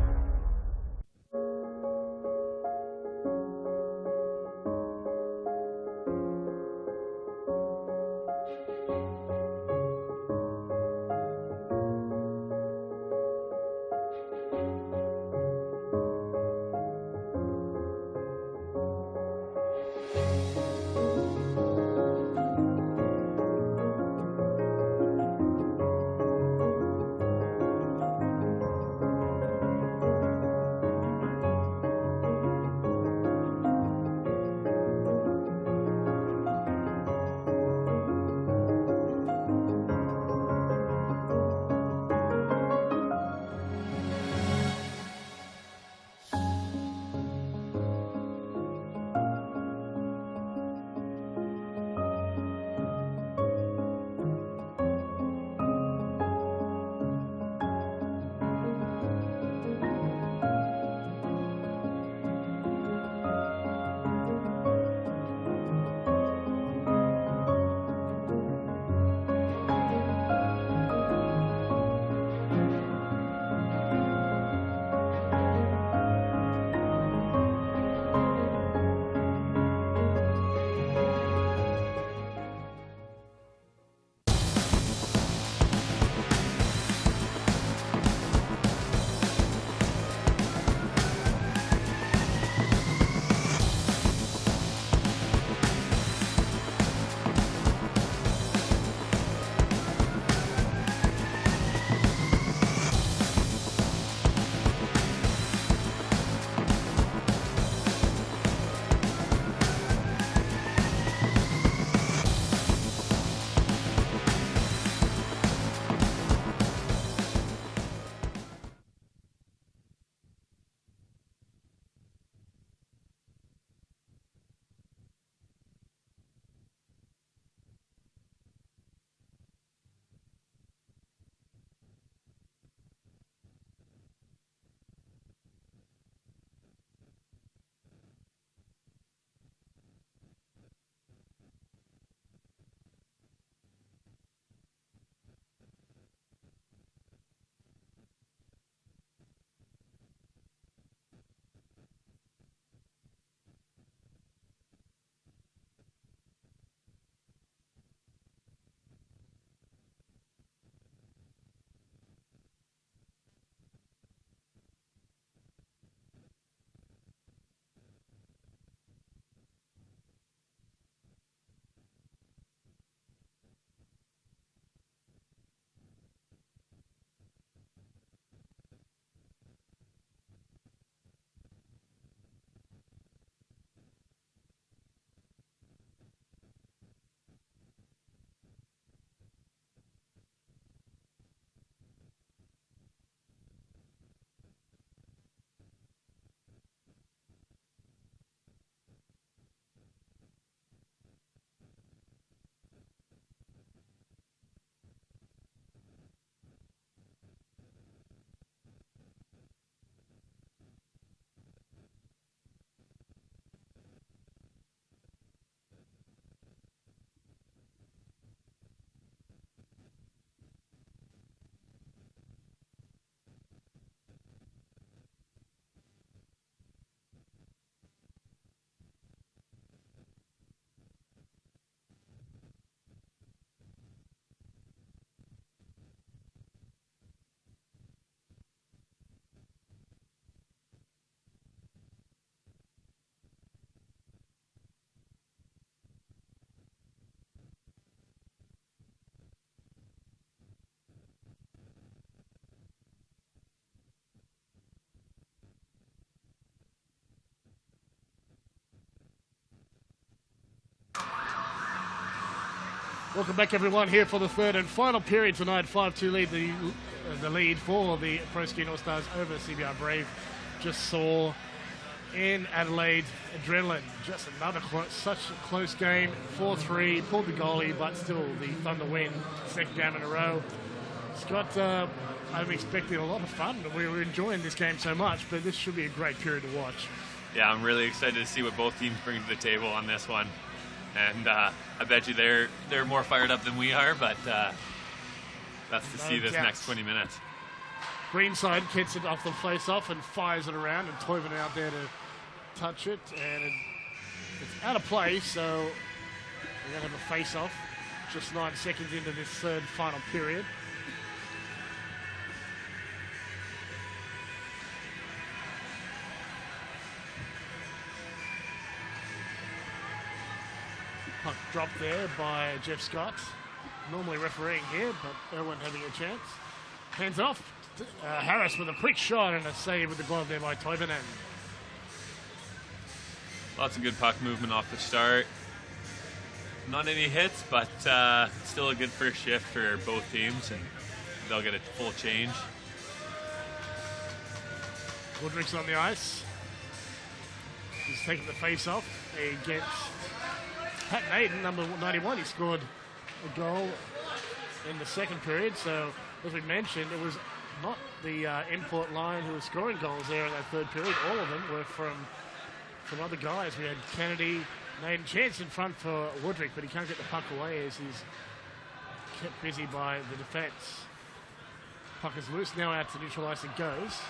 Welcome back, everyone, here for the third and final period tonight. 5-2 lead, the lead for the Proski North Stars over CBR Brave. Just saw in Adelaide, Adrenaline, just another such a close game. 4-3, pulled the goalie, but still the Thunder win, second game in a row. Scott, I'm expecting a lot of fun. We were enjoying this game so much, but this should be a great period to watch. Yeah, I'm really excited to see what both teams bring to the table on this one. And I bet you they're more fired up than we are, but that's to see this next 20 minutes. Greenside gets it off the face-off and fires it around, and Toivonen out there to touch it, and it's out of play, so we're going to have a face-off just 9 seconds into this third final period. Puck dropped there by Jeff Scott. Normally refereeing here, but Irwin having a chance. Hands off. Harris with a quick shot and a save with the glove there by Toivonen. Lots of good puck movement off the start. Not any hits, but still a good first shift for both teams, and they'll get a full change. Woodrick's on the ice. He's taking the face-off against Pat Naden, number 91. He scored a goal in the second period. So, as we mentioned, it was not the import line who was scoring goals there in that third period. All of them were from other guys. We had Kennedy, Naden, chance in front for Woodrick, but he can't get the puck away as he's kept busy by the defence. Puck is loose, now out to neutral ice it goes.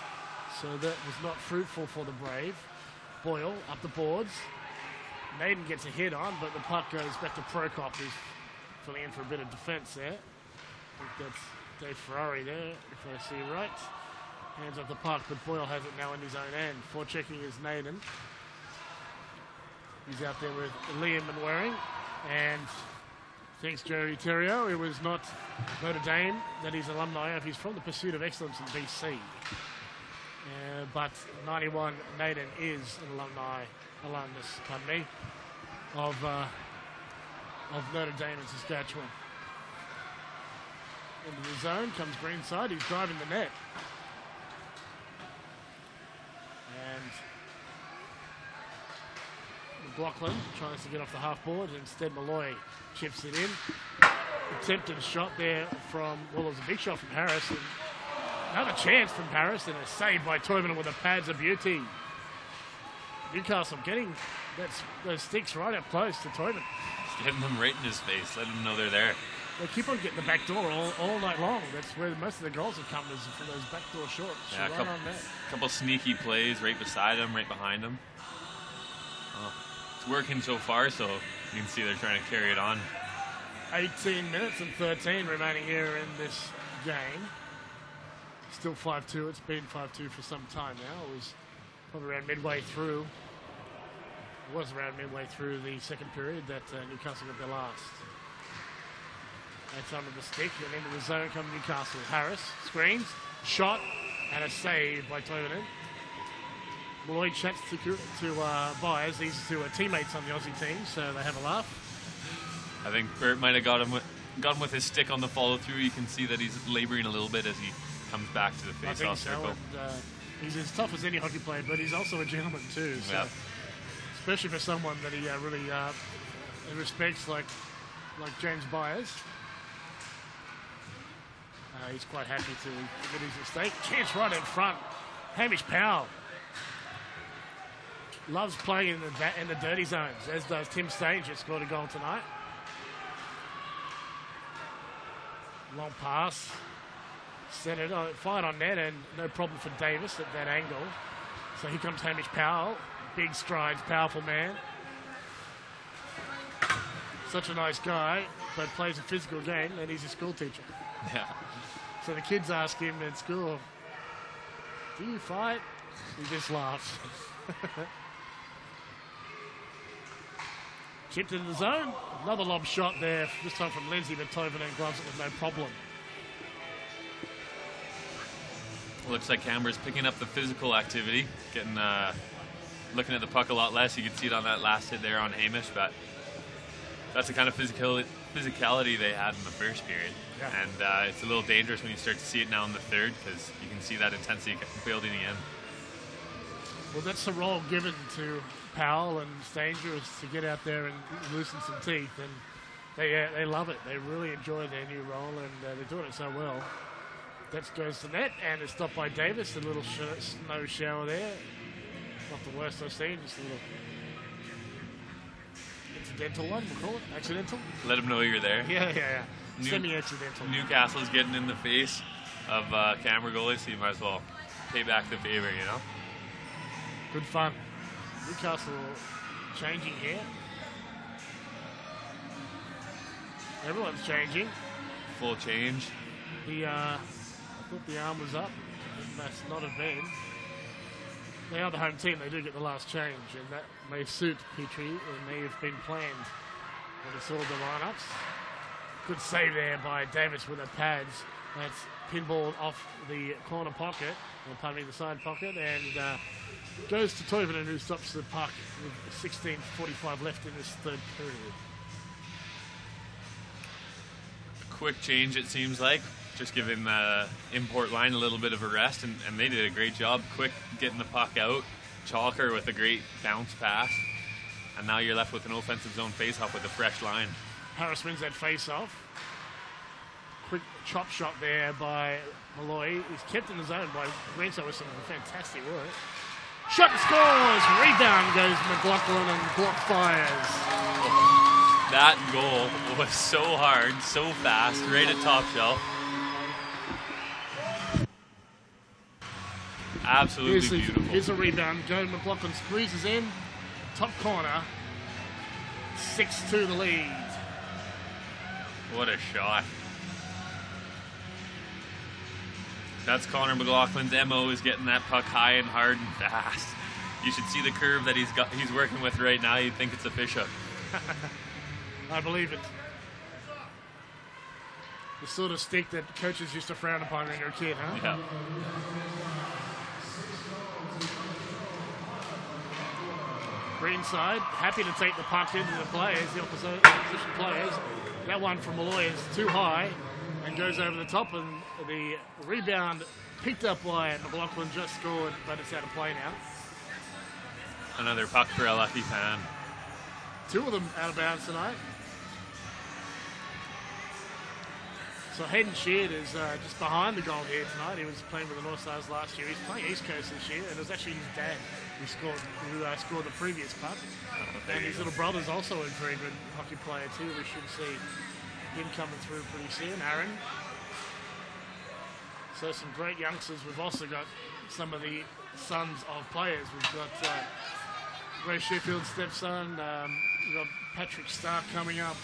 So that was not fruitful for the Brave. Boyle up the boards. Naden gets a hit on, but the puck goes back to Prokop, who's filling in for a bit of defence there. I think that's Dave Ferrari there, if I see right. Hands off the puck, but Boyle has it now in his own end. Forechecking is Naden. He's out there with Liam and Waring. And thanks, Jerry Terrio. It was not Notre Dame that he's alumni of. He's from the Pursuit of Excellence in BC. But 91 Naden is an alumnus, of Notre Dame in Saskatchewan. Into the zone comes Greenside. He's driving the net. And McLaughlin tries to get off the half board. Instead, Malloy chips it in. Attempted shot there from, well, it was a big shot from Harris. And another chance from Harris and a save by Toivonen with the pads of beauty. Newcastle getting those sticks right up close to Toivonen. Just getting them right in his face, letting him know they're there. They keep on getting the back door all night long. That's where most of the goals have come, is from those backdoor shots. Yeah, right on net. a couple sneaky plays right beside him, right behind him. Oh, it's working so far, so you can see they're trying to carry it on. 18 minutes and 13 remaining here in this game. Still 5-2. It's been 5-2 for some time now. It was probably around midway through. It was around midway through the second period that Newcastle got their last. That's under the stick, and into the zone comes Newcastle. Harris screens, shot, and a save by Toivonen. Malloy chats to Byers. These two are teammates on the Aussie team, so they have a laugh. I think Bert might have got him with his stick on the follow through. You can see that he's laboring a little bit as he comes back to the face-off circle. And, he's as tough as any hockey player, but he's also a gentleman too. So, yeah. Especially for someone that he really respects, like James Byers. He's quite happy to admit his mistake. Chance right in front. Hamish Powell loves playing in the dirty zones, as does Tim Stage, who scored a goal tonight. Long pass. Centered, fired on net, and no problem for Davis at that angle. So here comes Hamish Powell. Big strides, powerful man. Such a nice guy, but plays a physical game, and he's a school teacher. Yeah. So the kids ask him at school, "Do you fight?" He just laughs. Chipped into the zone. Another lob shot there, this time from Lindsay, but Toivonen gloves it with no problem. Looks like Canberra's picking up the physical activity, getting looking at the puck a lot less. You can see it on that last hit there on Hamish, but that's the kind of physicality they had in the first period. Yeah. And it's a little dangerous when you start to see it now in the third, because you can see that intensity building again. Well, that's the role given to Powell and Stanger, is to get out there and loosen some teeth, and they love it. They really enjoy their new role, and they're doing it so well. That goes to net, and it's stopped by Davis. A little snow shower there. Not the worst I've seen, just a little incidental one, we'll call it. Accidental. Let them know you're there. Yeah. Semi-accidental. Newcastle's getting in the face of Canberra goalie, so you might as well pay back the favor, you know? Good fun. Newcastle changing here. Everyone's changing. Full change. I thought the arm was up. It must not have been. They are the home team. They do get the last change, and that may suit Petrie. It may have been planned When he saw the lineups. Good save there by Davis with the pads. That's pinballed off the corner pocket, or pardon me, the side pocket, and goes to Toivonen, who stops the puck with 16:45 left in this third period. Quick change, it seems like. Just giving the import line a little bit of a rest, and they did a great job. Quick getting the puck out. Chalker with a great bounce pass. And now you're left with an offensive zone face-off with a fresh line. Harris wins that face-off. Quick chop shot there by Malloy. He's kept in the zone by Greensill with some fantastic work. Shot and scores! Rebound goes McLaughlin and block fires. That goal was so hard, so fast, right at top shelf. Absolutely beautiful. Here's a rebound. McLaughlin squeezes in. Top corner. 6-2 the lead. What a shot. That's Connor McLaughlin's MO, is getting that puck high and hard and fast. You should see the curve that he's working with right now. You'd think it's a fish hook. I believe it. The sort of stick that coaches used to frown upon when you were a kid, huh? Yeah. Greenside, happy to take the puck into the players, the opposition players. That one from Malloy is too high and goes over the top, and the rebound picked up by McLaughlin, just scored, but it's out of play now. Another puck for a lucky fan. Two of them out of bounds tonight. So Hayden Sheard is just behind the goal here tonight. He was playing with the Northstars last year. He's playing East Coast this year, and it was actually his dad who scored the previous puck. And his little brother's also a very good hockey player too. We should see him coming through pretty soon. Aaron. So some great youngsters. We've also got some of the sons of players. We've got Ray Sheffield's stepson. We've got Patrick Stark coming up.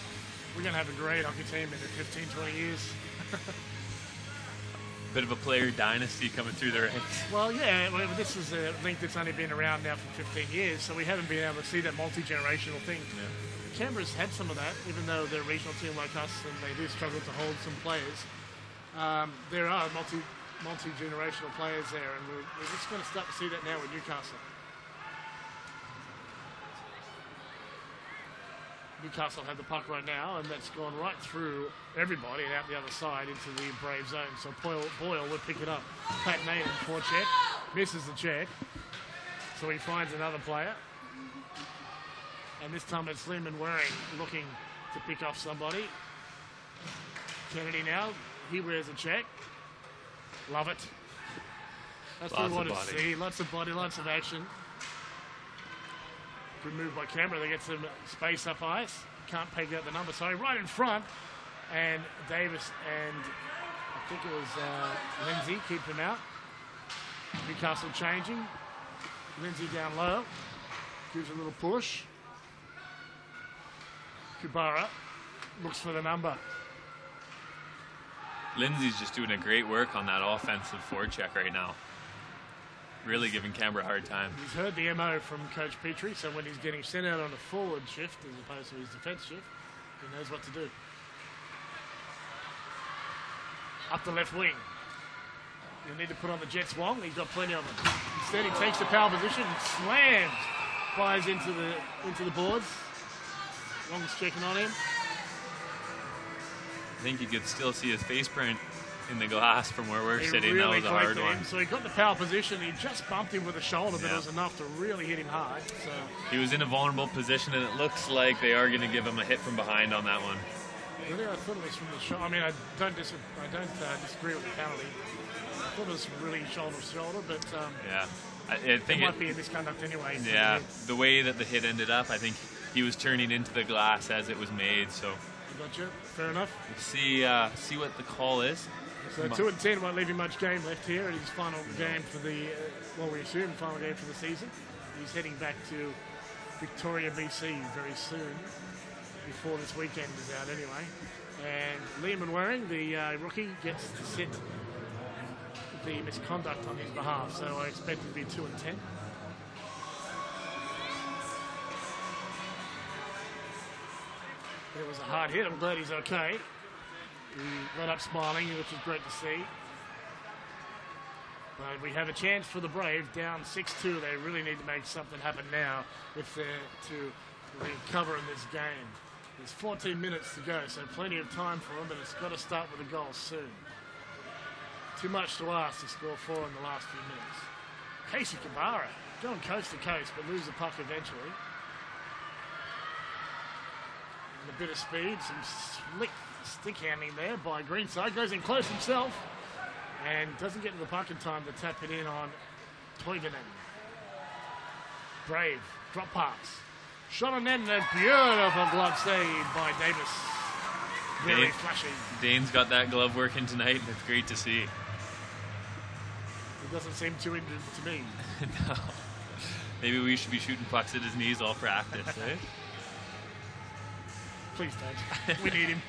We're going to have a great hockey team in 15, 20 years. Bit of a player dynasty coming through the ranks. Well, yeah, this is a link that's only been around now for 15 years, so we haven't been able to see that multi-generational thing. Yeah. Canberra's had some of that, even though they're a regional team like us and they do struggle to hold some players. There are multi-generational players there, and we're just going to start to see that now with Newcastle. Newcastle have the puck right now, and that's gone right through everybody and out the other side into the Brave zone. So Boyle will pick it up. Pat Naden for check. Misses the check. So he finds another player. And this time it's Lehman Waring looking to pick off somebody. Kennedy now. He wears a check. Love it. That's what we want to see. Lots of body, lots of action. Good move by Canberra. They get some space up ice. Can't peg out the number. Sorry, right in front. And Davis and I think it was Lindsay keep him out. Newcastle changing. Lindsay down low. Gives a little push. Kubara looks for the number. Lindsay's just doing a great work on that offensive forecheck right now. Really giving Canberra a hard time. He's heard the MO from Coach Petrie, so when he's getting sent out on a forward shift as opposed to his defence shift, he knows what to do. Up the left wing. You'll need to put on the Jets Wong. He's got plenty of them. Instead, he takes the power position and slams. Flies into the boards. Wong's checking on him. I think you could still see his face print in the glass from where we're sitting. Really that was a hard one. So he got the power position. He just bumped him with a shoulder, but it was enough to really hit him hard. So he was in a vulnerable position, and it looks like they are going to give him a hit from behind on that one. Really, I thought it was from the shoulder. I mean, I don't disagree with the penalty. I thought it was really shoulder to shoulder, but I think it might be a misconduct anyway. Yeah, the way that the hit ended up, I think he was turning into the glass as it was made. So. Gotcha. Fair enough. We'll see what the call is. So 2-10 won't leave him much game left here in his final game for the, we assume final game for the season. He's heading back to Victoria, BC very soon, before this weekend is out anyway. And Liam Waring, the rookie, gets to sit the misconduct on his behalf, so I expect it to be 2-10. It was a hard hit. I'm glad he's okay. He went up smiling, which is great to see. But we have a chance for the Brave, down 6-2. They really need to make something happen now if they're to recover in this game. There's 14 minutes to go, so plenty of time for them, but it's got to start with a goal soon. Too much to ask to score 4 in the last few minutes. Casey Kabara going coast to coast, but lose the puck eventually. And a bit of speed, some slick stick handling there by Greenside. Goes in close himself and doesn't get to the puck in time to tap it in on Toivonen. Brave, drop pass. Shot on net and a beautiful glove save by Davis. Very flashy. Dane's got that glove working tonight, and it's great to see. He doesn't seem too injured to me. No. Maybe we should be shooting pucks at his knees all practice, eh? Please don't. We need him.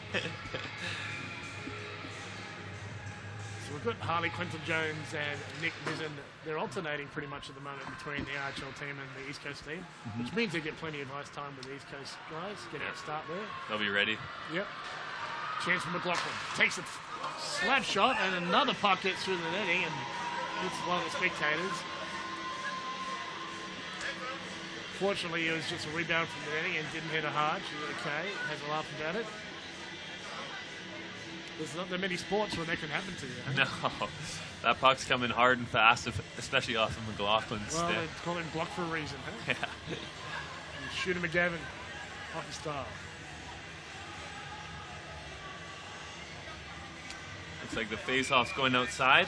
So we've got Harley, Quinton Jones, and Nick Mizzen. They're alternating pretty much at the moment between the AIHL team and the East Coast team, which means they get plenty of ice time with the East Coast guys. Get a start there. They'll be ready. Yep. Chance for McLaughlin. Takes a slap shot, and another puck gets through the netting and hits one of the spectators. Fortunately, it was just a rebound from the netting and didn't hit her hard. She was okay. Has a laugh about it. There's not that many sports where that can happen to you. No. That puck's coming hard and fast, especially off of McLaughlin's Well, stick. they call him block for a reason, huh? Yeah. Shooter McGavin, hockey style. Looks like the face-off's going outside.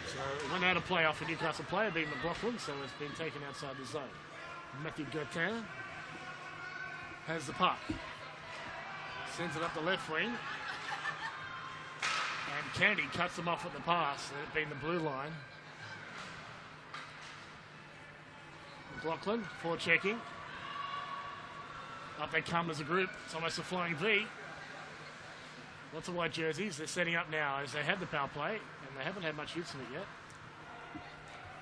So it went out of play off a Newcastle player, being McLaughlin, so it's been taken outside the zone. Matthew Gertin has the puck. Sends it up the left wing. And Kennedy cuts them off at the pass, it being the blue line. McLaughlin, forechecking. Up they come as a group. It's almost a flying V. Lots of white jerseys. They're setting up now as they have the power play, and they haven't had much use of it yet.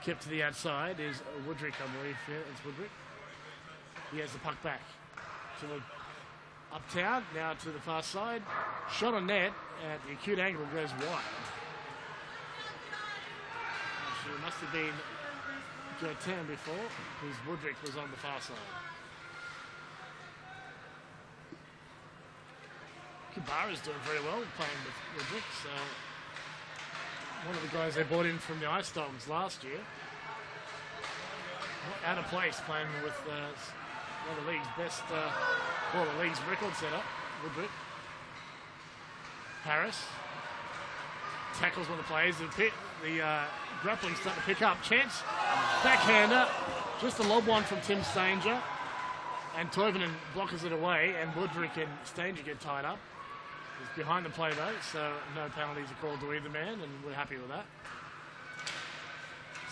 Kept to the outside is Woodrick, I believe. Yeah, it's Woodrick. He has the puck back to the uptown, now to the far side. Shot on net at the acute angle goes wide. Actually, it must have been Gertin before, because Woodrick was on the far side. Kabara's doing very well playing with Woodrick. So one of the guys they brought in from the Ice Dogs last year. Not out of place playing with one of the league's best, the league's record setter, Woodrick. Harris tackles one of the players. The grappling's starting to pick up. Chance, backhander, just a lob one from Tim Stanger. And Toivonen blockers it away, and Woodrick and Stanger get tied up. He's behind the play though, so no penalties are called to either man, and we're happy with that.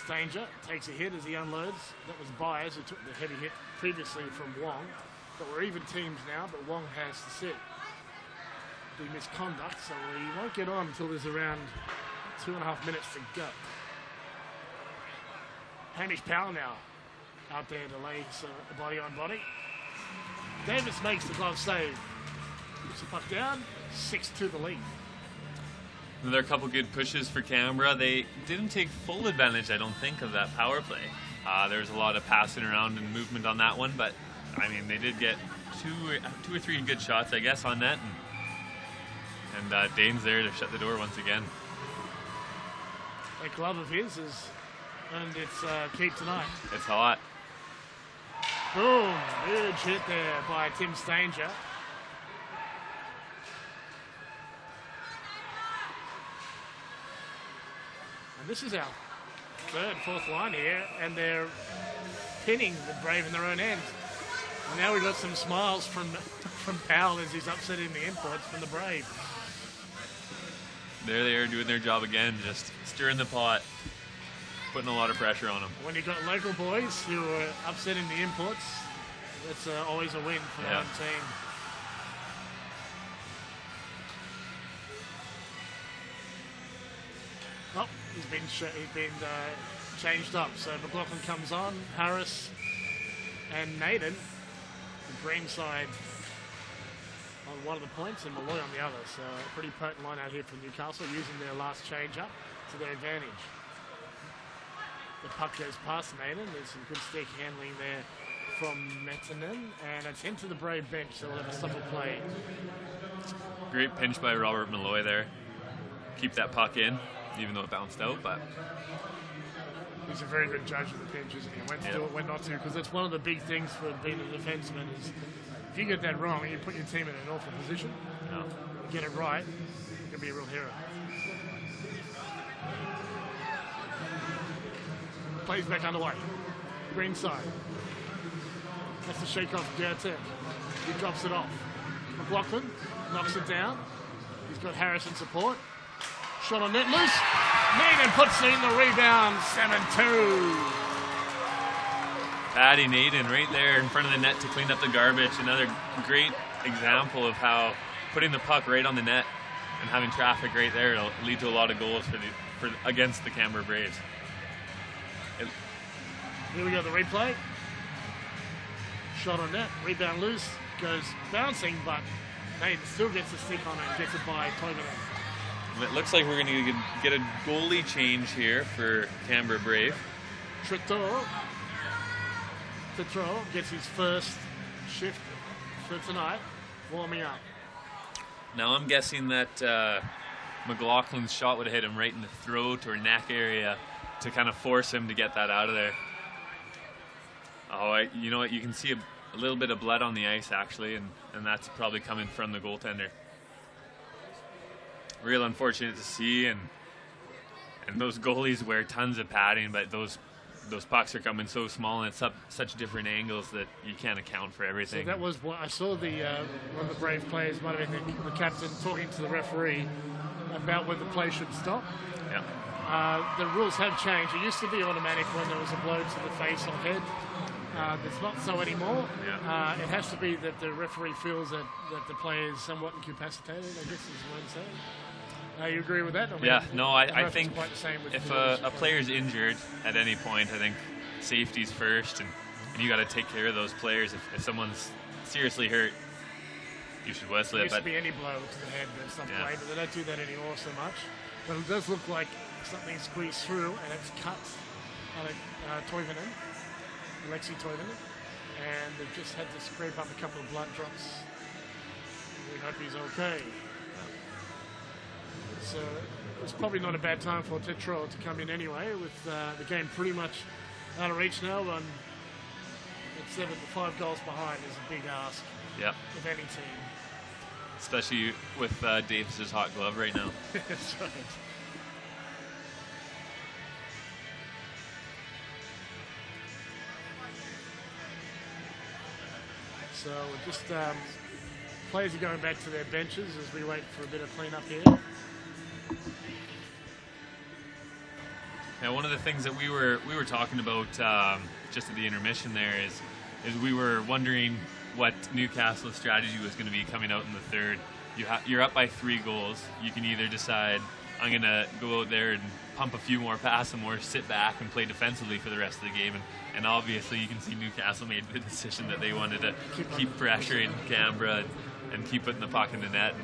Stanger takes a hit as he unloads. That was Byers who took the heavy hit previously from Wong. But we're even teams now, but Wong has to sit. The misconduct, so he won't get on until there's around 2.5 minutes to go. Hamish Powell now out there to lay body on body. Davis makes the glove save. Puts the puck down, 6-2 the lead. Another couple good pushes for Canberra. They didn't take full advantage, I don't think, of that power play. There was a lot of passing around and movement on that one, but I mean, they did get two or three good shots, I guess, on net. And Dane's there to shut the door once again. That glove of his has earned its keep tonight. It's hot. Boom! Huge hit there by Tim Stanger. And this is our third, fourth line here, and they're pinning the Brave in their own end. And now we've got some smiles from Powell as he's upsetting the imports from the Brave. There they are doing their job again, just stirring the pot, putting a lot of pressure on them. When you've got local boys who are upsetting the imports, that's always a win for their own team. Oh, he's been changed up. So McLaughlin comes on, Harris and Naden. The green side on one of the points and Malloy on the other. So a pretty potent line out here from Newcastle, using their last change-up to their advantage. The puck goes past Maiden. There's some good stick handling there from Mettinen, and it's into the Brave bench, so we'll have a stop of play. Great pinch by Robert Malloy there. Keep that puck in, even though it bounced out, but he's a very good judge of the pinch, isn't he? When to do it, when not to, because that's one of the big things for being a defenseman is if you get that wrong, you put your team in an awful position. yeah. Get it right, you can be a real hero. Plays back underway. Green side. That's the shake off Gertin. He drops it off. McLaughlin knocks it down. He's got Harrison support. Shot on net loose. Maiden puts in the rebound. 7-2. Patty Naden right there in front of the net to clean up the garbage. Another great example of how putting the puck right on the net and having traffic right there will lead to a lot of goals for against the Canberra Braves. Here we go, the replay. Shot on net, rebound loose, goes bouncing, but Naden still gets a stick on it and gets it by Toivonen. It looks like we're going to get a goalie change here for Canberra Brave. Tetro gets his first shift for tonight, warming up. Now I'm guessing that McLaughlin's shot would have hit him right in the throat or neck area to kind of force him to get that out of there. Oh, you know what? You can see a little bit of blood on the ice, actually, and that's probably coming from the goaltender. Real unfortunate to see, and those goalies wear tons of padding, but those pucks are coming so small and it's such different angles that you can't account for everything. So that was what I saw. One of the Brave players might have been the captain talking to the referee about when the play should stop. Yeah. The rules have changed. It used to be automatic when there was a blow to the face or head. It's not so anymore. Yeah. It has to be that the referee feels that the player is somewhat incapacitated, I guess is what I'm saying. You agree with that? I mean, Yeah, no, I think quite the same with if the a player's injured at any point, I think safety's first, and you got to take care of those players. If someone's seriously hurt, you should whistle It it. used But to be any blow to the head that's not Yeah. played, but they don't do that anymore so much. But it does look like something squeezed through, and it's cut on Toivonen, Alexi Toivonen, and they've just had to scrape up a couple of blood drops. We hope he's okay. So it's probably not a bad time for Tetro to come in anyway, with the game pretty much out of reach now. And it's 5 goals behind is a big ask yeah, of any team. especially with Davis's hot glove right now. That's right. So just players are going back to their benches as we wait for a bit of cleanup here. Now, one of the things that we were talking about just at the intermission there is we were wondering what Newcastle's strategy was going to be coming out in the third. You're up by 3 goals. You can either decide I'm going to go out there and pump a few more, pass them, or sit back and play defensively for the rest of the game. And obviously, you can see Newcastle made the decision that they wanted to keep pressuring Canberra and keep putting the puck in the net.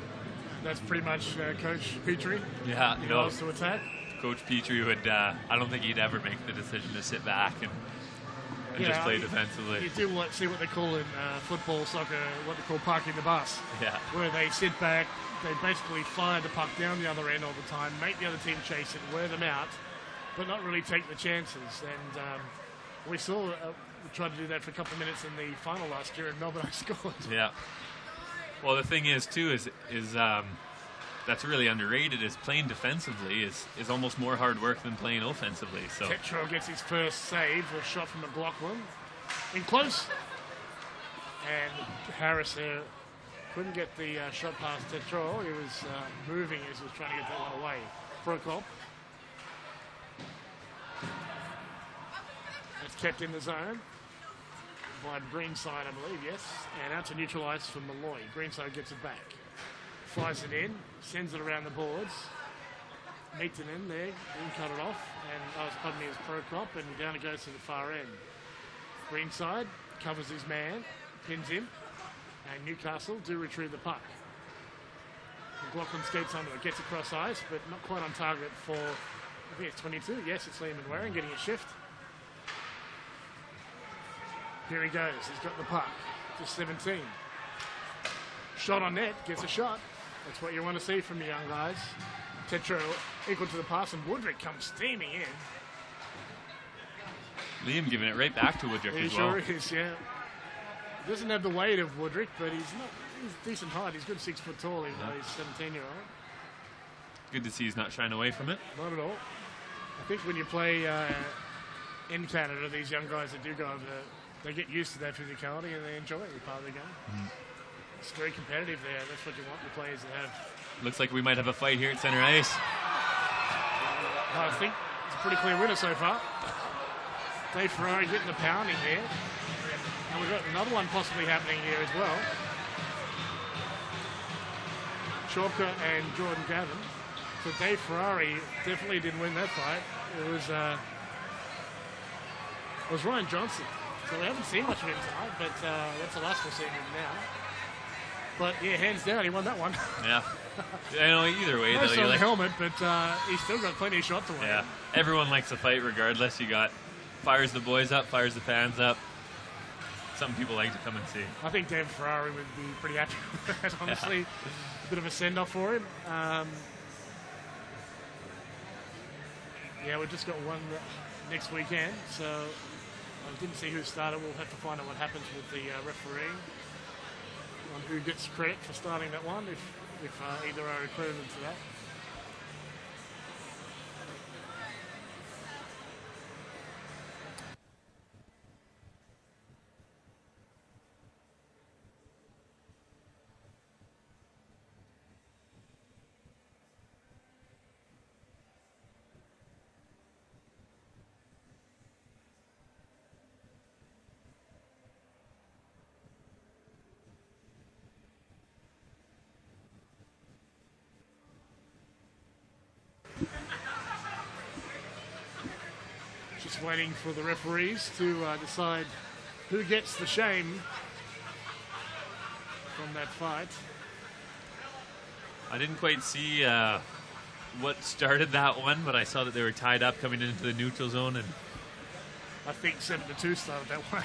That's pretty much Coach Petrie. Yeah, He no. loves to attack. Coach Petrie would, I don't think he'd ever make the decision to sit back and just play defensively. You do see what they call in football, soccer, what they call parking the bus. Yeah. Where they sit back, they basically fire the puck down the other end all the time, make the other team chase it, wear them out, but not really take the chances. And we saw, we tried to do that for a couple of minutes in the final last year, and Melbourne scored. Yeah. Well, the thing is, too, is that's really underrated, is playing defensively is almost more hard work than playing offensively. So Tetro gets his first save, a shot from McLaughlin. In close. And Harris here couldn't get the shot past Tetro. He was moving as he was trying to get that one away. Prokop. It's kept in the zone by Greenside, I believe, yes. And out to neutralise for Malloy. Greenside gets it back. Flies it in, sends it around the boards. Meets it in there, didn't cut it off. And pardon me, it's Prokop, and down it goes to the far end. Greenside covers his man, pins him, And Newcastle do retrieve the puck. McLaughlin skates onto it, gets across ice, but not quite on target for, I think it's 22. Yes, it's Liam Waring getting a shift. Here he goes. He's got the puck. Just 17. Shot on net. Gets a shot. That's what you want to see from the young guys. Tetro equal to the pass, and Woodrick comes steaming in. Liam giving it right back to Woodrick He as well. sure is, yeah. He doesn't have the weight of Woodrick, but he's decent height. He's good 6 foot tall, even though he's 17-year-old. Good to see he's not shying away from it. Not at all. I think when you play in Canada, these young guys that do go over there, they get used to that physicality and they enjoy it as part of the game. It's very competitive there. That's what you want the players to have. Looks like we might have a fight here at center ice. I think it's a pretty clear winner so far. Dave Ferrari getting the pounding here. And we've got another one possibly happening here as well. Chalker and Jordan Gavin. So Dave Ferrari definitely didn't win that fight. It was Ryan Johnson. So we haven't seen much of him tonight, but that's the last we'll see of him now. But yeah, hands down, he won that one. Yeah. I know either way. Most though, on the like, helmet, but he's still got plenty of shots to win. yeah. Everyone likes a fight regardless. You got fires the boys up, fires the fans up. Some people like to come and see. I think Dave Ferrari would be pretty happy with that, honestly. Yeah. A bit of a send-off for him. Yeah, we've just got one next weekend, so I didn't see who started. We'll have to find out what happens with the referee on who gets credit for starting that one, if either are accredited to that. Just waiting for the referees to decide who gets the shame from that fight. I didn't quite see what started that one, but I saw that they were tied up coming into the neutral zone, and I think 7-2 started that one.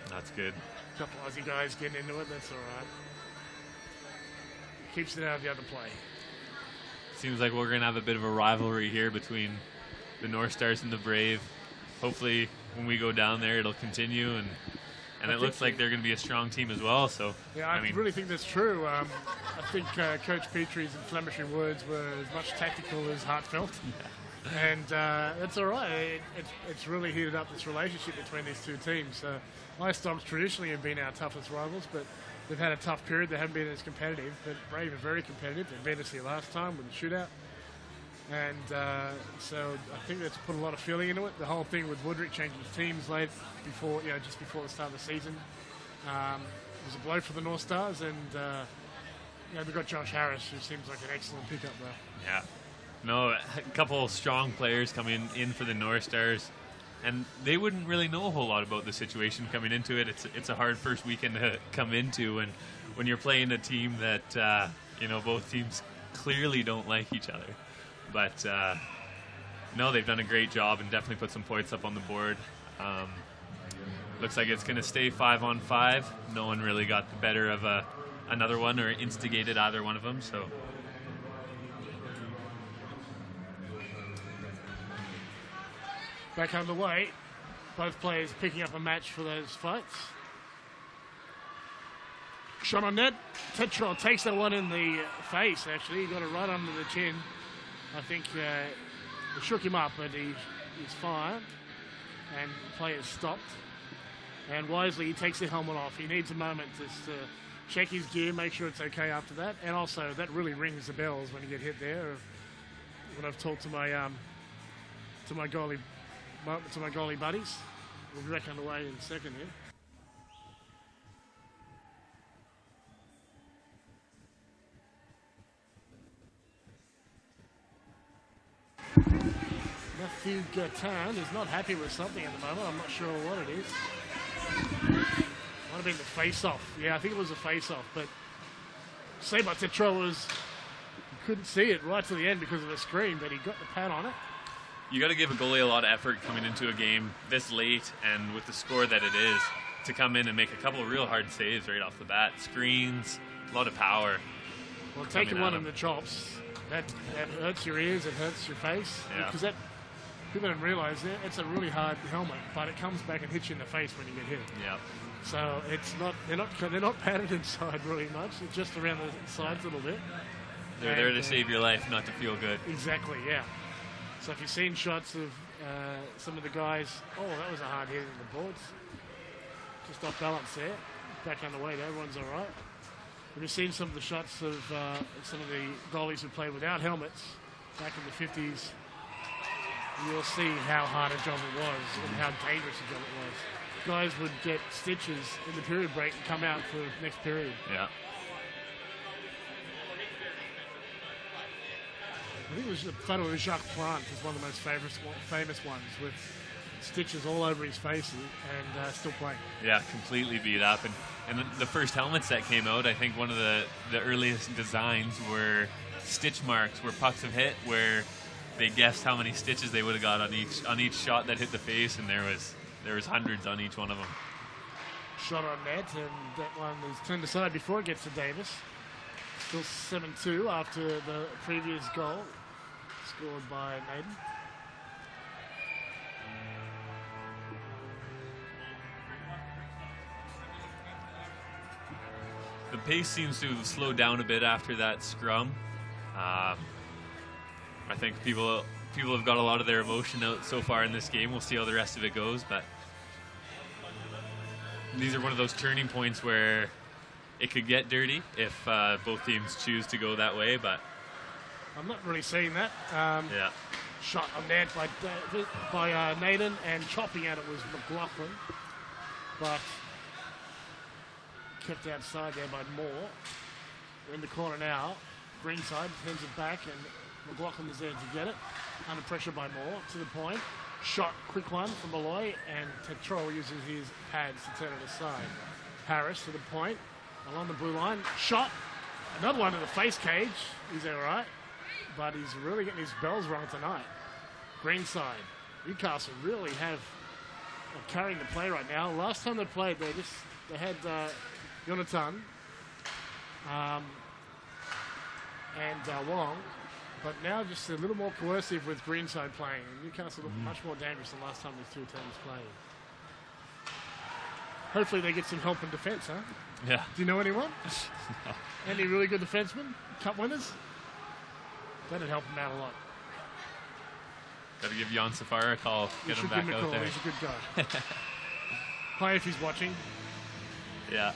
that's good. A couple Aussie guys getting into it, that's all right. Keeps it out of the other play. Seems like we're going to have a bit of a rivalry here between the North Stars and the Brave. Hopefully, when we go down there, it'll continue, and it looks like they're going to be a strong team as well. So yeah, I really think that's true. I think Coach Petrie's inflammatory words were as much tactical as heartfelt, and that's all right. It's really heated up this relationship between these two teams. Ice Dogs traditionally have been our toughest rivals, but they've had a tough period. They haven't been as competitive, but Brave are very competitive. They beat us here last time with the shootout. And so I think that's put a lot of feeling into it. The whole thing with Woodrick changing teams late before, just before the start of the season, was a blow for the North Stars. And we've got Josh Harris, who seems like an excellent pickup there. yeah, no, a couple strong players coming in for the North Stars, and they wouldn't really know a whole lot about the situation coming into it. It's a hard first weekend to come into, and when you're playing a team that both teams clearly don't like each other. But no, they've done a great job and definitely put some points up on the board. Looks like it's going to stay 5-on-5. No one really got the better of another one or instigated either one of them. So back underway. Both players picking up a match for those fights. Shot on net. Tetrol takes that one in the face, actually. He got it right under the chin. I think it shook him up, but he's fine. And the play has stopped. And wisely, he takes the helmet off. He needs a moment just to check his gear, make sure it's okay after that. And also, that really rings the bells when you get hit there. When I've talked to my goalie buddies. We'll be back underway in a second here. Matthew Gatan is not happy with something at the moment. I'm not sure what it is. Might have been the face-off. Yeah, I think it was a face-off. But Seba Tetro was... You couldn't see it right to the end because of the screen, but he got the pad on it. You got to give a goalie a lot of effort coming into a game this late and with the score that it is to come in and make a couple of real hard saves right off the bat. Screens, a lot of power. Well, taking one in the chops, that hurts your ears, it hurts your face. Yeah. Because people don't realise it's a really hard helmet, but it comes back and hits you in the face when you get hit. Yeah. So they're not padded inside really much. It's just around the sides a little bit. They're there to save your life, not to feel good. Exactly, yeah. So if you've seen shots of some of the guys, that was a hard hit in the boards. Just off balance there. Back on the way there, everyone's all right. If you've seen some of the shots of some of the goalies who played without helmets back in the 50s, you'll see how hard a job it was and how dangerous a job it was. Guys would get stitches in the period break and come out for the next period. Yeah. I think it was the photo of Jacques Plante is one of the most famous ones with stitches all over his face and still playing. Yeah, completely beat up. And the first helmets that came out, I think one of the earliest designs were stitch marks where pucks have hit, where they guessed how many stitches they would have got on each shot that hit the face, and there was hundreds on each one of them. Shot on net, and that one is turned aside before it gets to Davis. Still 7-2 after the previous goal scored by Naden. The pace seems to have slowed down a bit after that scrum. I think people have got a lot of their emotion out so far in this game. We'll see how the rest of it goes, but these are one of those turning points where it could get dirty if both teams choose to go that way, but I'm not really seeing that. Yeah. Shot on net by Naden, and chopping at it was McLaughlin, but kept outside there by Moore. We're in the corner now. Greenside turns it back, and McLaughlin is there to get it. Under pressure by Moore, to the point. Shot, quick one from Malloy, and Tetro uses his pads to turn it aside. Harris to the point, along the blue line. Shot, another one in the face cage. He's all right, but he's really getting his bells rung tonight. Greenside. Newcastle really are carrying the play right now. Last time they played, they had Jonathan and Wong, but now just a little more coercive with Greenside playing. Newcastle look much more dangerous than last time these two teams played. Hopefully they get some help in defence, huh? Yeah. Do you know anyone? No. Any really good defensemen? Cup winners? That'd help them out a lot. Got to give Jan Safar a call. Get him back out there. He's a good guy. Hi, if he's watching. Yeah.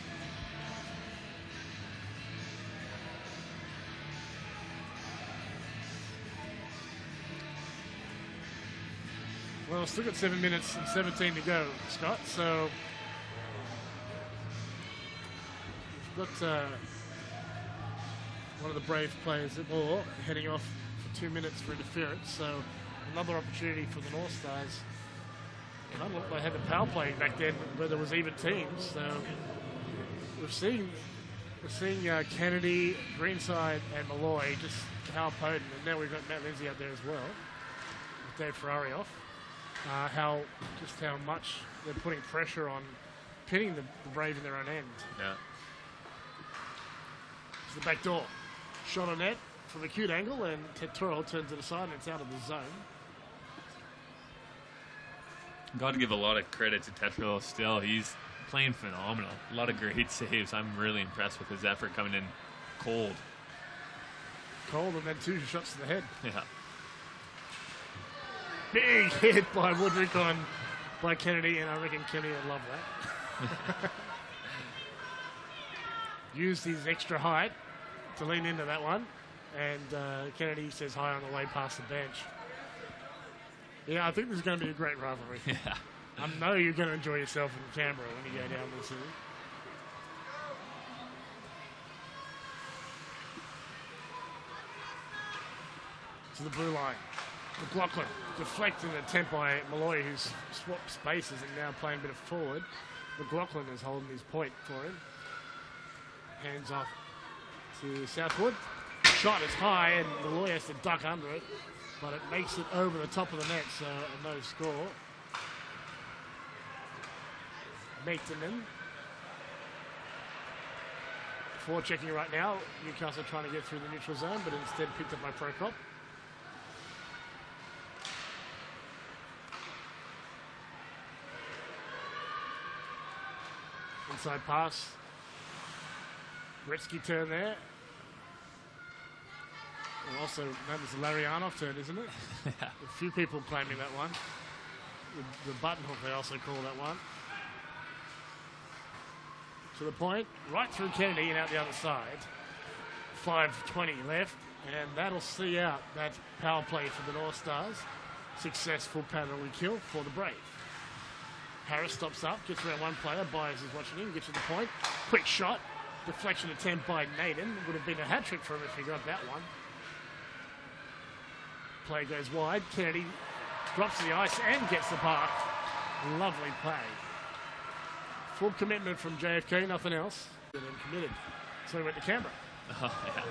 Well, still got 7 minutes and 17 to go, Scott. So we've got one of the Brave players at Moore heading off for 2 minutes for interference. So another opportunity for the North Stars. And I look, they had the power play back then where there was even teams. So we're seeing Kennedy, Greenside, and Malloy just how potent. And now we've got Matt Lindsay out there as well with Dave Ferrari off. How much they're putting pressure on pinning the Brave in their own end. Yeah. It's the back door. Shot on net from a cute angle, and Tetro turns it aside, and it's out of the zone. Got to give a lot of credit to Tetro still. He's playing phenomenal. A lot of great saves. I'm really impressed with his effort coming in cold. Cold, and then 2 shots to the head. Yeah. Big hit by Woodrick by Kennedy, and I reckon Kennedy would love that. Used his extra height to lean into that one, and Kennedy says hi on the way past the bench. Yeah, I think this is going to be a great rivalry. Yeah. I know you're going to enjoy yourself in Canberra when you go down to the city. To the blue line. McLaughlin deflecting the attempt by Malloy, who's swapped spaces and now playing a bit of forward. McLaughlin is holding his point for him. Hands off to Southwood. Shot is high and Malloy has to duck under it, but it makes it over the top of the net, so a no score. Maitland. Forward checking right now. Newcastle trying to get through the neutral zone, but instead picked up by Prokop. Inside pass. Gretzky turn there. And also, that was the Larionov turn, isn't it? Yeah. A few people claiming that one. The button hook, they also call that one. To the point, right through Kennedy and out the other side. 5:20 left, and that'll see out that power play for the North Stars. Successful penalty kill for the Brave. Harris stops up, gets around one player, Byers is watching him, gets to the point. Quick shot, deflection attempt by Naden. Would have been a hat trick for him if he got that one. Play goes wide, Kennedy drops to the ice and gets the puck. Lovely play. Full commitment from JFK, nothing else. And then committed. So he went to Canberra. Oh, yeah.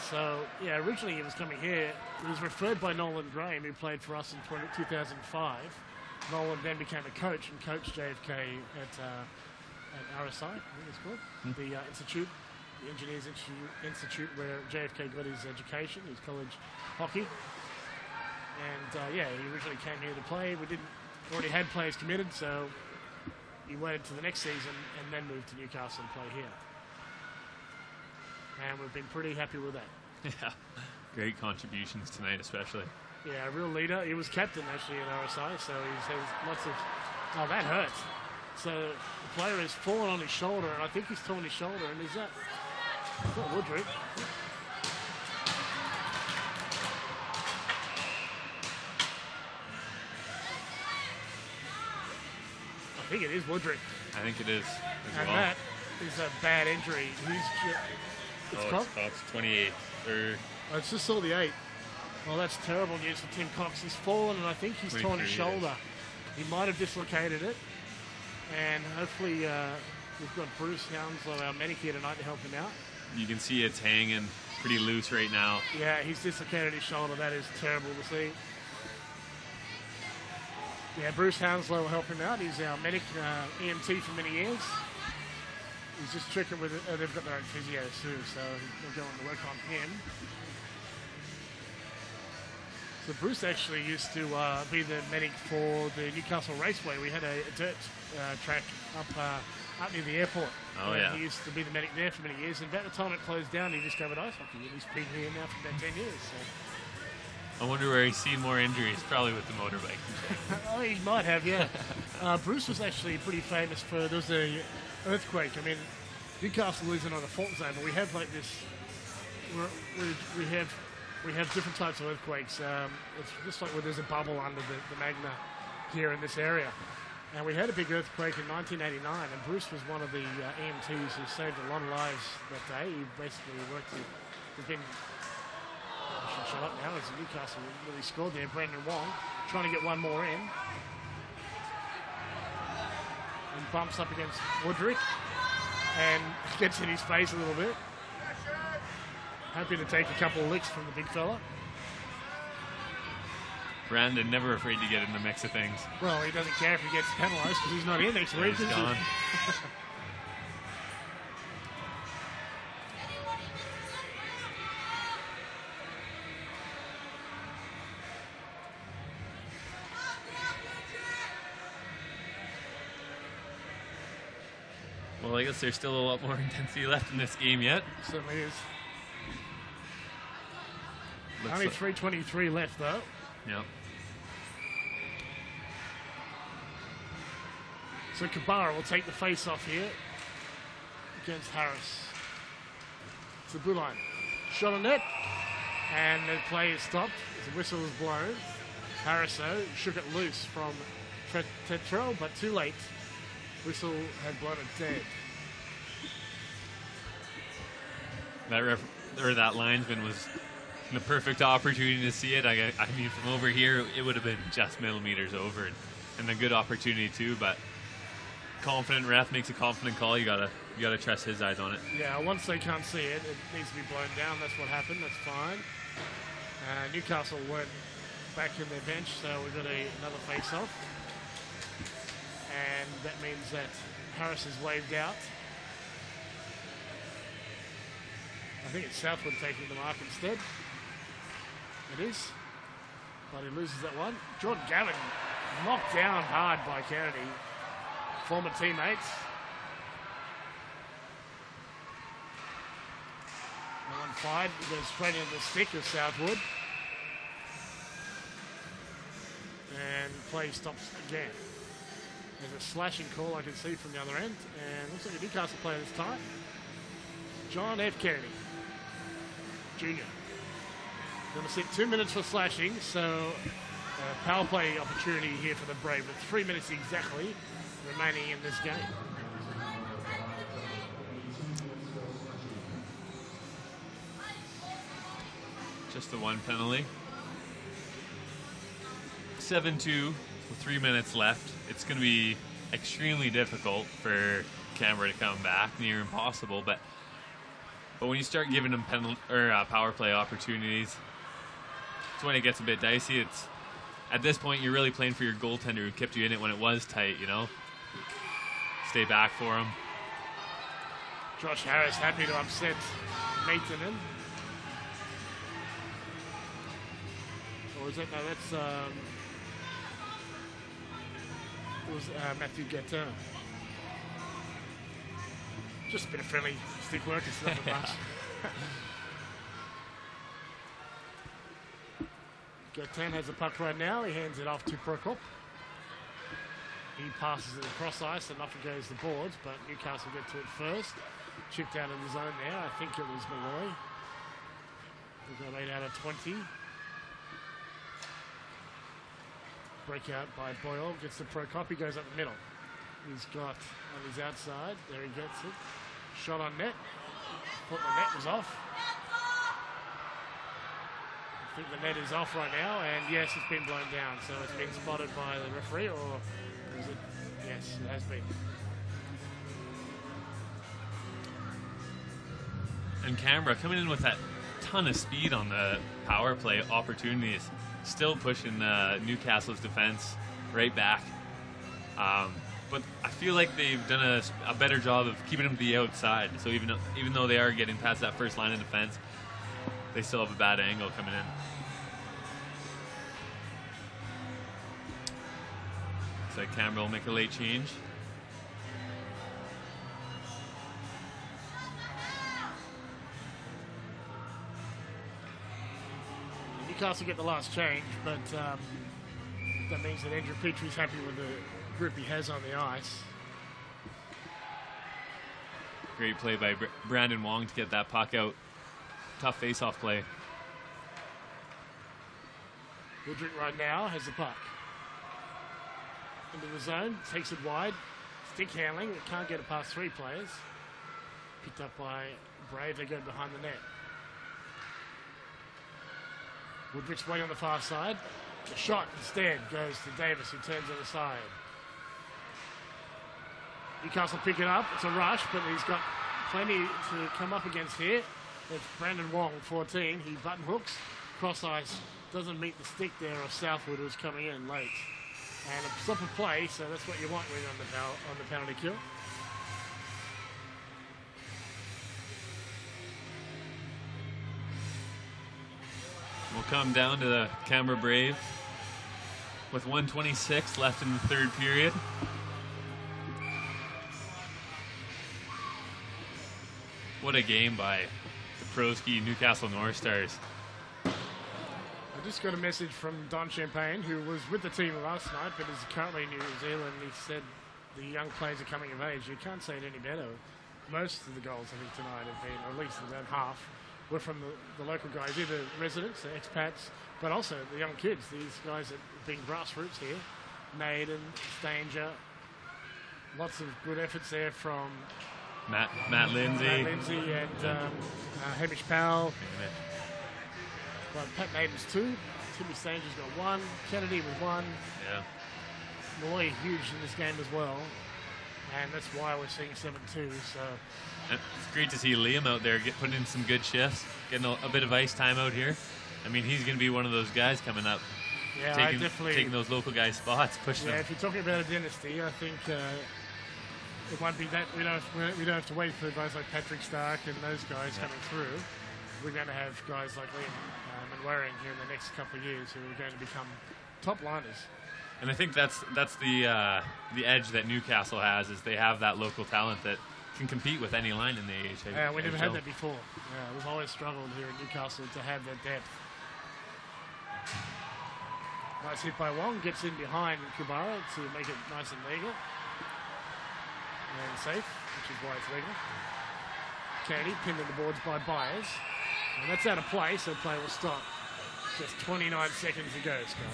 So, yeah, originally he was coming here. He was referred by Nolan Graham, who played for us in 2005. Nolan then became a coach and coached JFK at RSI, I think it's called. The Institute, the Engineers Institute, where JFK got his education, his college hockey. And, yeah, he originally came here to play. We already had players committed, so he waited to the next season and then moved to Newcastle and play here. And we've been pretty happy with that. Yeah, great contributions tonight, especially. Yeah, a real leader. He was captain actually at RSI, so he's has lots of. Oh, that hurts. So the player has fallen on his shoulder, and I think he's torn his shoulder. And is that Woodrick? I think it is Woodrick. I think it is as And well. that is a bad injury. It's Cox? Cox 28. Oh, it's just all the 8. Well, that's terrible news for Tim Cox. He's fallen, and I think he's torn his 23 shoulder. He might have dislocated it. And hopefully we've got Bruce Hounslow, our medic, here tonight to help him out. You can see it's hanging pretty loose right now. Yeah, he's dislocated his shoulder. That is terrible to see. Yeah, Bruce Hounslow will help him out. He's our medic, EMT for many years. He's just checking with it. They've got their own physio too, so they'll go on to work on him. So Bruce actually used to be the medic for the Newcastle Raceway. We had a dirt track up near the airport. Oh, yeah. He used to be the medic there for many years. And about the time it closed down, he discovered ice hockey. And he's been here now for about 10 years. So. I wonder where he's seen more injuries, probably with the motorbike. Oh, he might have, yeah. Bruce was actually pretty famous for, there was a earthquake. I mean, Newcastle isn't on a fault zone, but we have like this, we have different types of earthquakes. It's just like where there's a bubble under the magma here in this area. And we had a big earthquake in 1989, and Bruce was one of the EMTs who saved a lot of lives that day. He basically worked with been shut up now as Newcastle really scored there. Brendan Wong trying to get one more in. And bumps up against Woodrick and gets in his face a little bit. Happy to take a couple of licks from the big fella. Brandon never afraid to get in the mix of things. Well, he doesn't care if he gets penalised because he's not here next week. He's gone. Well, I guess there's still a lot more intensity left in this game yet. Certainly is. Looks Only like- 3:23 left though. Yep. So Kabara will take the face off here against Harris. It's the blue line. Shot on net. And the play is stopped as the whistle is blown. Harris though shook it loose from Tetrell, but too late. Whistle had blown it dead. That linesman was the perfect opportunity to see it. I mean, from over here, it would have been just millimeters over, and a good opportunity too. But confident ref makes a confident call. You gotta trust his eyes on it. Yeah, once they can't see it, it needs to be blown down. That's what happened. That's fine. Newcastle weren't back in their bench, so we've got another face-off. And that means that Harris is waved out. I think it's Southwood taking the mark instead. It is. But he loses that one. Jordan Gavin knocked down hard by Kennedy. Former teammates. No one fired. He goes straight into the stick of Southwood. And play stops again. There's a slashing call I can see from the other end. And looks like a Newcastle player this time. John F. Kennedy, Jr. Going to sit 2 minutes for slashing, so power play opportunity here for the Brave with 3 minutes exactly remaining in this game. Just the one penalty. 7-2 with 3 minutes left. It's going to be extremely difficult for Canberra to come back, near impossible. But when you start giving them power play opportunities, it's when it gets a bit dicey. It's at this point you're really playing for your goaltender who kept you in it when it was tight. You know, stay back for him. Josh Harris happy to upset Maitonen. Or is it? No, that's it was Matthew Gattin. Just a bit of friendly stick work. It's nothing much. Gattin has the puck right now. He hands it off to Prokop. He passes it across ice and off it goes the boards, but Newcastle get to it first. Chipped out of the zone there. I think it was Malloy. We've got 8 out of 20. Breakout by Boyle. Gets the Prokop. He goes up the middle. He's got on his outside. There he gets it. Shot on net. Thought the net was off. I think the net is off right now, and yes, it's been blown down. So it's been spotted by the referee, or is it? Yes, it has been. And Canberra coming in with that ton of speed on the power play opportunities, still pushing Newcastle's defense right back. But I feel like they've done a better job of keeping them to the outside. So even though they are getting past that first line of defense, they still have a bad angle coming in. Looks like Canberra will make a late change. Newcastle get the last change, but that means that Andrew Petrie's happy with the grip he has on the ice. Great play by Brandon Wong to get that puck out. Tough face-off play. Woodrick right now has the puck. Into the zone, takes it wide. Stick handling, it can't get it past 3 players. Picked up by Brave, they go behind the net. Woodrick's waiting on the far side. The shot instead goes to Davis, who turns on the side. Newcastle pick it up. It's a rush, but he's got plenty to come up against here. It's Brandon Wong, 14. He button hooks. Cross ice doesn't meet the stick there of Southwood, who's coming in late. And a stop of play, so that's what you want when you're on the penalty kill. We'll come down to the Canberra Brave with 1:26 left in the third period. What a game by the Proski Newcastle North Stars. I just got a message from Don Champagne, who was with the team last night, but is currently in New Zealand. He said the young players are coming of age. You can't say it any better. Most of the goals, I think, tonight have been, or at least about half, were from the local guys, either residents, expats, but also the young kids. These guys that have been grassroots here. Naden, Stanger. Lots of good efforts there from Matt Lindsay. And Hamish Powell. But Pat Naden's 2. Timmy Stanger's got 1. Kennedy with 1. Yeah. Malloy huge in this game as well. And that's why we're seeing 7-2. So It's great to see Liam out there putting in some good shifts, getting a bit of ice time out here. I mean, he's going to be one of those guys coming up, taking those local guys' spots, pushing them. If you're talking about a dynasty, I think it won't be that. We don't have to wait for guys like Patrick Stark and those guys coming through. We're going to have guys like Liam and Waring here in the next couple of years who are going to become top liners. And I think that's the edge that Newcastle has, is they have that local talent that can compete with any line in the AIHL. Yeah, we never had that before. Yeah, we've always struggled here in Newcastle to have that depth. Nice hit by Wong, gets in behind Kubara to make it nice and legal. And safe, which is why it's legal. Kennedy pinned in the boards by Byers. And that's out of play, so play will stop. Just 29 seconds to go, Scott.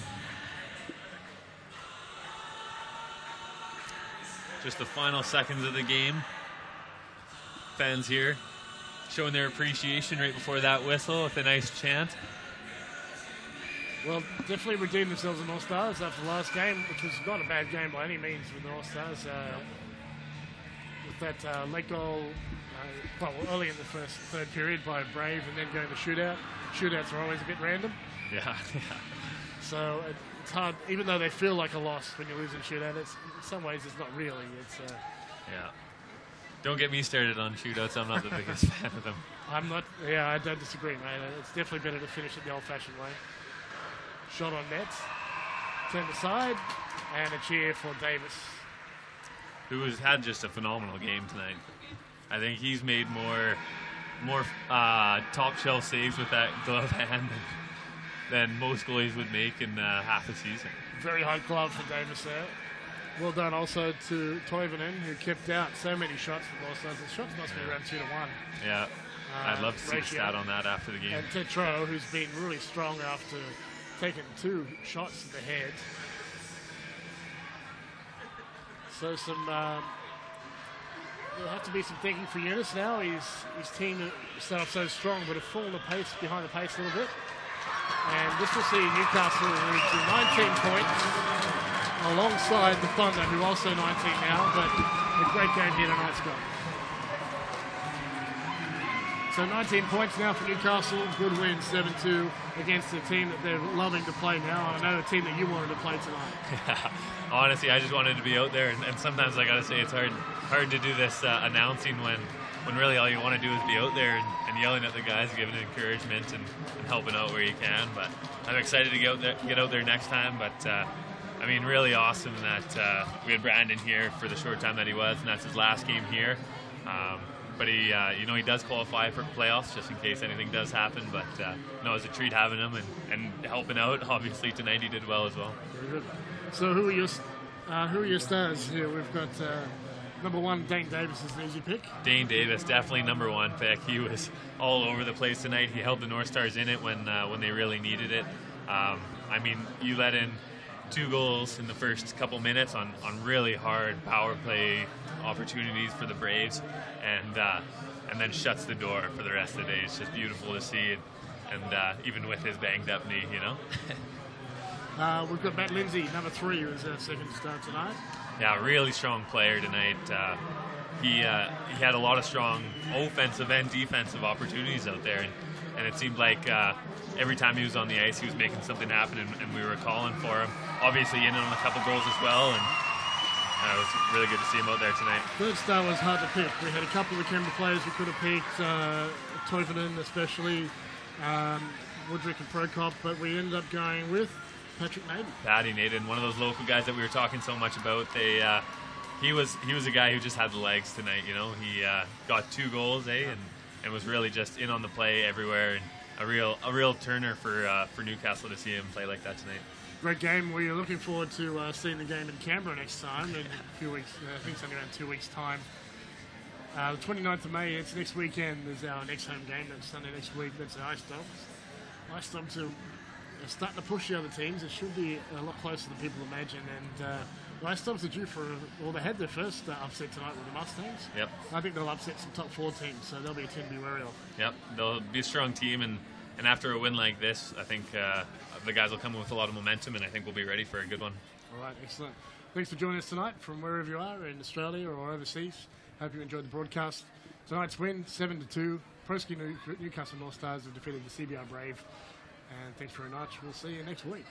Just the final seconds of the game. Fans here showing their appreciation right before that whistle with a nice chant. Well, definitely redeemed themselves in Northstars after the last game, which was not a bad game by any means with the Northstars. With that late goal, early in the third period by Brave and then going to shootout. Shootouts are always a bit random. Yeah. So it's hard, even though they feel like a loss when you lose in shootout, in some ways it's not really. Yeah. Don't get me started on shootouts. I'm not the biggest fan of them. I'm not. Yeah, I don't disagree, mate. It's definitely better to finish it the old-fashioned way. Shot on net, turned aside, and a cheer for Davis, who has had just a phenomenal game tonight. I think he's made more top shelf saves with that glove hand than most goalies would make in half a season. Very high glove for Davis there. Well done also to Toivonen, who kept out so many shots for Northstars. The shots must be around 2-1. Yeah, I'd love to see the stat on that after the game. And Tetro, who's been really strong after taking 2 shots to the head. So there'll have to be some thinking for Eunice now. His team started off so strong, but have fallen behind the pace a little bit. And this will see Newcastle move to 19 points alongside the Thunder, who are also 19 now, but a great game here tonight, Scott. So 19 points now for Newcastle. Good win, 7-2 against a team that they're loving to play now. I know a team that you wanted to play tonight. Yeah, honestly, I just wanted to be out there, and sometimes I got to say it's hard to do this announcing when really all you want to do is be out there and yelling at the guys, giving encouragement and helping out where you can. But I'm excited to get out there next time. But I mean, really awesome that we had Brandon here for the short time that he was, and that's his last game here. But he does qualify for playoffs just in case anything does happen. But it was a treat having him and helping out. Obviously tonight he did well as well. Very good. So who are your stars here? We've got number 1, Dane Davis is an easy pick. Dane Davis, definitely number 1 pick. He was all over the place tonight. He held the Northstars in it when they really needed it. I mean, you let in 2 goals in the first couple minutes on really hard power play opportunities for the Braves, and then shuts the door for the rest of the day. It's just beautiful to see, and even with his banged up knee, you know. We've got Matt Lindsay, number 3, who's our second star tonight. Yeah, really strong player tonight. He had a lot of strong offensive and defensive opportunities out there, and it seemed like every time he was on the ice, he was making something happen, and we were calling for him. Obviously, in on a couple goals as well, and it was really good to see him out there tonight. Third star was hard to pick. We had a couple of Canberra players we could have picked, Toivonen especially, Woodrick and Prokop, but we ended up going with Patrick Naden. Paddy Naden, one of those local guys that we were talking so much about. He was a guy who just had the legs tonight. You know, he got 2 goals, and was really just in on the play everywhere, and a real turner for Newcastle to see him play like that tonight. Great game. We're looking forward to seeing the game in Canberra next time in a few weeks. I think it's only around 2 weeks' time. The 29th of May, it's next weekend, is our next home game. That's Sunday next week. That's the Ice Dogs. Ice Dogs are starting to push the other teams. It should be a lot closer than people imagine. And the Ice Dogs are due they had their first upset tonight with the Mustangs. Yep. I think they'll upset some top 4 teams, so they'll be a team to be wary of. Yep, they'll be a strong team, and And after a win like this, I think the guys will come in with a lot of momentum, and I think we'll be ready for a good one. All right, excellent. Thanks for joining us tonight from wherever you are in Australia or overseas. Hope you enjoyed the broadcast. Tonight's win, 7-2. Proski Newcastle North Stars have defeated the CBR Brave. And thanks very much. We'll see you next week.